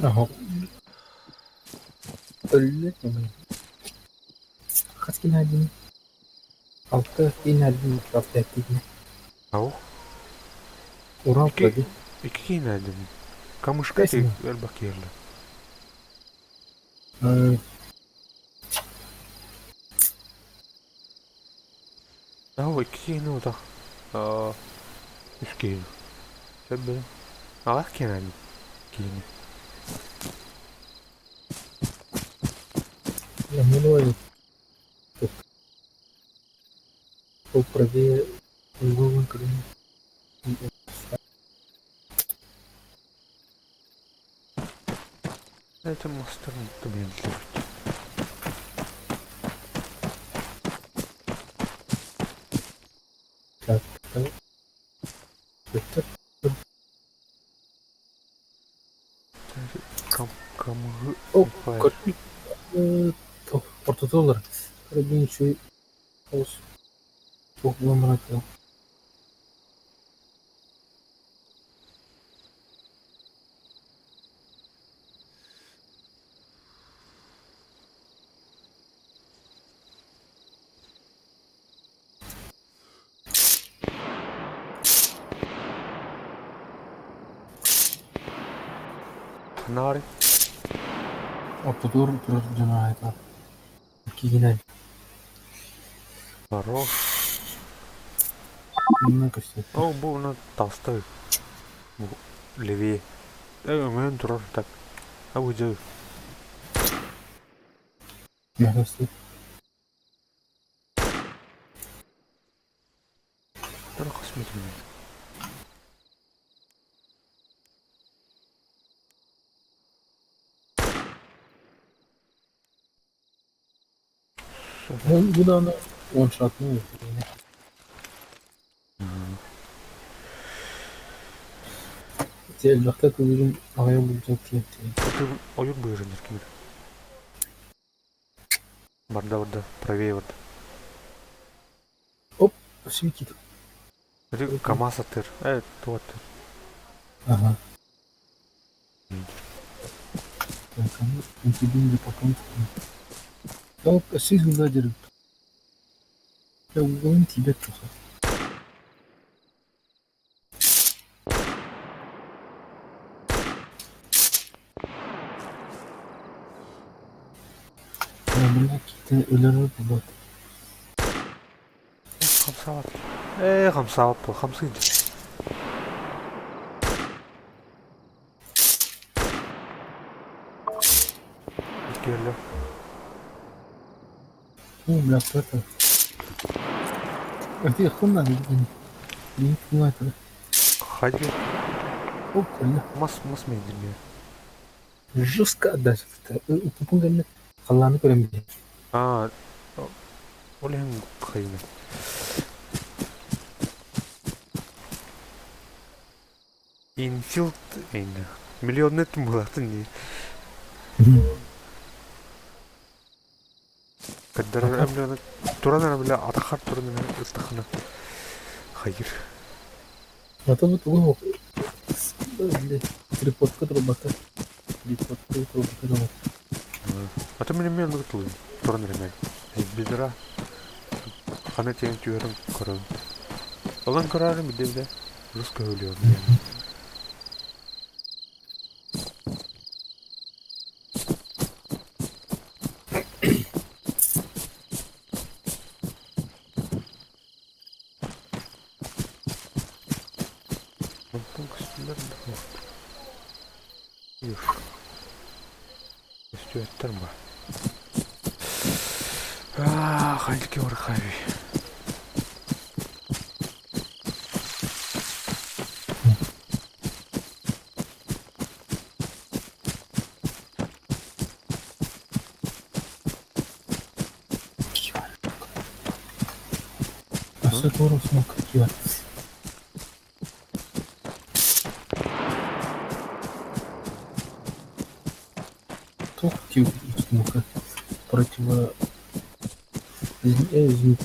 Aha. Öyle mi? Kaç gün hadi? 6 gün hadi mutfakta ettik mi? أهو Oran إكي tabi. إكي نادم كمشكلة Resmi. البكير له أهو إكي نو ده إيش كيلو شبه أحكي نادم كيني Yang ini o prevê um crime. لا تم مسطرة تبين Betul. كم Oh, فاير korkut. Ortada olarak. Karabin şey olsun. Toplam bırakalım. ناري Ortada durur cinayet var. İki yine. فروش Bununla kaçtı. أو بو أنا تاسطي بو ليفي أيوة ما ينتظر تك أو جو Mehmet'si. أنا قسمت مني Bu da ona one shot mı? Yine. Elbette kızım havaya bulacak diye. Ты oyun buyurundur gibi. Barda правее вот. Hop. Şimdi git. Это КамАЗ атыр. Вот. Aha. Bakalım. İki bin de bakalım. Hop. Siz güzel derim. Ya bu oyun Tibet çok. Ya bunlar gitti. Ölür bu. خمسة واط. خمسة واط 50 كيلو. Black Panther. Öte yakınlar gibi. İyi kullanıyor. Ходи. Hop öyle. Мас медленнее. Жестко отдать. Тупун gelmek. Allah'ını göremeyecek. Олен خينا. Инфилд эйна. Миллионный тумулатын не. Каддар أملا ترانا بلا أتأخر ترانا استخنا خير. Mata bu tuğu. Böyle. Report kadar bakar. Report kadar bakar. أتى من الميل نقطة ترانا رمي. بيدرا. خانة تين تيورم كرام. أظن كرارم بدي روس كهوليون. Юж. Өстөттөр ба. Хальки орхави. Скоро смог я. Только смог противо изменить.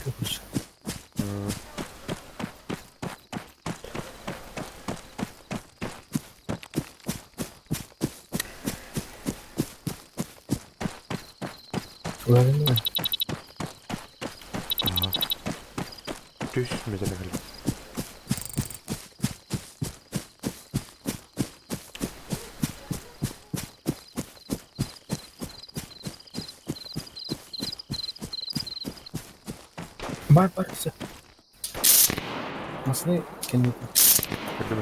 Ладно. Düz müdür efendim? Бар все. Masayı kendi Öldü mü?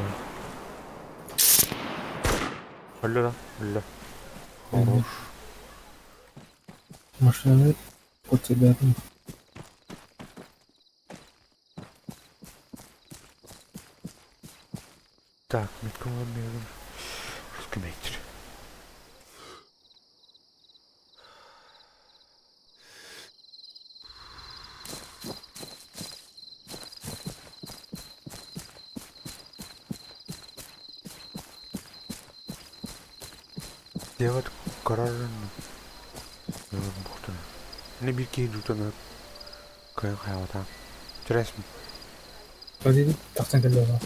Öldü lan. Öldü. Yani. Hoş. машины по тебя. Так, метку обмерим. Русский метр. Делать карарın. Muhtemelen. Ne bir kez tutanır. Kayan hayata. Tres mi? Погоди, так гелема.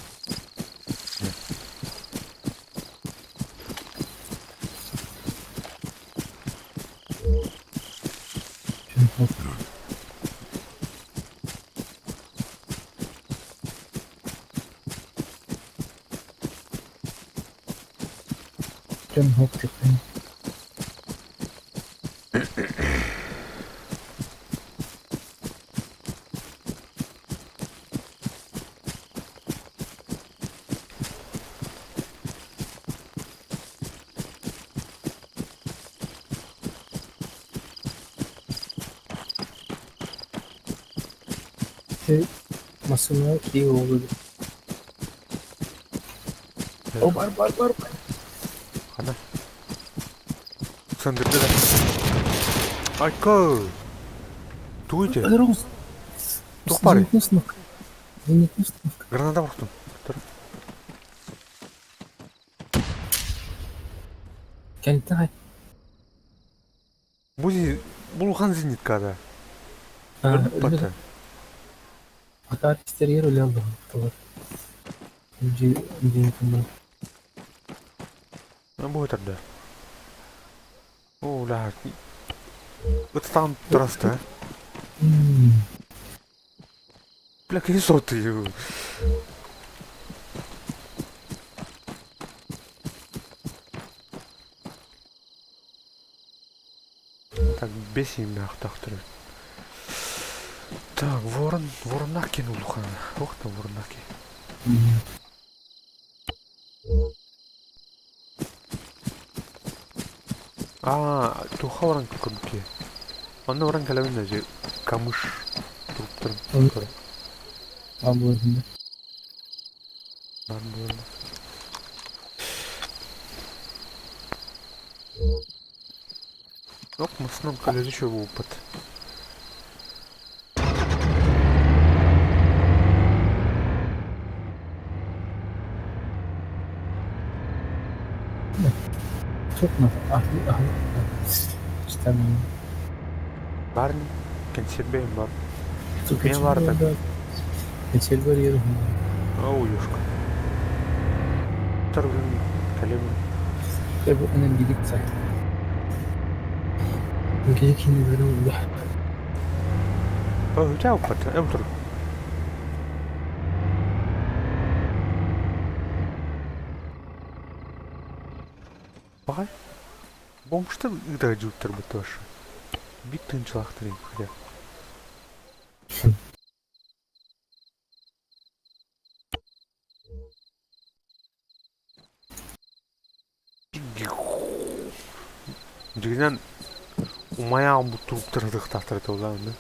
Прям хопчик. Masaya iyi oldu. O var. Hadi. Söndürdü de. Ayko. Duydu. Рус. Тупарый. Не Granada vurdum. Dur. Kentten. Bulgan zenitkada. Ölüp batı. Atar exterior olhando. De também. Ben bu ötürde. Oo la. Это там трасса. Бля, какие соты. Так, бесим меня ахтахтыры. Так, ворон накинул хана. Ох ты, ворон наки. Туха ворон какой-то. Он ворон калавина же камыш. Тур. Абонент. Yok masının kaleci şöyle bu pat. Çok mu? İşte Var mı? Консервейм var. ben var da. Geçel var yerim. Юшка. Торгун kalemi. Bu önemli gidip zaten. Gerekini veriyorum da. Ciao pat. Dur. Bakay. Bomuşta da cüptür bu taşı. Bir tınçlaktırayım hadi. Жигинен умаян бутуруктарды кытактырды ола аны.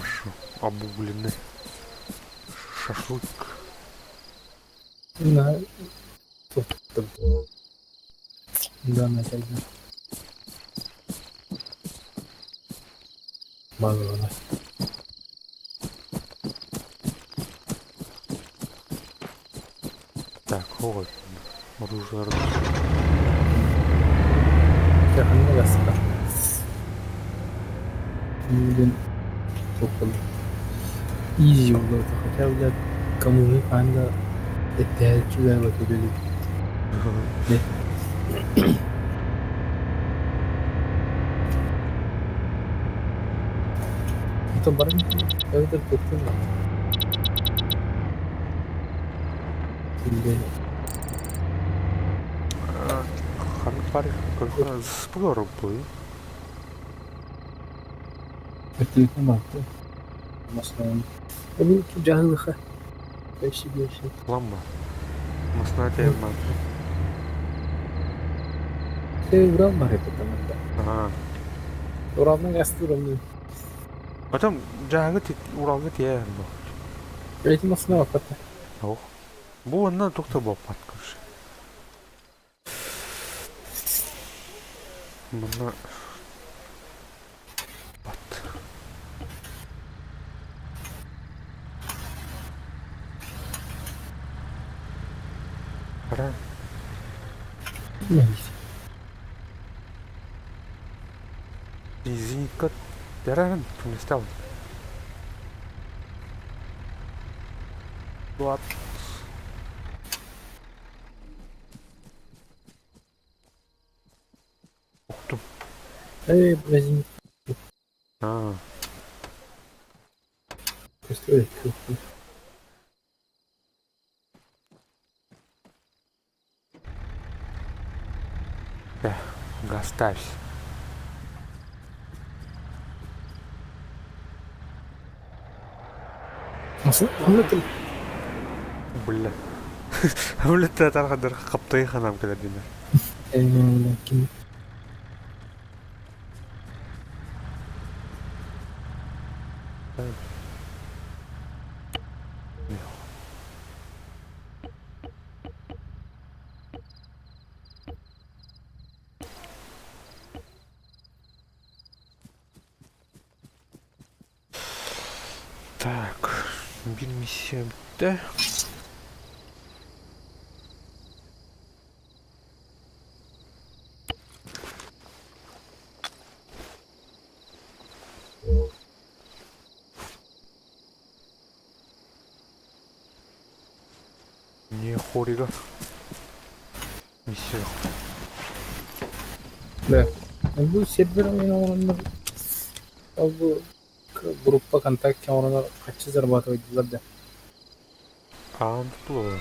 Ошо абу билине шашлык. На тоттым. Да, начали. Мазала. Так, ой. Оружие. Я не гасса. Блин, тоттым. Изи было, хотя бы кому-то анда это чудо вот это. Ne? Это баран, это тоттым. Или Харны пари, кыргыз спору бой. это не маты. Маслан. Это жахлыха. Беши. Ламба. Масна тема. Ты брал маре потом да. Ага. Уравна гастурам. Потом жагы уралга тие. Эти маслана пата. Ох. Бу андан токто болуп аткырыш. Мына бат. Кара. Нейс. Зенитка яраган тунестал. Бат. Октум. Возьми. А, Постой. да, гастась. Масл, он Бля. Бля, ты тархадар каптай ханам када дина. لكن Так, bir missия bitti. Не хорига. Миссия. да. Bu server'ın olanlar bu gruppa kontak ona kaç zarbat oydular da. Anlık bulu.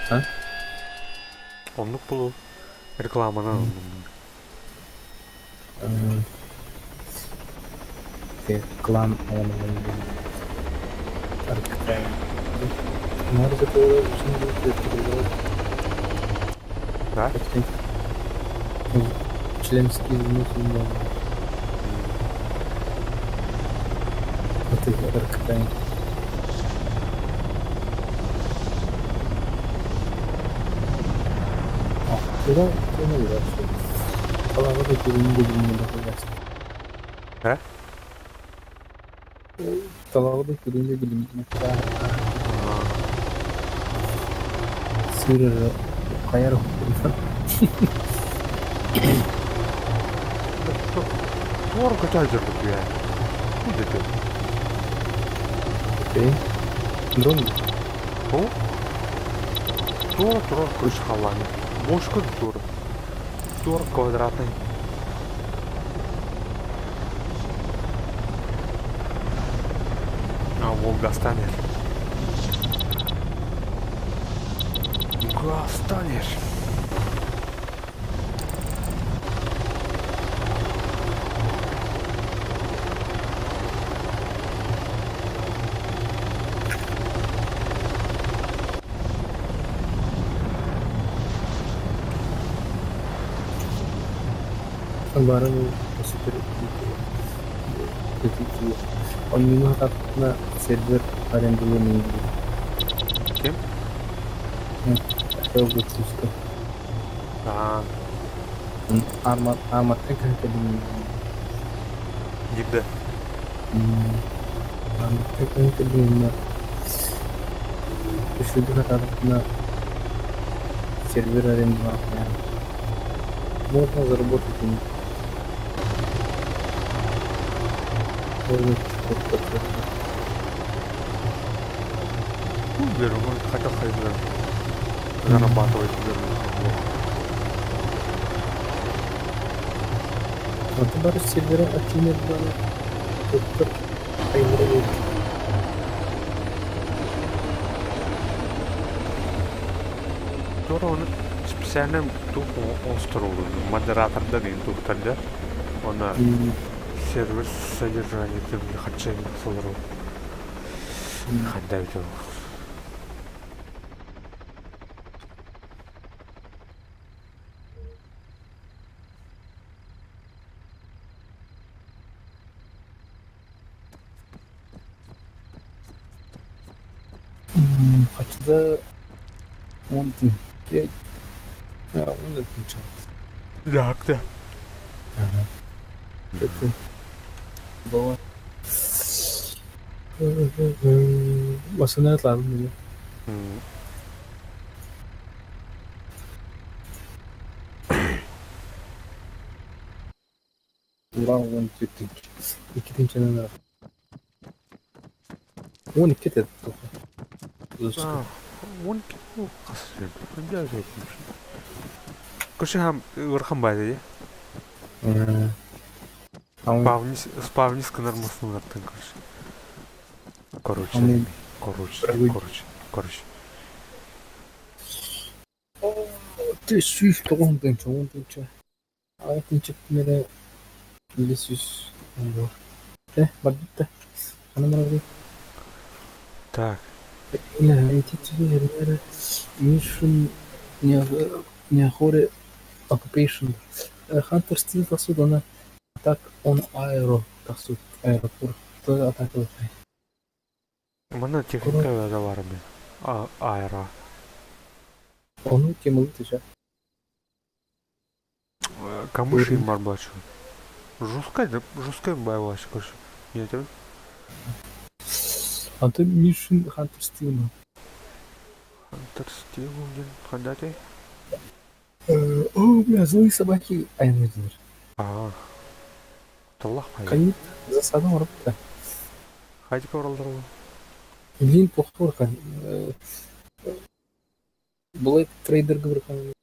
Ha? Onluk bulu. Reklamana Кlan olanlar. Arkadaşlar. Nerede doğru şimdi götürüyorlar. Да? Членский внутренний. Вот это аркадайн. Куда не вообще? Kalau aku pikirin gue gini udah kelas. Hah? Kalau aku pikirin gue gini mereka sudah kayak Doğru kaçacaktık ya. Bu dedi. Oke. Drone. O? Doğru kırış kalanı. Boş kız doğru. Doğru kvadratın. А, Волга станешь. Станешь. барың супер кетики. Он минут атна сервер арендованный. Кем? Хотел бы чувство. Арматка как-то Егда. арматка как-то длинно. Еще атна сервер арендованный. Можно заработать им. Беру, хотел хайзер. Зарабатывать беру. А ты барыш сервера активный было. Доктор Айврович. Sonra onu spesialne tuh oluşturuldu. Moderatorda değil tuhtarda. Ona server содержание temli хатчайны солару. Хандай битүү. Хотя он пять. Он отмечал. Якты. Это было. Басына ладно. Урал он тетик. İkinci ne? 12 dedi. Он қасыр. Үнді әжетім. Көші ұрқын байды, спавнис кынармасын ұрттың көші. Короче. Ты сүйіс тоғын бенчі. Ағатын чекмері или сүйіс. Бардытта. Анамарады. Так. لا эти цвета Mission Неохоре Occupation Hunter Steel тасуд она Attack on Aero тасуд аэропорт то атака Мана техника да бармы. Аэро. Onu кемыл тише Камыши бар бачу. Жусткай байваш көші. Не айтамын? А ты Mission Hunter Steel Hunter Steel деген қандай тай? О, бля, злые собаки Айнвизер. Таллах қай. Кайып засадам ұрыпты. Қайды көралдар ол? Блин, похор қан. Блэк трейдерге бір қан.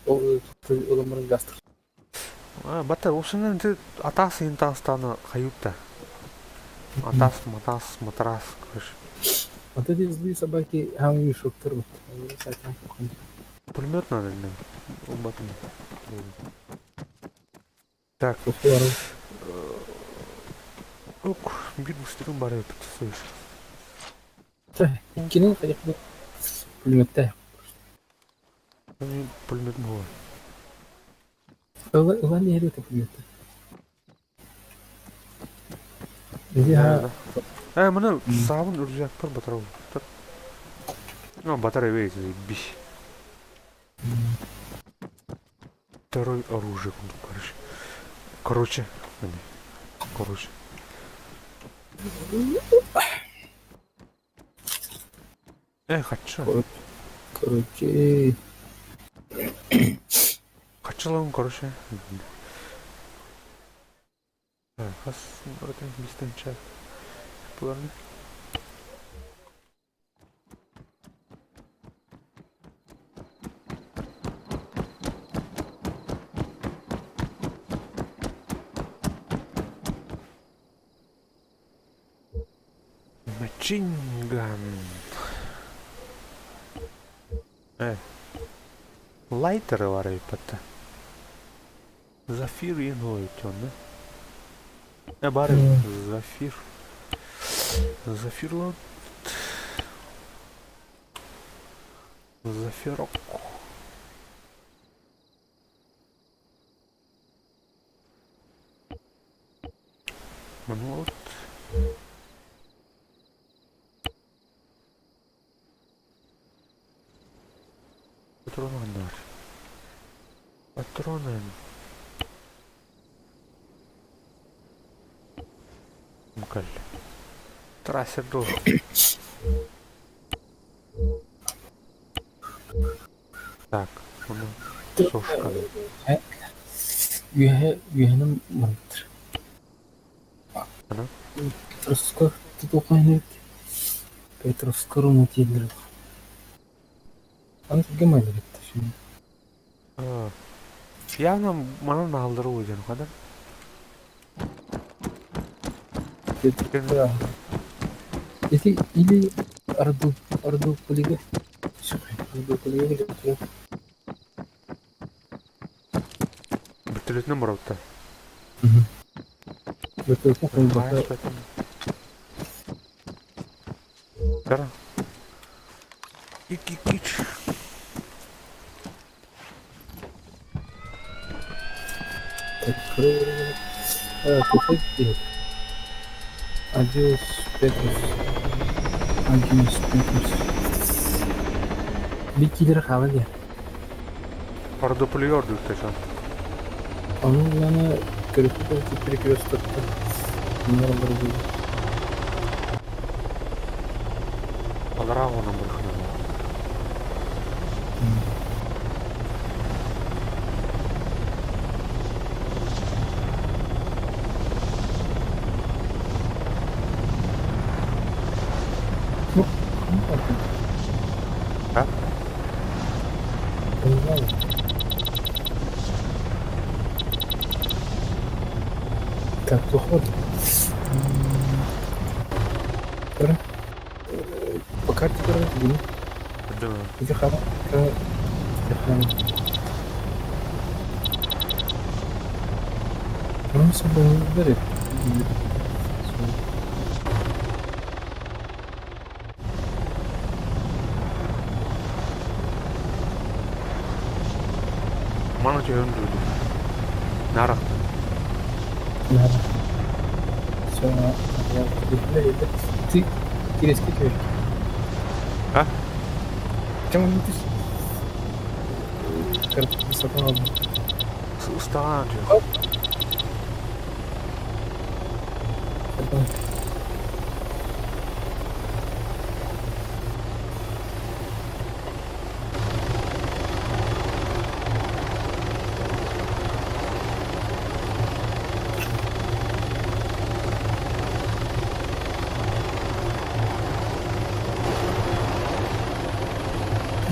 Оламырын гастыр. Баттар, осының атасы интанстаны қайыпты. Атас, матрас, короче. Вот эти злые собаки, они шуктер. Пулемет надо, да. Так. Ок, бит быстрым барай потусуешь. Так, кинул, поехали. Пулемет-то. Пулемет был. Ладно, я это пулемет-то. Мына сабын үржек бар батарау. Батарей вейс, заебись. Второй оружие, короче. Хочу. Короче. Хочу, короче. Хас, это быстро чат. Планы. Чинган. Лайтеры варай пата. Зафир и ноет он, да? Бары зафир. Зафирлот. Зафирок. Bunu Патронlar. Патроны. Мкаль. Трассер ду. Так, bunu сушканы. Üyenim vardır. Ana. Petrovskor тут оқайын Petrovskor umutiyelleri. Аны кімге майлы кетті şimdi? Явно манын алдыру өзен кадар. Да. Или Орду полига. Орду полига или Бүтүлөтүнөн барабытта. Betul pun Кайсы бетин. Кара. Ик. Köpek değil. Adios Petrus. Adios Petrus. Bir kilir hava gel. Orada puluyorduk da şu an. Onun bana grafik olarak bir gösterdi. Bunlar böyle. Alara onun bırakın. Ha? Так, туход. По карте дороги. Да. Где хава? Ну, собой берет. Mana cehun dulu. Nara. Надо. Все, я это. Ты резко идешь. А? Чем он идешь? Карта высоко надо. Устаған cehun.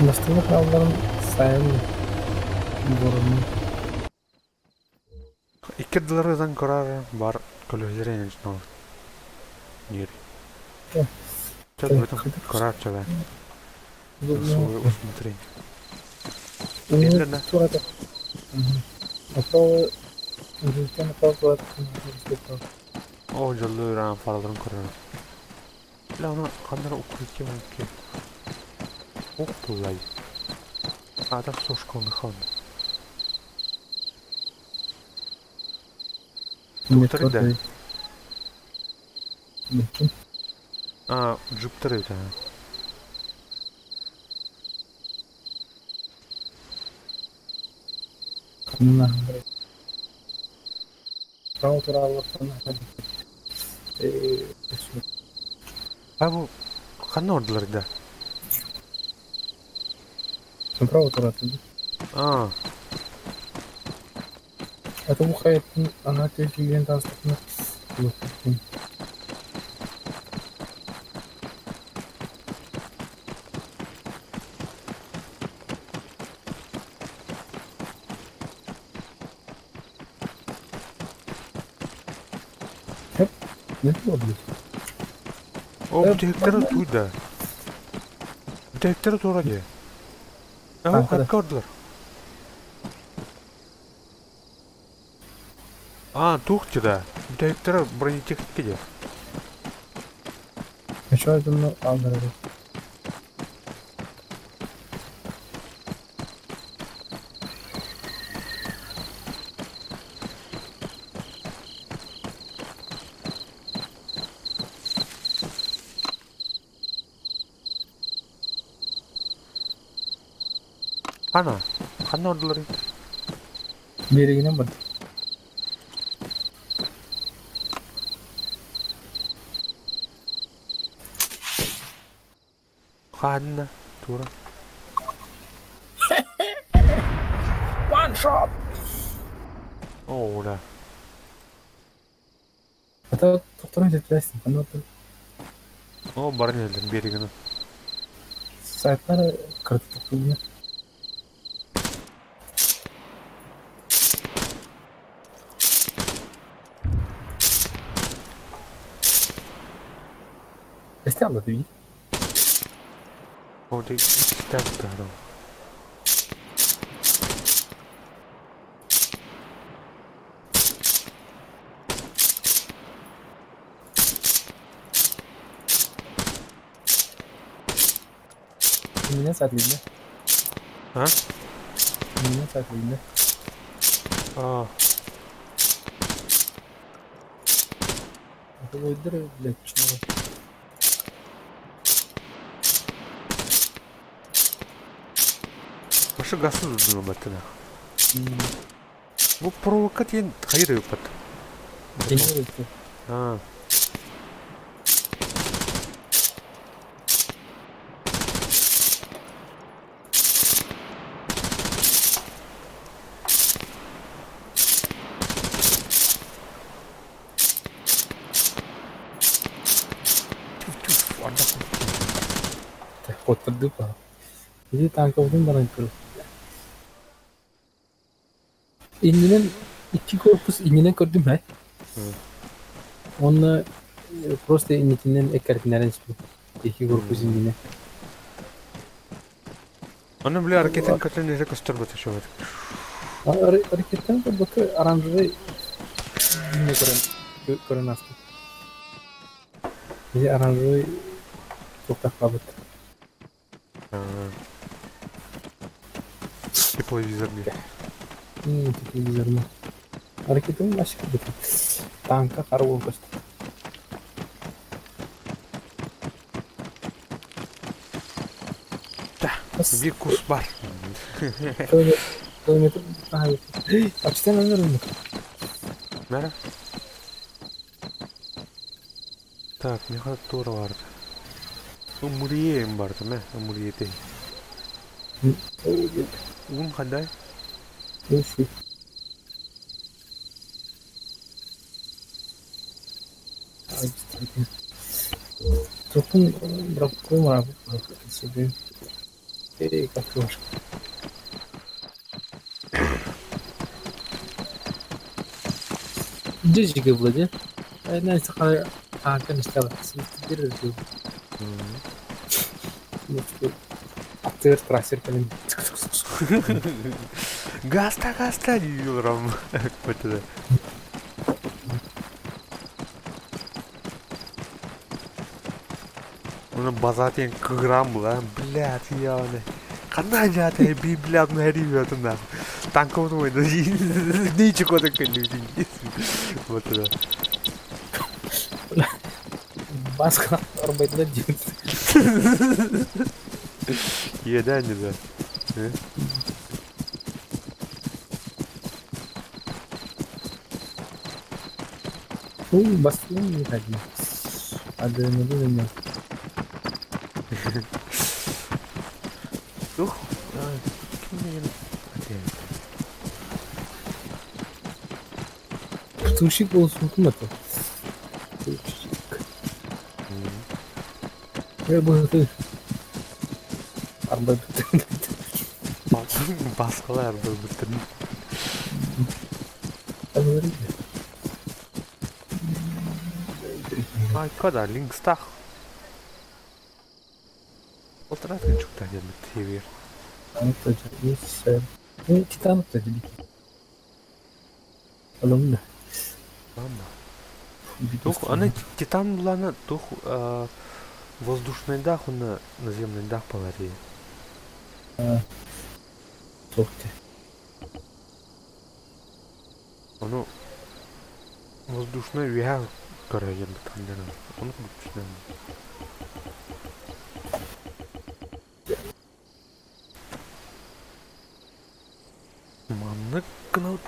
Бастığında kralların sayanı borunu. İki dılардан korar бар көлөзерен жно. Нир. Чат бөтөн korar чала. Свой усмотрение. Медленно. Направо. Направо. О, жолу ран фараларын korar. Ла аны кандай укуйке мөмкин. Ок булай. Ада сошконы хан. Туктарда. Мөмкин. Джуптары да. Мына. Право туралыктан. Бу кандай ордыларда? Направо туратын. Это бухает, она тезген тастыкны. Hep ne oldu? О, бүтектері туйда. Бүтектері тура де. Қапқа ордылар. Тухчы да. Бүтектері бронетехникке де. Еще один алдырды. Ana. Kanı orduları. Берегінен бар. Kanı. Тура. One shot! О, да. Ата тоқтырмай жетпейсің. Қандай отыр? О, барын елден берегіні. Сайттары кірді тоқтырды. Esте алды дейін. О, да, так, да. Менен сәтлейді. А? Менен сәтлейді. А, Ата ойдыр, блядь, пішінді. başı gasız durma batına. Bu provokat yen hayır yok bat. Деньги өтті. Ha. Tüf, anda Отырды ба. Bizi tanka vurdum bana yukarı. İngil'in iki korpus İngil'in gördüm he. Onunla просто İngil'in ek finalen çıktı. İki korpus İngil'in. Onu bile hareketin kaçın nere göster batı şu an. Hareketten de bakı aranjörü dinle gören aslında. Bizi aranjörü çok taklabat. Тепловизор bir. Телевизорны. Hareketim başka bir. Tanka kara olmuştu. Bir kus var. Kilometre daha iyi. Açıktan anlarım. Merhaba. Так, мне надо Тора vardı. Umuriye mi vardı mı? Umuriye değil. Kaday? Şu. Topun bırakıyorum abi. Bırakıyorum. Kalkıyor. Cicik yapılacak. Neyse kanka işte bak. Bir review. Aktör traser falan. Gasta diyor ama. Kötü. Onu bazatien kıgram bu lan. Блядь, я не. Когда я ты би, блядь, на ревет на. Танков мой, да ничего так не вот это. Баска арбайтла дит. Еда не да. Баска не ходи. Адреналин. Ух, Tuşik olsun mu to? Tuşik. Ya bu araba bitti. Baskalar bu bütün. Ay kadar Linkstag. Oturak çok da geldi TV. Anlatacak. Neyse. Ne Titan dedi. Oğlum ne? Ладно. Дух, она Титан была на дух воздушный дах, он на наземный дах поларии. Сохти. Onu воздушный вяз караем там да. Он воздушный. Ныкнут.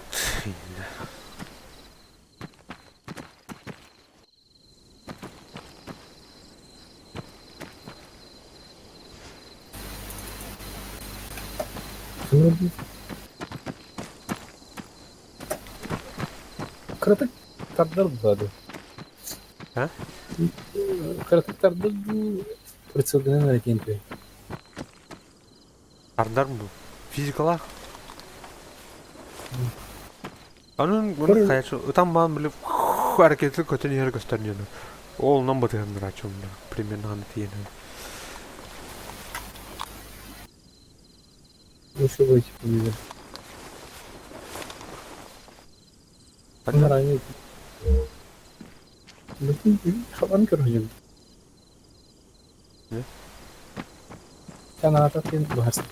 Kim робив? Kritikler vardı. Ha? Kritikler bu pritsildenen hareketi. Кардар мı bu? Физикалар. Анын Көр- муну каячы ытанбаан билип аракети көтөн yer gösтерген. Ол нам батыгандыр ачымда. Примерно аны тиен. Nasıl bu ekip bilir? Bunlar aynı ekip. Bakın kafanı göreceğim. Ne? Sen anlatayım bahset.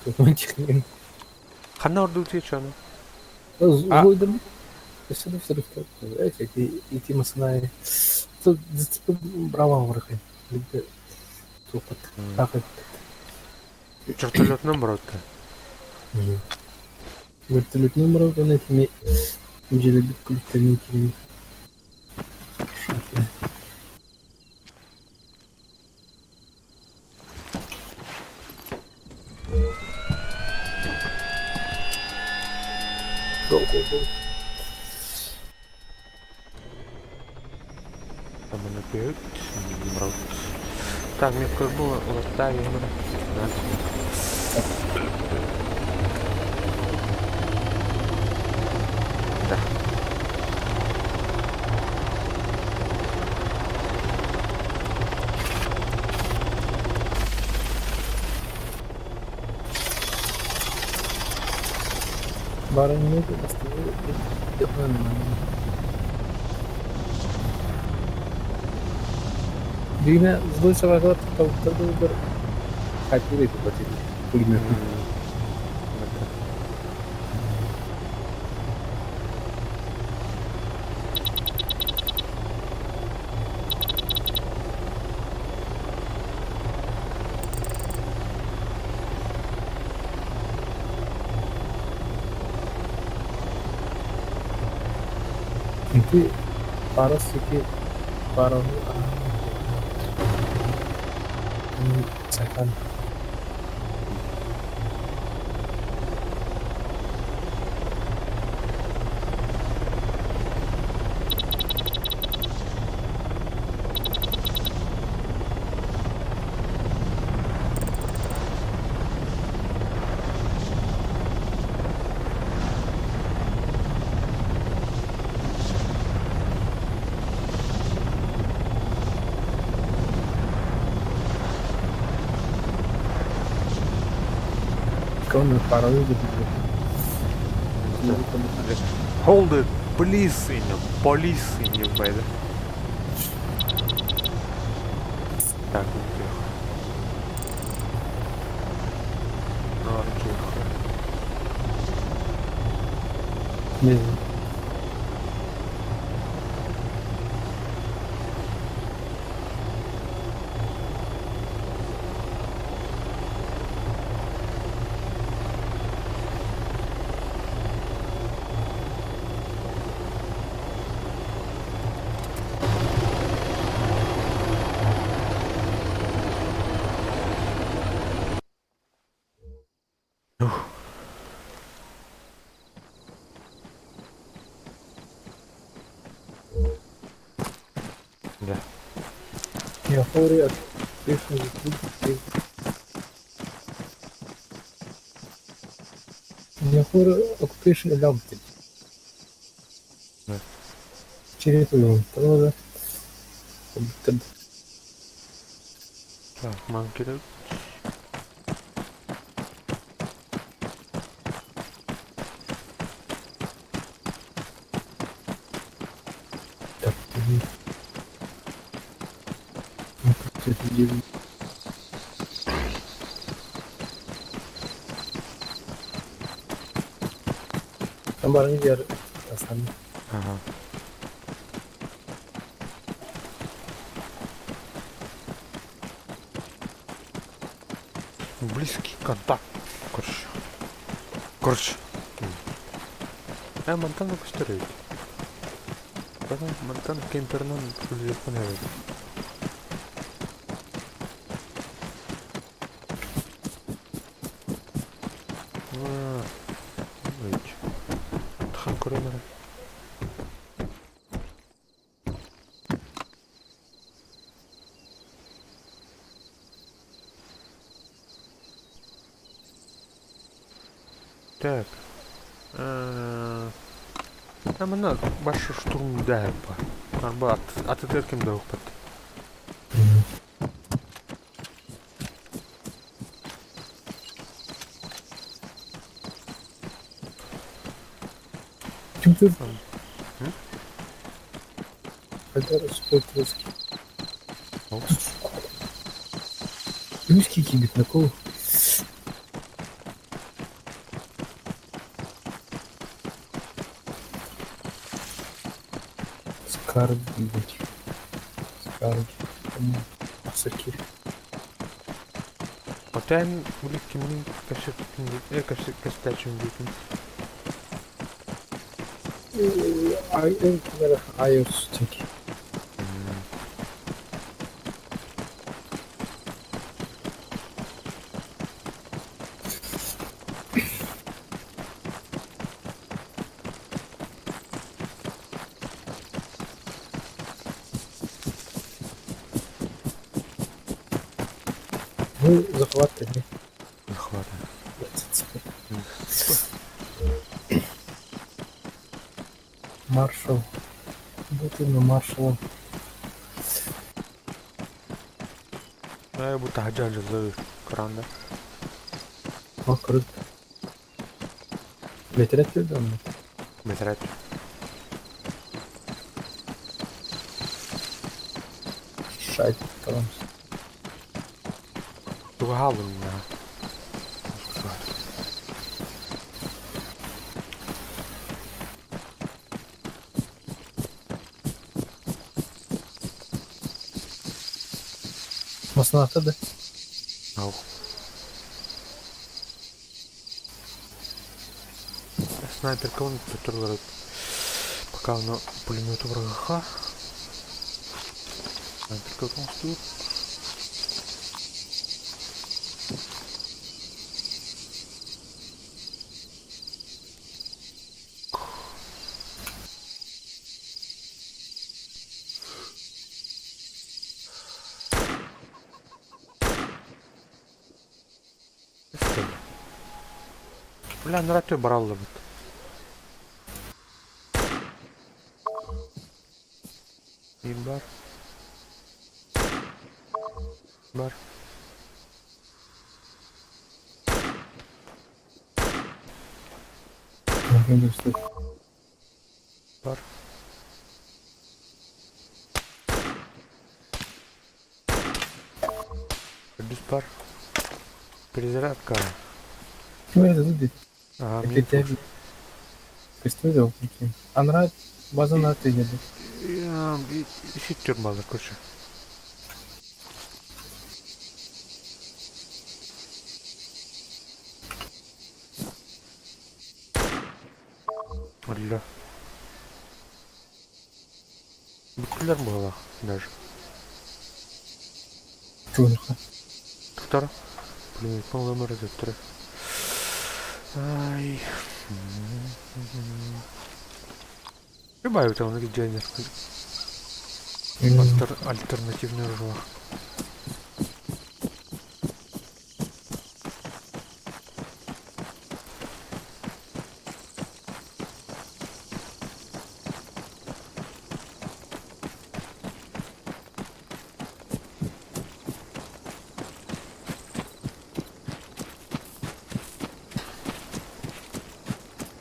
Tutmak için. Ханна орду тиечи аны? Уйдырм. Еще все эти идти масына. Тут браво врахай. Либо топот. Так это. Чертолетнан бар өтті. Вертолетный мрак, он этими железными клетками керемет. Go. Там они бегают. Мрак. Так, мне как было латаем. Да. Баран нет, остальные делаем. Дина злой собака толкал бы. Хотел бы платить. Пулемет. Itu paras sedikit parah ini sekan kau nak parah juga Hold it, police in you, baby. Так, окей. Окей. ni Да. я хори от я хори occupation allowed Да. через его тоже Так, манки. так это дело там баран biar asan Ага. Близкий контакт. Короче. Монтана gösteriyor. Zaten Montana kemperinin full Japon evet. Hiç. Txan korumalar. Так. Мына башка штурм дәп бар. Бар. Ататürk'üm de оқыт. Kimdir? Hı? Kadar sport русский. Ау. Русский кибит на кол. Скарби, блядь. Скарби. Асаки. Отен улик кимнин каштачын дейтін. iOS тек. Ну, захват тогда. Захватно. Маршал. Вот именно маршал. Bu tahcacılığı Kur'an'da. О, круто. Летерет ли там? Mesela Шайт, там. bu halın ya. Масната, да? Ау. Снайперка он турлар. Пока на пулемету врага. Снайперка он тут. Бля, наратив баралла бит. Бар. Бар. Бар. Düz par. Перезарядка. Ну, это тут. Ага, Это тебя представил, прикинь. А нравится база на ты еду. Ищи тюрьма, короче. Алло. Бүткілер была даже. Чурха. Туктар. Блин, полный номер это. Ай. Прибавить там на видео. Альтернативный ржок.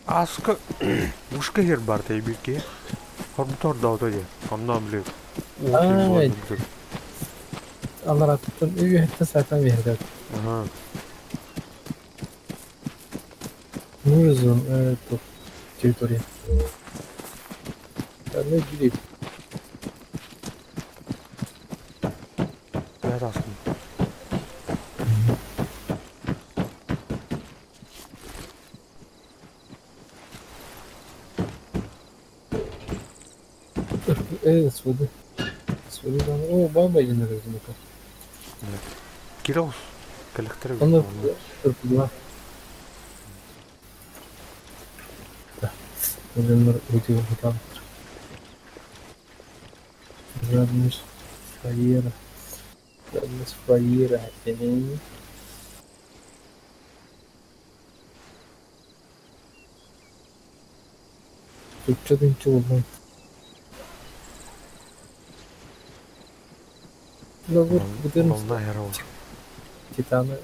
Aska ушка хер бар тайбирке. Хормтор да отоде. Ondan bile. Ай. Анраттын үйі хетті сайтан берді. Ага. Нужен эту территорию. Да, ну, гибит. Ярасын. своды. Своды там. О, бай-бай генерал зимака. Кираус. Коллектор. Оны тырпыла. Өлемдер өте көп. Жадность фраера. Жадность фраера. Türkçe olmaz. Lavur gider misin? Olma yer oldu. 2 tane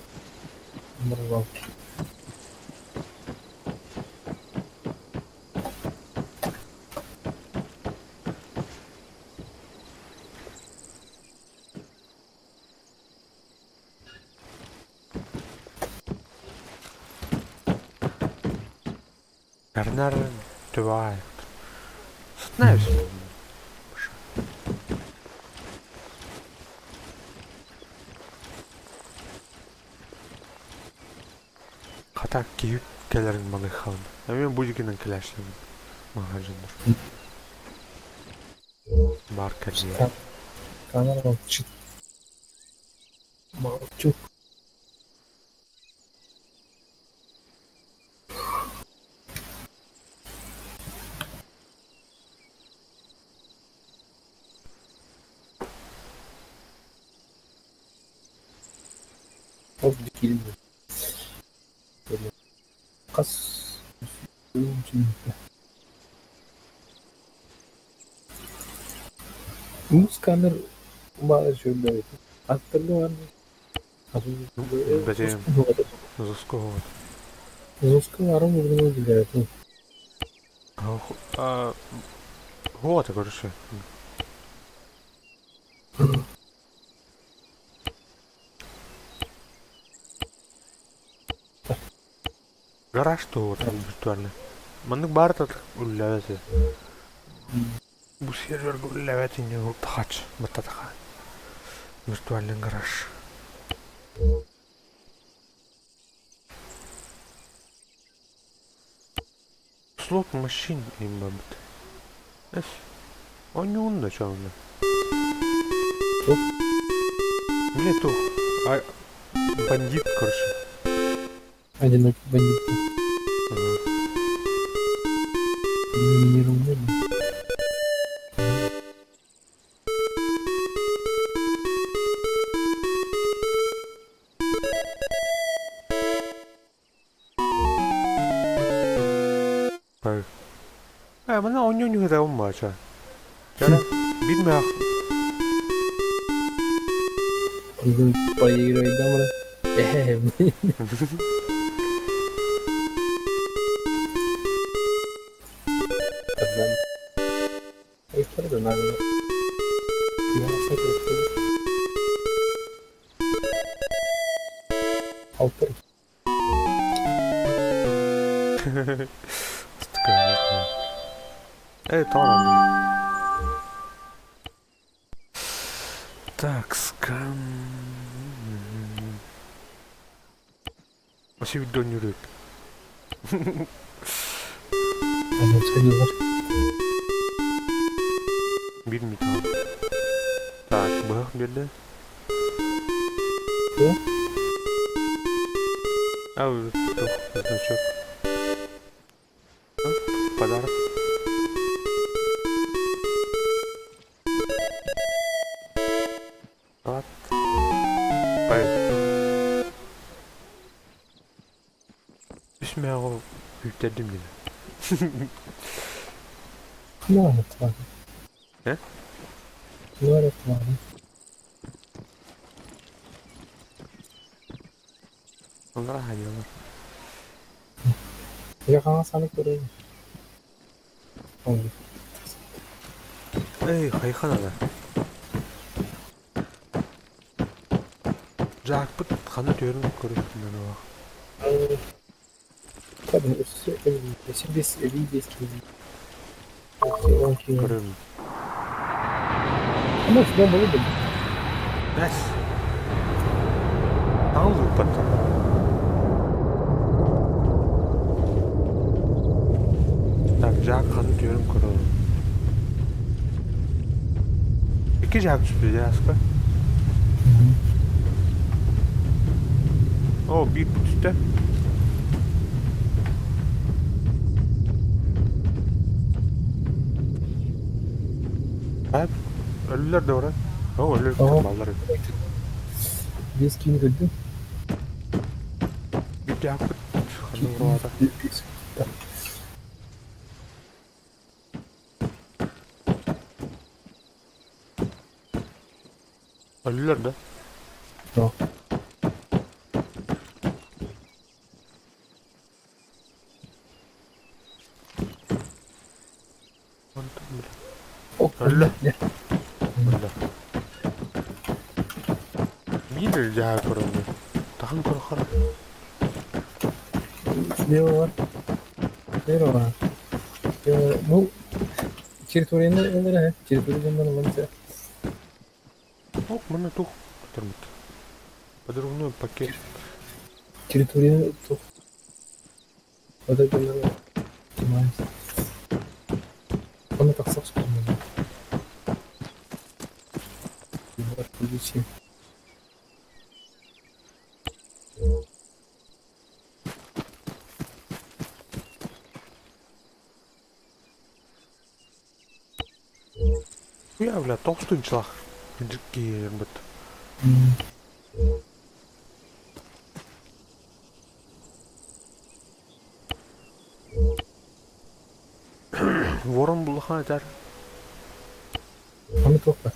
numara var. Бернар Дуай. Знаешь? Хата киюк келерин маны халын. Мен будигинен келешим. Магазиндар. Бар келди. Камера var. Çıt. Çok. Hop dikildi. Böyle. Kas. Oyun için. Bu scanner bazı şöyle. Hatırlıyor musun? Бәтем. Зуско вот. Зуска арам урдуна дилет. Вот, короче. Гараж то виртуальный. Мандык бар да үлләвәте. Бу серверга үлләвәте не ул тач, мататаха. Виртуальный гараж. Слот машин им бабит. Эс. Он не умный, чё он? Тух? Блин, тух. А бандит, короче. Одинокий бандит. Не ровно. Mana oynuyor da olma aça. Cara, bilmem. Bizim bayıraydı ama. Ben. Ekler de ben. Ya sakın. Altır. Tamam. Так, скан. Вообще видео не рык. Ama sayılır. Bilmiyorum tamam. Так, бах, беда. Ne? Тух, значок. Подарок. Вот. Поехали. Bismillah yükledim yine. Ne var? Ne? Ne var? Onlara hayırlar. Yakana sanık buraya. Olur. Hayxanada. Jackpot xana görünüp görüyorsun beni bak. Tabii üstü biz eviyiz ki. Görüyorum. Ama şuradan böyle de. Yes. Aldım patı. Так, Jack xana görünüp görüyorum. 2 жақ түспеді яспа. О, bir түсті. Ölüler de orada. O ölüler Aa. balları. Без кини көлді. Bir de haklı. Kanı vurada. Ölüler de. Yok. Öldü. Ne? Öldü. Bir jaha korandı. Tahan korkar. Слева var. Слева var. Bu территорияны олар, территориядан алынса. Ок, mana tuh. Termit. Подробно пакет. Территорияны тух. Ода гөлләр. Тимайс. Оны таксак çıkmıyor. Var позиция. Ya bля, толстынчылар. Жикки бит. Ворон булхан айтар. Оны топа.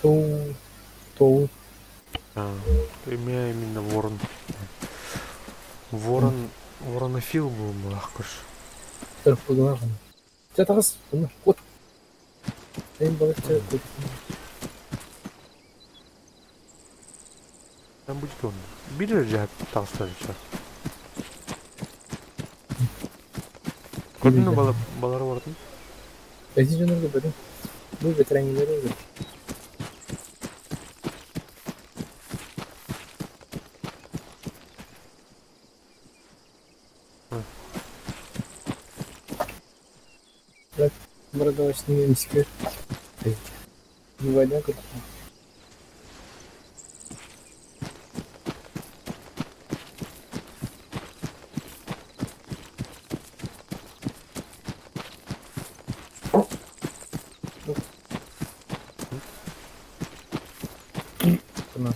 Тоу. Именно ворон. Воронофил был махкуш. Тарап қойған. Жатағыз. Оны от. Мен балықша көтіп. Ben bu ciddi onu. Bir derece tavsiye edeceğim. Gördün mü baları vardı? Ezi canırdı böyle. Bu veterangileri oldu. Bırak. Burada şimdi miski. Yuvardan kırpma. Tamam.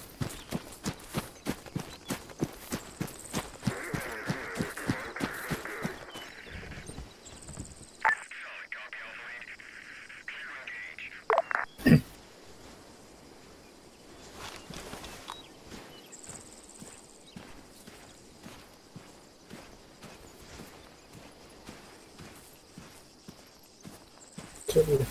Şöyle.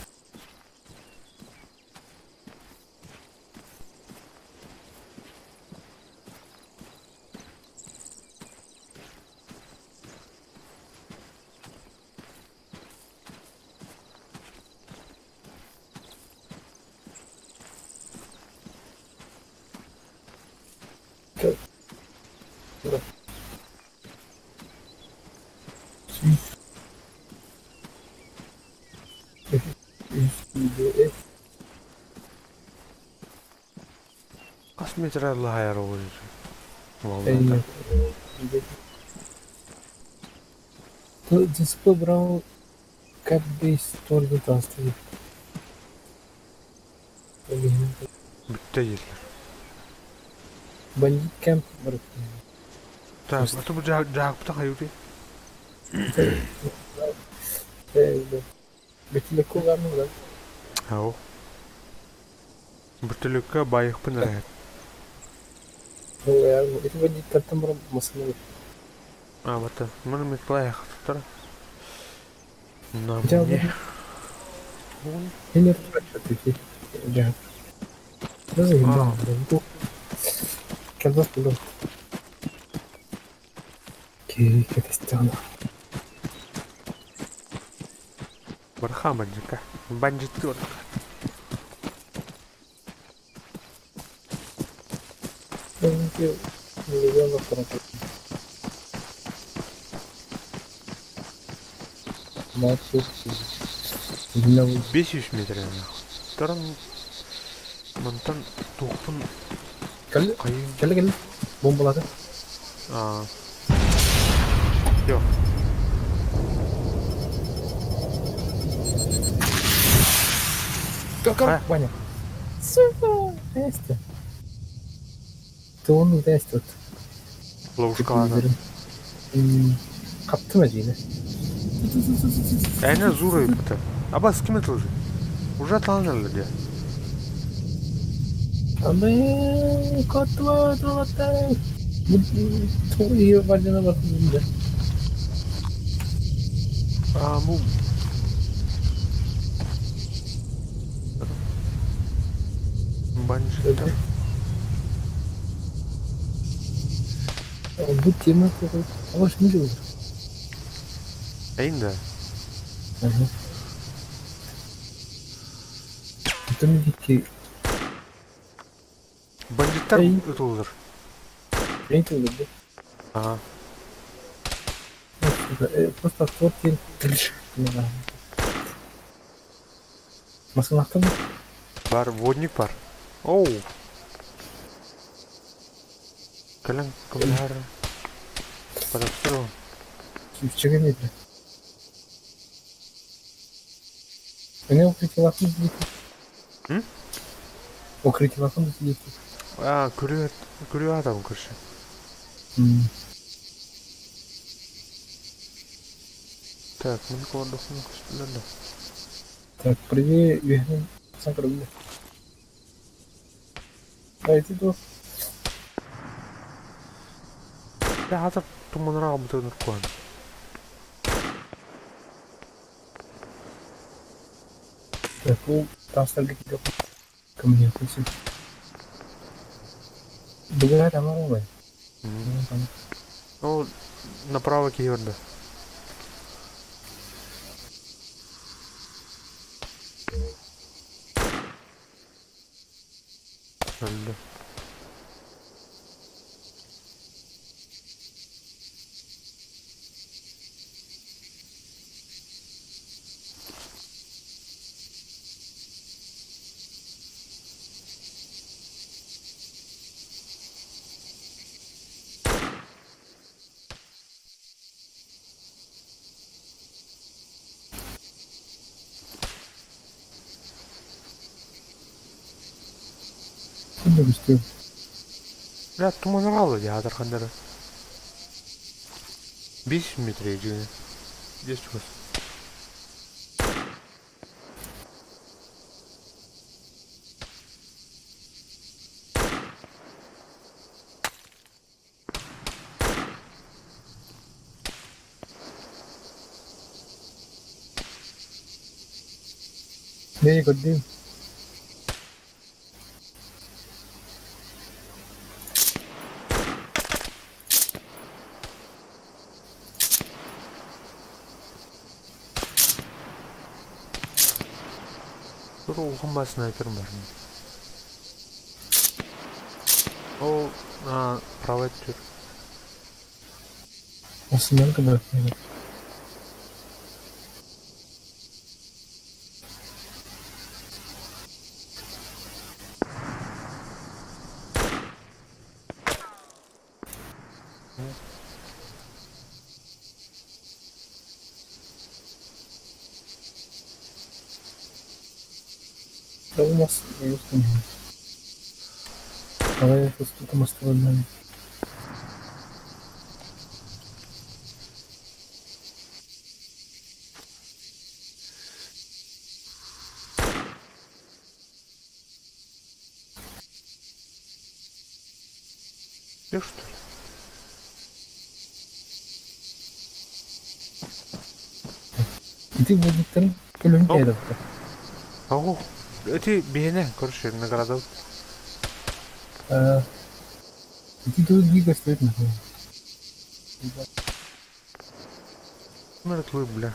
Gel. Bırak. Üstünde Kaç metre Allah ayar oluyor. Vallahi. en Dispo Brown Cap Base Store'da tasdik. Bitti yerler. Bandit Camp bırak. Tamam, atı bu cahak buta hayır diye. Betile kullanma lan. Ha o. Bütülükka bayık pın rahat. O ya, itu bandit kartam bırak masana. Ha bata, mana mitla ya tutar. Jauh Namanya. Ini tuh peki. Udah. Terus hilang. Itu kanvas belum. Oke, kita setengah. Barha banjika. Banjit tuh. Thank you. Ini nggak pernah. Maksud. Bilang 500 metre yani. Таран мантан тухпун Келді, кайын. келді. Бомбалады. Yok. Как, Ваня? Сука, тесте. Ты onu test et. Ловушка ана. Kaptı mı yine? Эне зурой пыта. Аба с кем это уже? Уже отланили где? Abi katma tuvatta. Bu iyi bacana bakın da. Bu. Банши там. Bu tema koy. Ama şimdi olur. Эйнда. Bütün ki Бандиттар Эй. это уже. renk olurdu. Ага. Просто фотки. Masın attın mı? Бар, водник бар. Оу. Кален кавляр. Подобстрел. Çekemedi. Ne укрытие лапы сидите? М? Укрытие лапы сидите? Күрüyor adam көрші. Так, мен ковардықсың көстілерді. Так, приди, вегнем, сам корабль. Дайте то. Я азап туманырақ бұтығын ұрқуан. Так, у трансфер какие-то ко мне пусть. Бегает она новая. Ну, направо киерді. Öldü. Şimdi üstü. Ya туманырақ алды ya Адархандары. 5 метрге жегіне. 10 көз. Nereye gördüm? Dur oğunma снайперім бар. О, право түр. Aslında kadar. Olmaz. Yoktum. Havaya fıstıklaması var. Yok что ли? Эти будут пулеметы это. Ау, эти бейне, короче, наградал. Эти тут гига стоит нахуй. Мертвый, бля.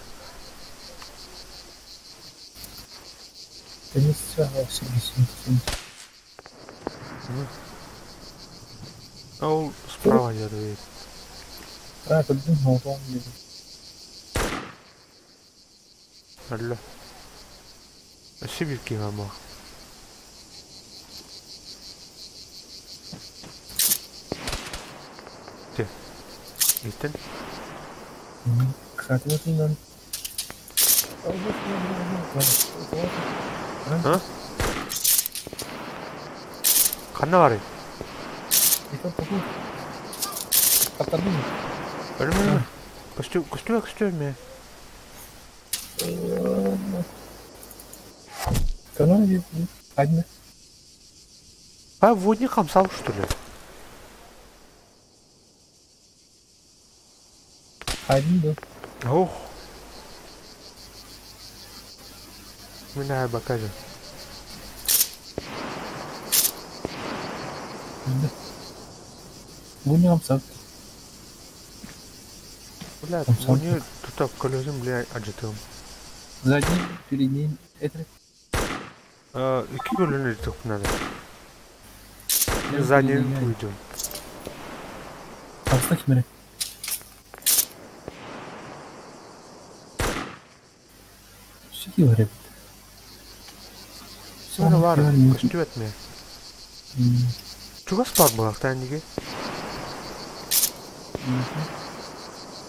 Да не все, себе. Ау, справа я даю. Тут думал, он Алло. Сибирский мама. Itten. Kısaatin atından. Ha? Kanna var ya. Itu aku kata dulu. Ölüm. Kıştı ölme. Kenapa dia? Ada. Ha vodni kamsal что ли? Ada. Ох. Меня покажет. Ada. Bunyi kamsal. Бля, Камсал. мне тут колесом, бля, acıtım. Задний, передний. Это. İki bölümleri çok надо. Задний уйдем. Hasta kimere? Şey var hep. Sonra var. Yani- Kıştı etme. Hmm. Çok az var bu hafta hangi?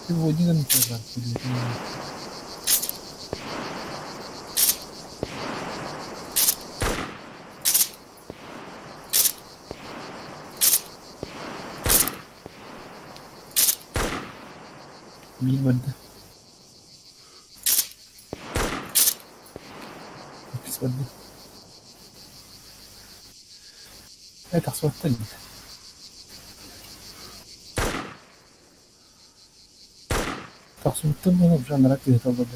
Сегодня не сказал. Bilmedi. Pismedi. Evet, asfaltta değil. Asfaltta mı olur? Jandarak bir hata oldu.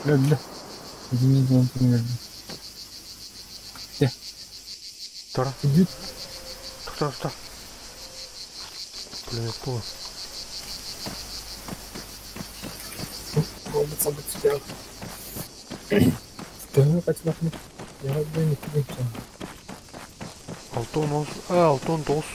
Öldü. Bizim zaman öldü. Tara. Gidiyor. Tutar. Bля, bu. Oldu sabit sıcağı. Dönme kaçmak mı? Ya ben gittim sana. Alton 9.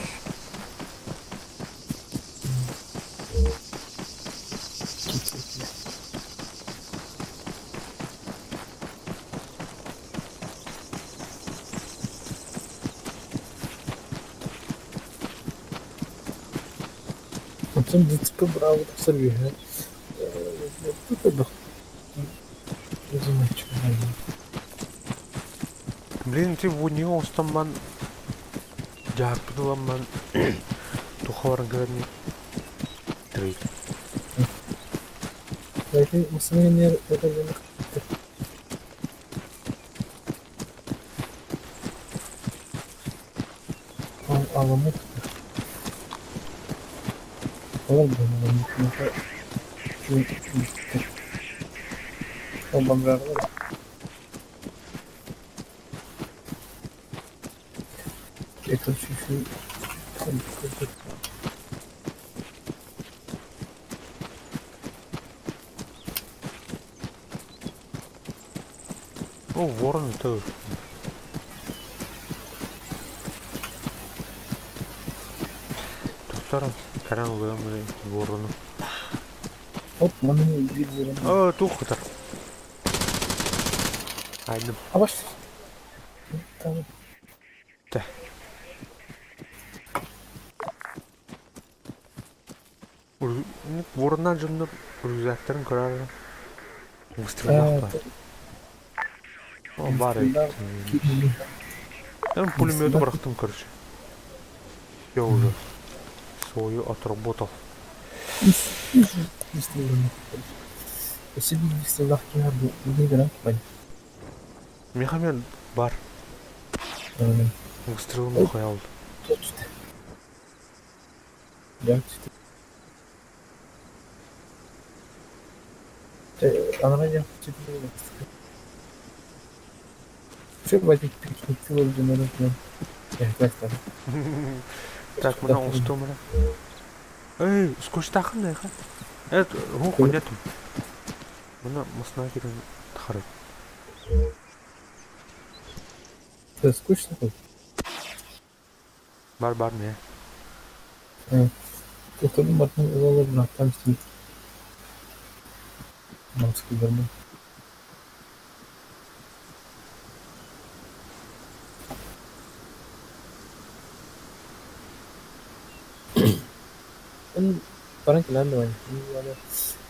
Потом детка брала сорви. Тут да. Не знаю, что надо. Блин, ты водни остам man. Jatuh tuh man. Tuh orang gani. Trik. Belki Müslüman yer yapacağını ağlamak. Olur mu? Mesela o bamlar var. Eto şu. Oh, warren tuh. Tutar. Karan gue mulai warren. Hop, mana bir yerim. Oh, tuh tutar. Aynen. Avaş. Tamam. Teh. Ini warrendan cümle rüzgarların kararı. Mıstıra bak. O var ya. Ben пулемету bıraktım короче. Я уже свою отработал. Если бы не стало не играть, понятно. Мехамен бар. Выстрелом нахуй aldı. Точно. Gerçekten. Anlayacağım. Çok basit bir kitle olduğunu unutmayın. Gerçekten. Так, мына усту мына. Эй, сколько тахын да яха? Это, хуй нету. Мына мысына керен тахарат. Это скучно хоть? Бар не. Oturun bakın olur bıraktan işte. Nasıl. Sekarang kenapa banyak?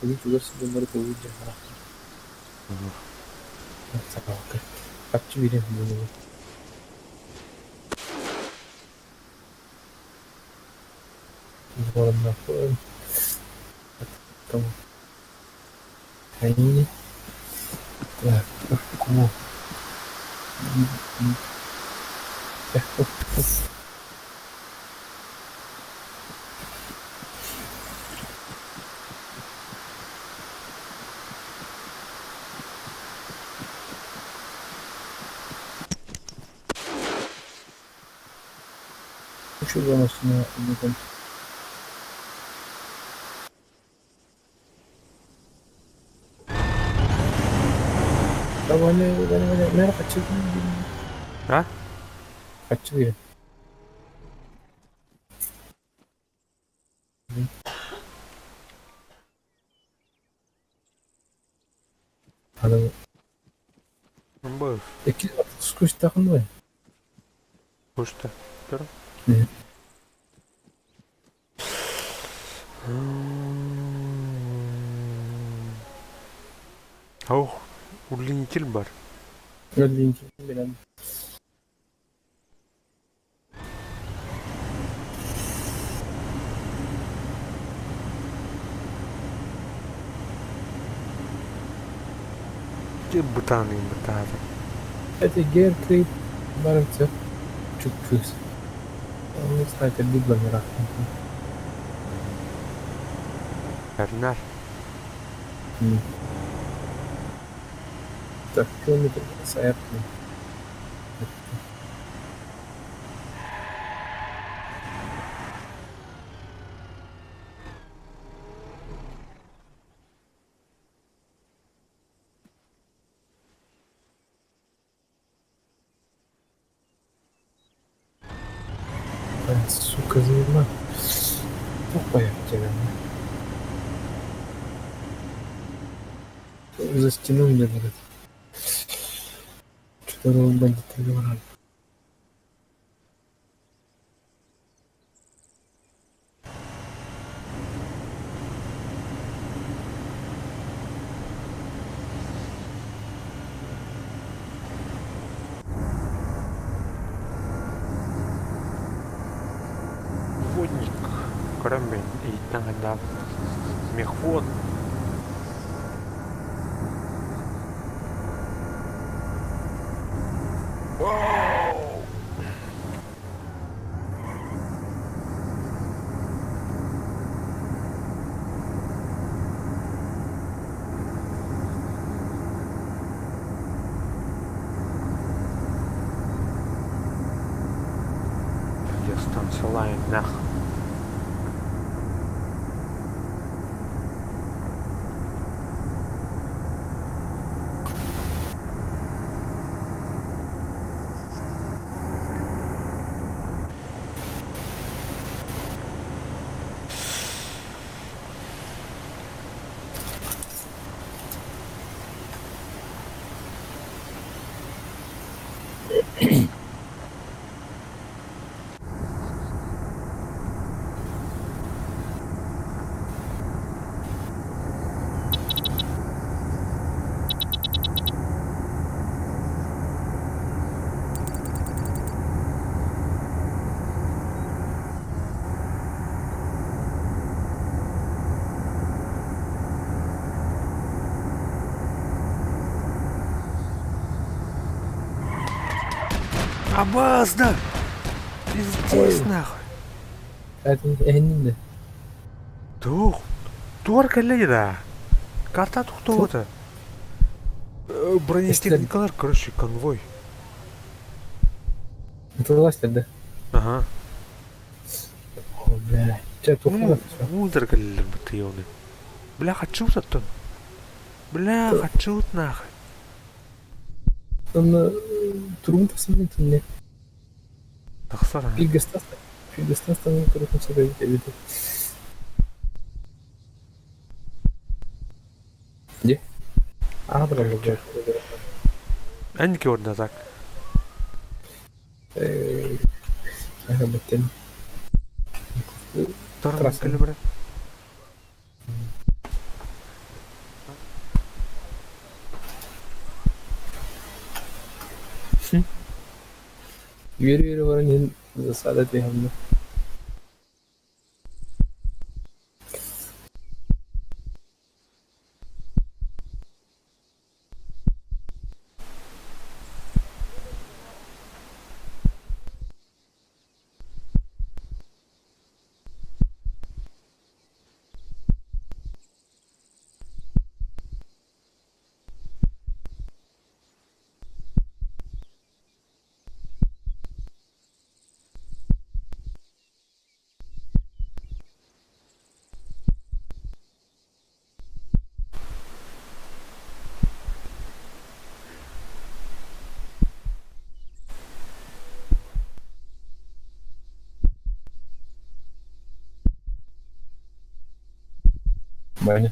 Ini juga sebenarnya tuh jahat. Salah ke. Kacu ini dulu. Kalau aku kamu ini ya kamu ya şurada aslında bunu banyak merah kecil Hah? kecil ya. Halo, Nambah. iki sıkış takım var. Hoşta. Gör. Evet. Oh, uling ikil bar. Öyle bilen. Butani butani. Hadi gel krip barang çok çok kız. Onu sadece bir merah. Bernar. Tak kilometre saya pun. Ben su kazıyım. Çok bayağı canım. За стеной мне надо. Что-то бандиты говорят. Водник. Кремень. И тогда мехвод. Вау! Где станция Лайн? Нах. Опасно! Пиздец нахуй! Это eninde. Тух! Туаркалейда! Карта тухтовата! Бронетехникалар, короче, конвой. Это власть, да? Ага. О, бля. Че, тухло? Мудергалилер бытыёны. Бля, хочу тут. Бля, хочу нахуй. Он трум посмотрит мне. Тахсара. Пигастас там, короче, собой видит. Где? А, правильно, да. Эники орда так. Я работаю. Торон Трасса. калибре. Yürü oranın saadet hamle. Böyle.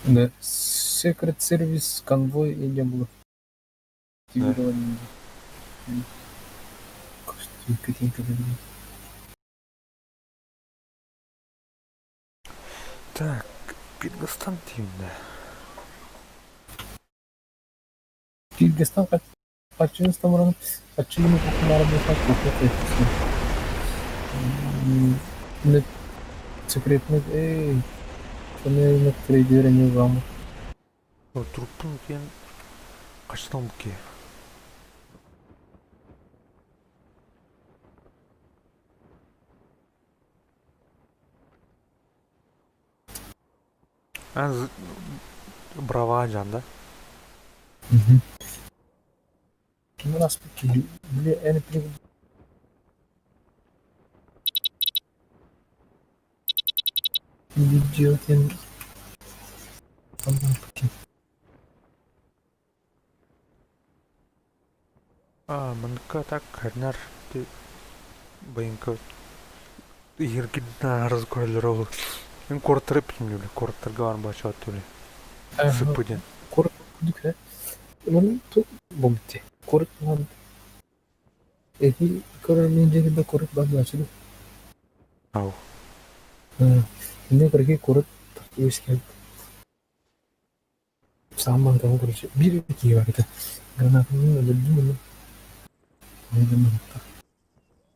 Да. Secret Service, конвой и не было. Активировано. Тихо. Так, Пингостантивно. Кыргызстан kaçıncı numaranın kaçıncı okullarda fakultet не секретный наверное трейдер не вам Труппун кен качтан буке. Аз брава жанда. у нас такие были они видео тем Манка так харнар байынка иргидна разгорлер. Мен корттар пилмеле, корттарга барып бачат төле. Сыпыден. корот дикре onun bomti korot lan korot minjek da korot başladı Ау. ne kadar korot takıyorken saman kamu korot bir iki var kita karena aku ada dulu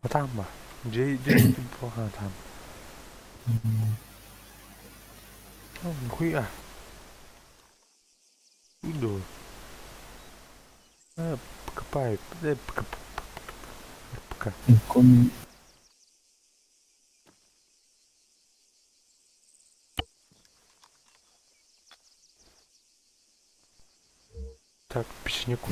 Атамба. Джей баха там. Хуя. Иду. Покопай. Пока. kon Так, печеньку.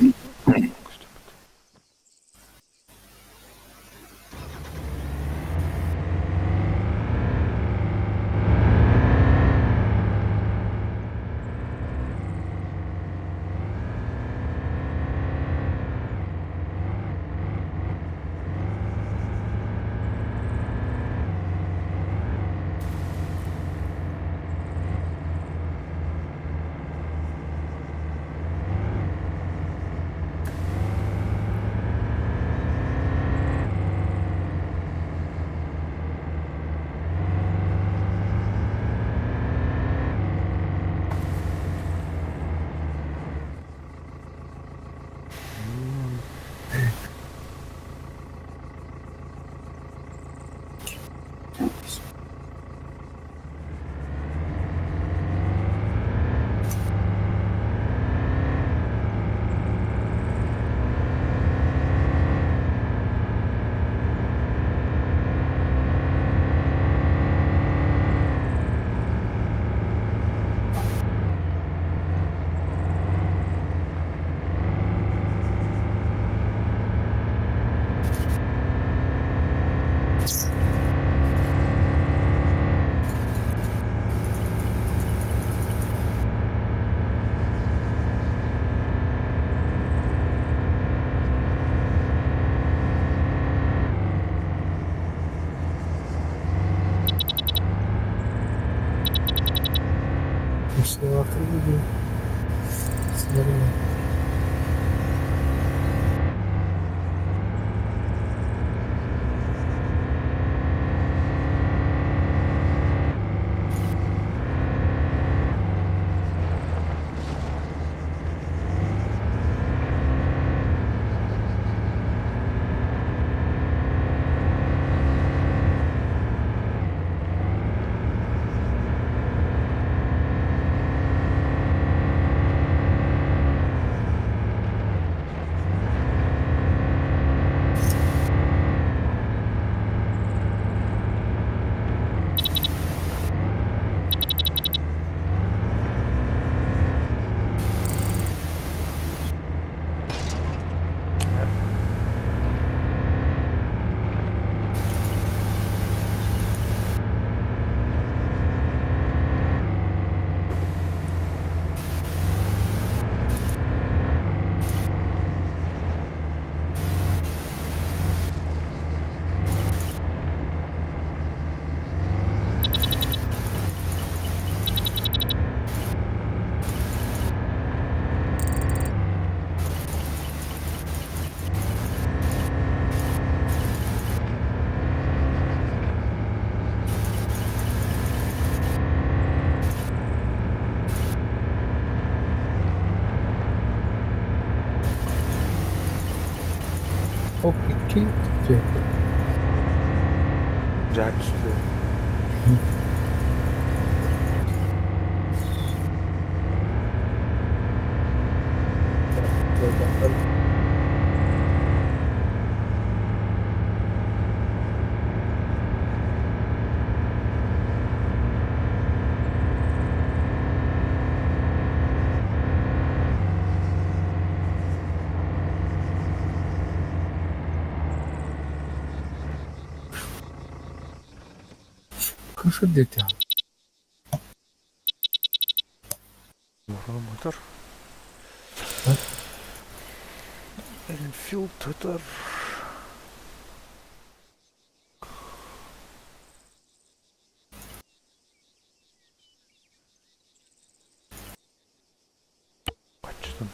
işte hatırlıyorum sınırım Hop 2 tutuyor. Jack üstü. Kırışır diyor ya. Bakalım motor. Ha? Enfield tutar. Açtım.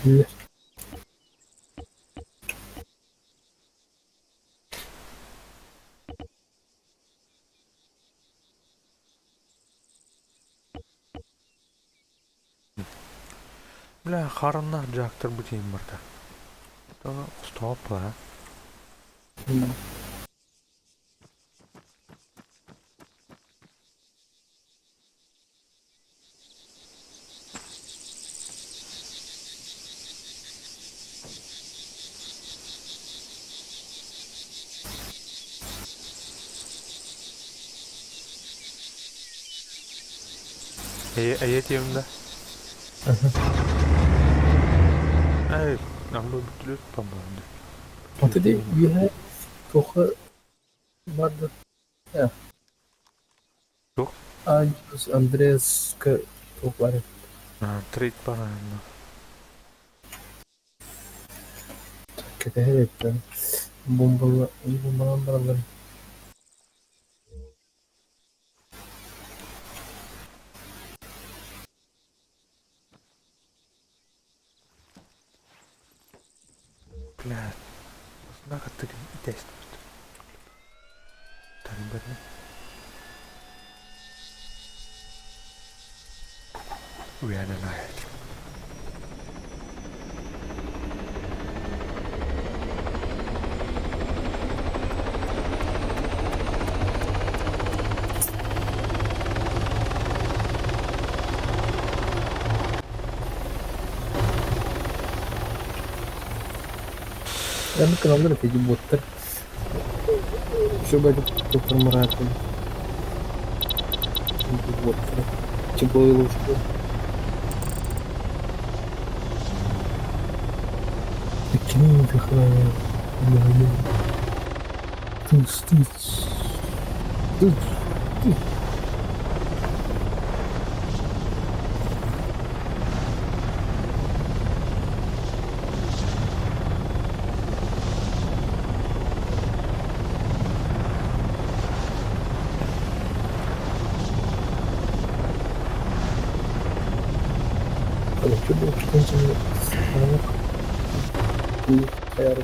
Bilir. Bля, харна жактыр bu diyeyim burada. Sonra stop la. Ayet yanında. Evet. Namlu bütülü pambandı. Mutta det vi har kanske vardı. Ja. Yok. Anjus Andreas ska topları. Ha, trade bana yanına. Kete evet. Bombalan paraları. Bля. Nasıl kattık? Test. Tarim ben. Uyanın hayat. Ben kanalda da peki botlar. Şu böyle doktor Murat'ın. Bu botlar. Çıkıyor oluştu. Kim tıklar? Yani. Tıs. Kalau coba kita cuma di kayak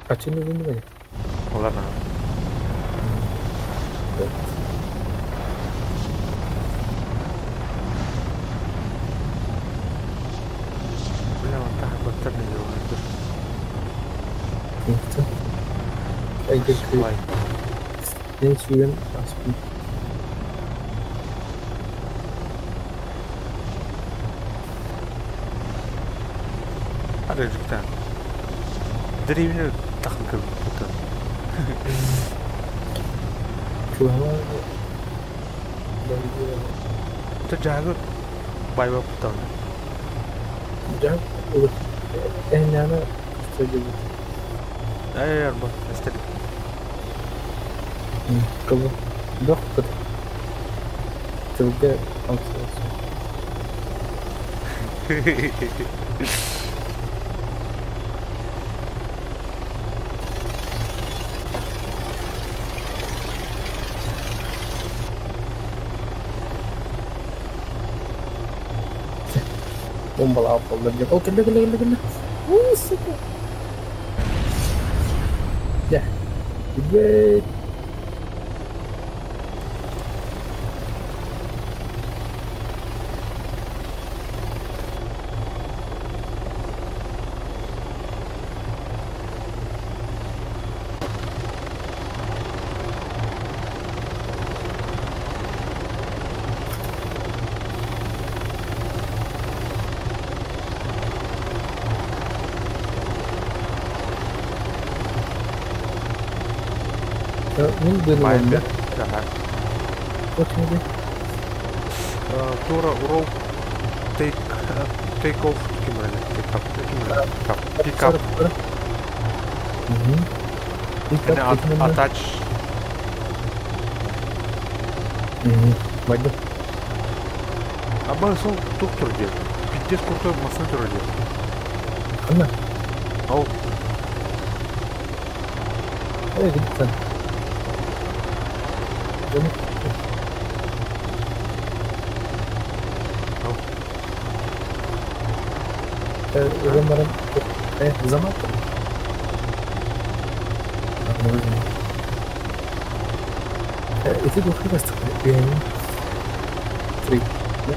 kaçın ürünü benim. Olan abi. Evet. Bля, он так баттар не делает. Neyse. Bence Vay. en suyun aslında. Ada juga. Dari ini tak ke betul. Şu hava bence Terjaga bay betul. can olur. En yana söyleyeyim. Ya bak istedim. Kabul. Doktor. Coba altı olsun. Bombalı ablalar gel. Oh gel. Süper. Gel. Great. Ini bener Main bener. jahat. Oke deh. Тура урок take off gimana? Pick up. Ini Attach. Baik. Абы сол тук тұр деді. Пиздец крутой машина тұр деді. Қана? Ау. Gitu. Ау. Zaman itu gue kan pasti yang trik ya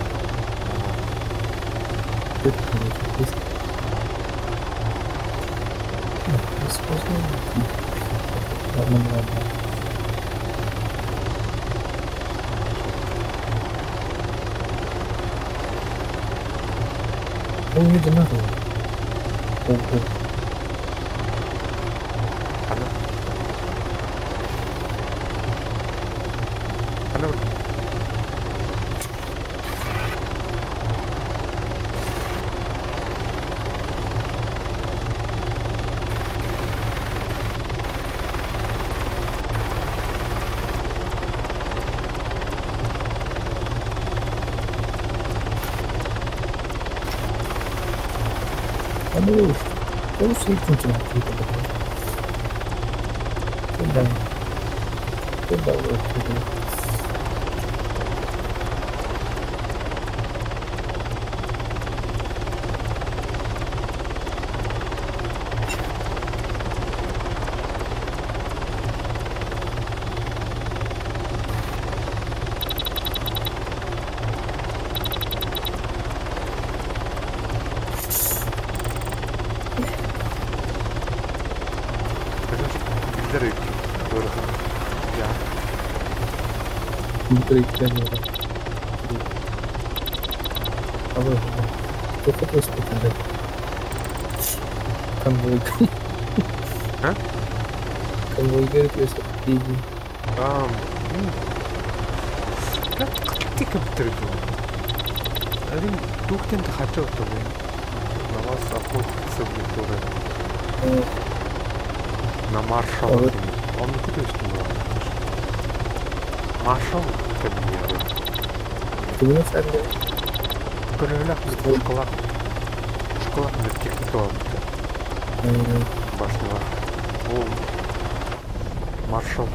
oh ini benar tuh Karena kamu sih punya gitu coba bildirim. Doğru. Ya. trik kan ya apa itu terus kita kamu Hah? kamu terus ini Как ты бітірді? Він тухтен хотів тобі. На вас охотиться в літури. На маршал. Он не куда что маршал кабинет. Ты меня сами Королях в школах. Школах на техникова. Башня. О, маршал.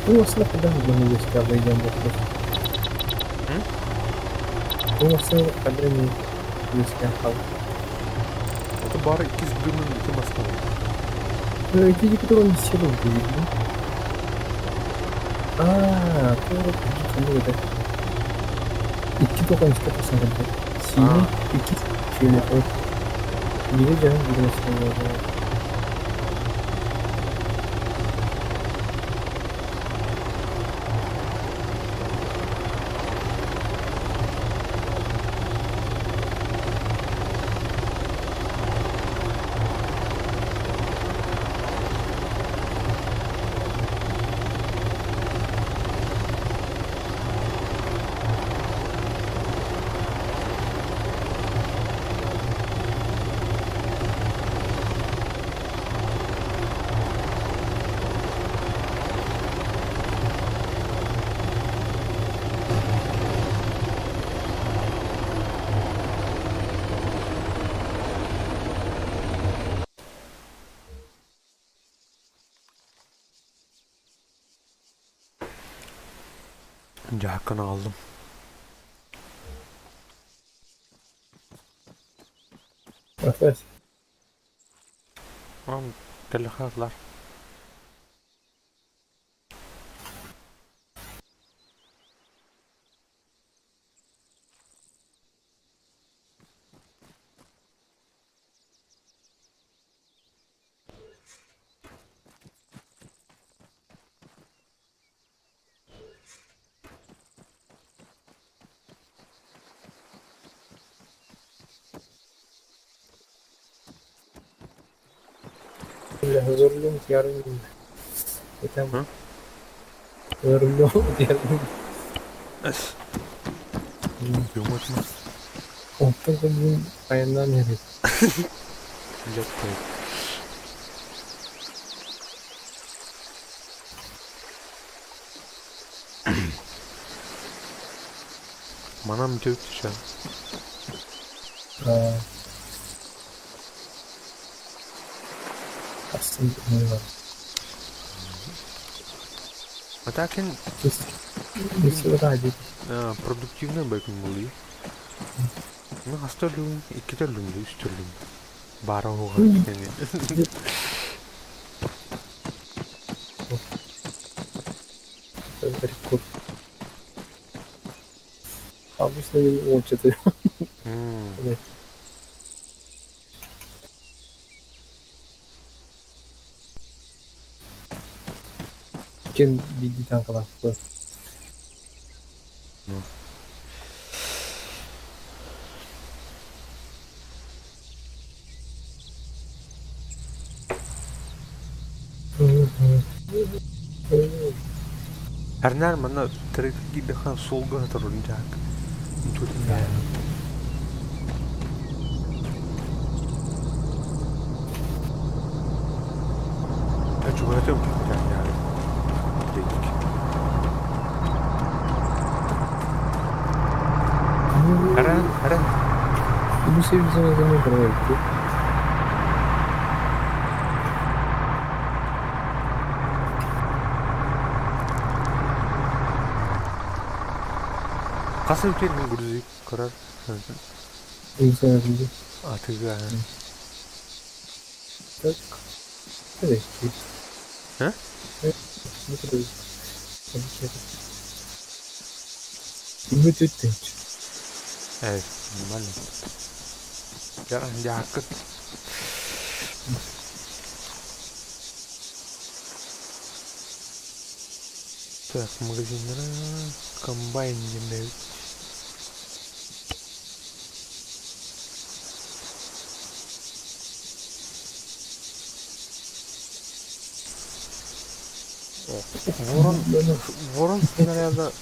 Ну, слабо, да, мы есть, когда идем вопрос. Ну, слабо, когда мы есть, Это бары из дымы не основы. Эти, которые не силу видно. То это. Идти только не 100% İkiğini, iki şeyini o. Biri canım bir nasıl oldu? Önce hakkını aldım. Evet. Tamam. Telefazlar. Öyle hazırlı mı yarın gün? Zaten Hı? hazırlı mı yarın Es. gün? Yumurtma. Ortada bizim bayanlar nerede? Yok değil. Manam dövdü şu an. Aa. Aslında ne var? Atakin Mesela hadi. продуктивно байтын болью. Мен хастар лүн, икkitер лүн, үстер лүн. Бара хуга китени. Very good. Obviously ortada. Evet. Kim bildi kankalar. Her ner mana trafik gibi kan solga turunacak. Tutun ya. Ya juga itu ya. Dedik. Heren. Bu sevgisi ne zaman kadar yaptı? Kasır ülkenin Gruzi karar. İnsan yapınca. Artık ya. Evet. Evet. He? Evet. Ne kadar tabii ki. Ümit ettim. Evet. Normal. Ya hakkı. Так, магазинlere комбайн yemeği. Ворон снаряда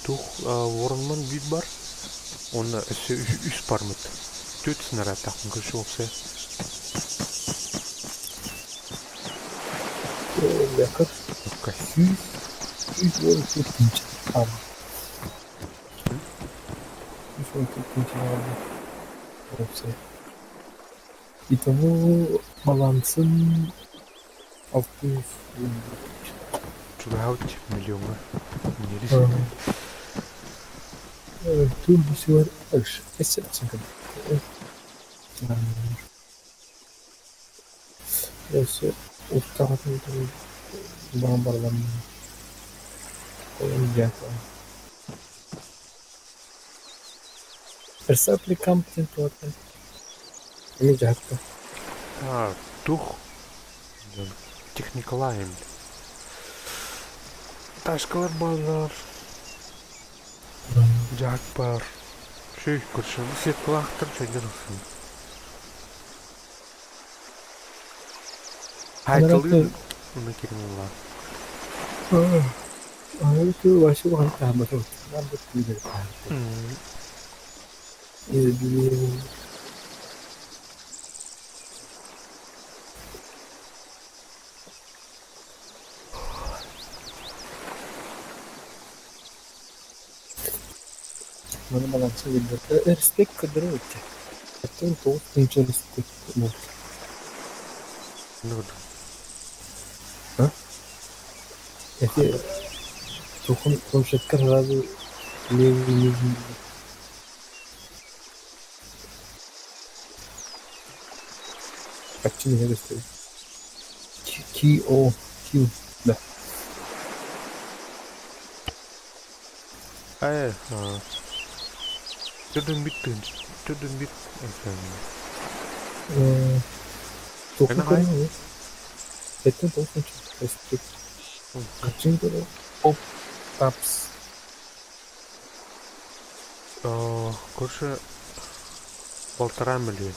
тух воронман бит бар. Оны үс бармыт. 4 снаряд тақын кірші олса. Yakar. Окей. 112 pinç. Tamam. 112 pinç aldı. Olsa. Итого балансın 600. Чугаут миллиона. Ага. Evet, turbusu var. Aş. Eser çıkın. Neyse. Usta hatun bana bağlanmıyor. Olmayacak. Versailles камптен туатын. Эми жақты. Тух техникалар эми. Ташкалар барлар. Жак бар. Шөй көрші. Сеткалақтыр жайдырықсын. Айтылы оны керім олар. 그 마시고 가니까 한번 좀 사람들 들리게 이제 mana malam sebentar respect kedua aja itu tuh muncul respect mau jadi tuh kan شكر هذا ليه actually هذا Q لا Tudun bit tuh kan itu tuh muncul respect kacang tuh pop taps көрші 1,5 миллион.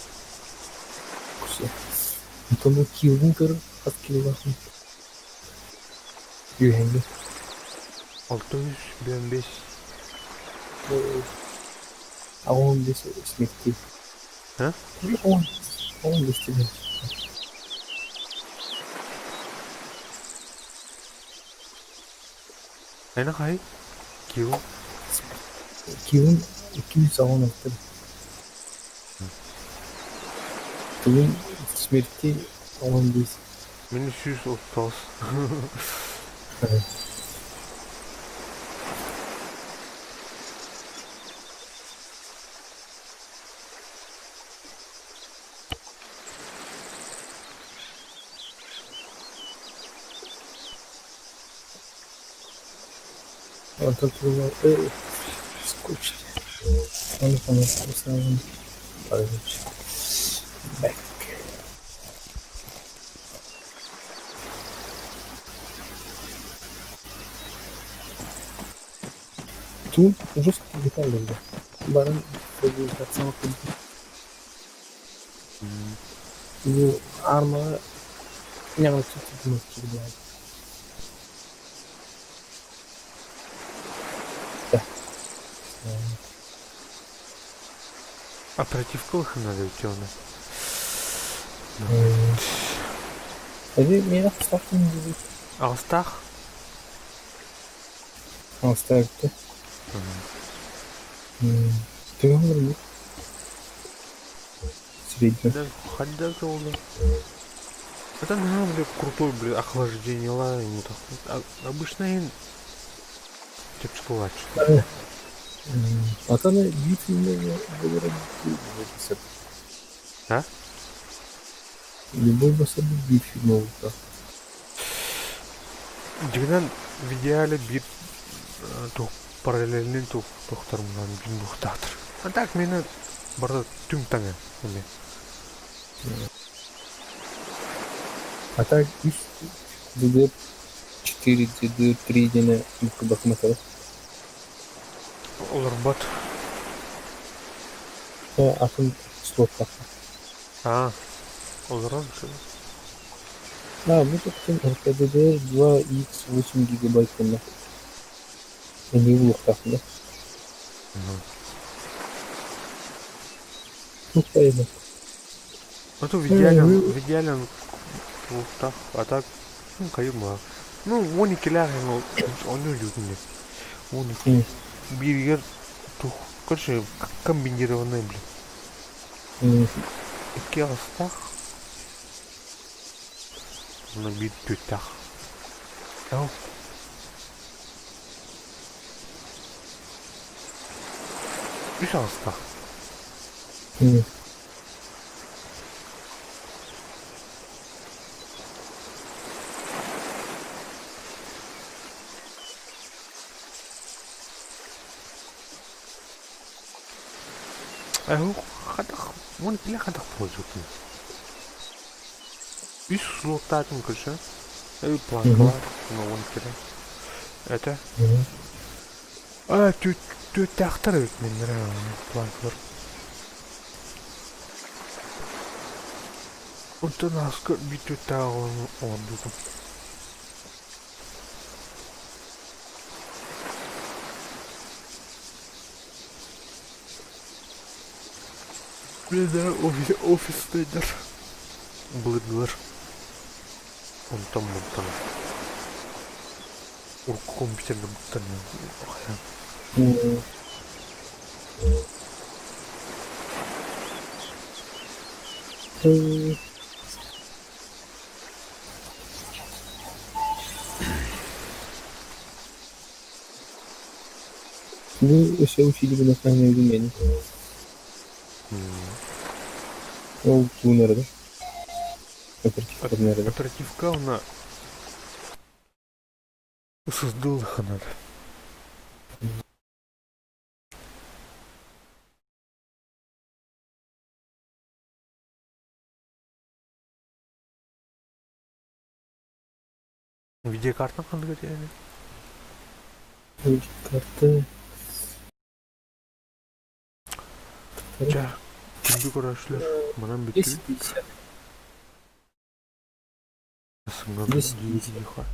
Então no Q1 көр aquilo lá юhengi 655. aon desse смерти aon desse Enak hay? Q1 200 aon attı bugün смерти aon desse Мен 339. evet Orta turlarda скучно. Он конечно сразу получше. Back. Тут жесткие детали, да. Баран публикация bu arma yang cukup mungkin ya. Оперативкалық надо ведь оны. Jadi merah stafın gibi. Алстақ? Alstaf'ta. Тыңғам бір ме? Средний. Ходят жолда. Это надо, блядь, крутой, блядь, охлаждение ла ему так. Обычно им типа плачет. Атаны бит фильмде болар бит. А? Любой болса бит фильм болду. Дегенен в идеале бит параллельный тоқтарымнан бин бұқтатыр. А так мені барды түң таңы. А так 3 ДД 4 ДД 3 дене бақматады. Олар бат. Атын слот бақма. Олар аз бір. Bu tuttum RPDD 2x 8 GB bunda. Не влухтахында. Ну, поедем. А то в идеале влухтах, а так, кайма. Ну, он не киляр, он не любит. Он биргер, тух, короче, комбинированный, блин. Iki alstaq. Bunu bir tüttaq. Yok. Üç alstaq. Хадах, оны келе хадах пользуются. Үс слотатын кірші. Планкалар, оны келе. Это? Төт тақтар өт мен планкалар. Онтан асқы bir төт тағы ордудым. Менде офистейдер. Бұлыдылар. Онтан. Урку компьютерді бұқтан. Bu ışığı uçuydu bunu saymayalım yani. O bu nerede? Оперативка nerede? Оперативка она создала надо. Видеокарта қандай yani? Kartı. Жа, kimdi көрәшілер? Манан бүттіл. 250. Сыңнан дейіха.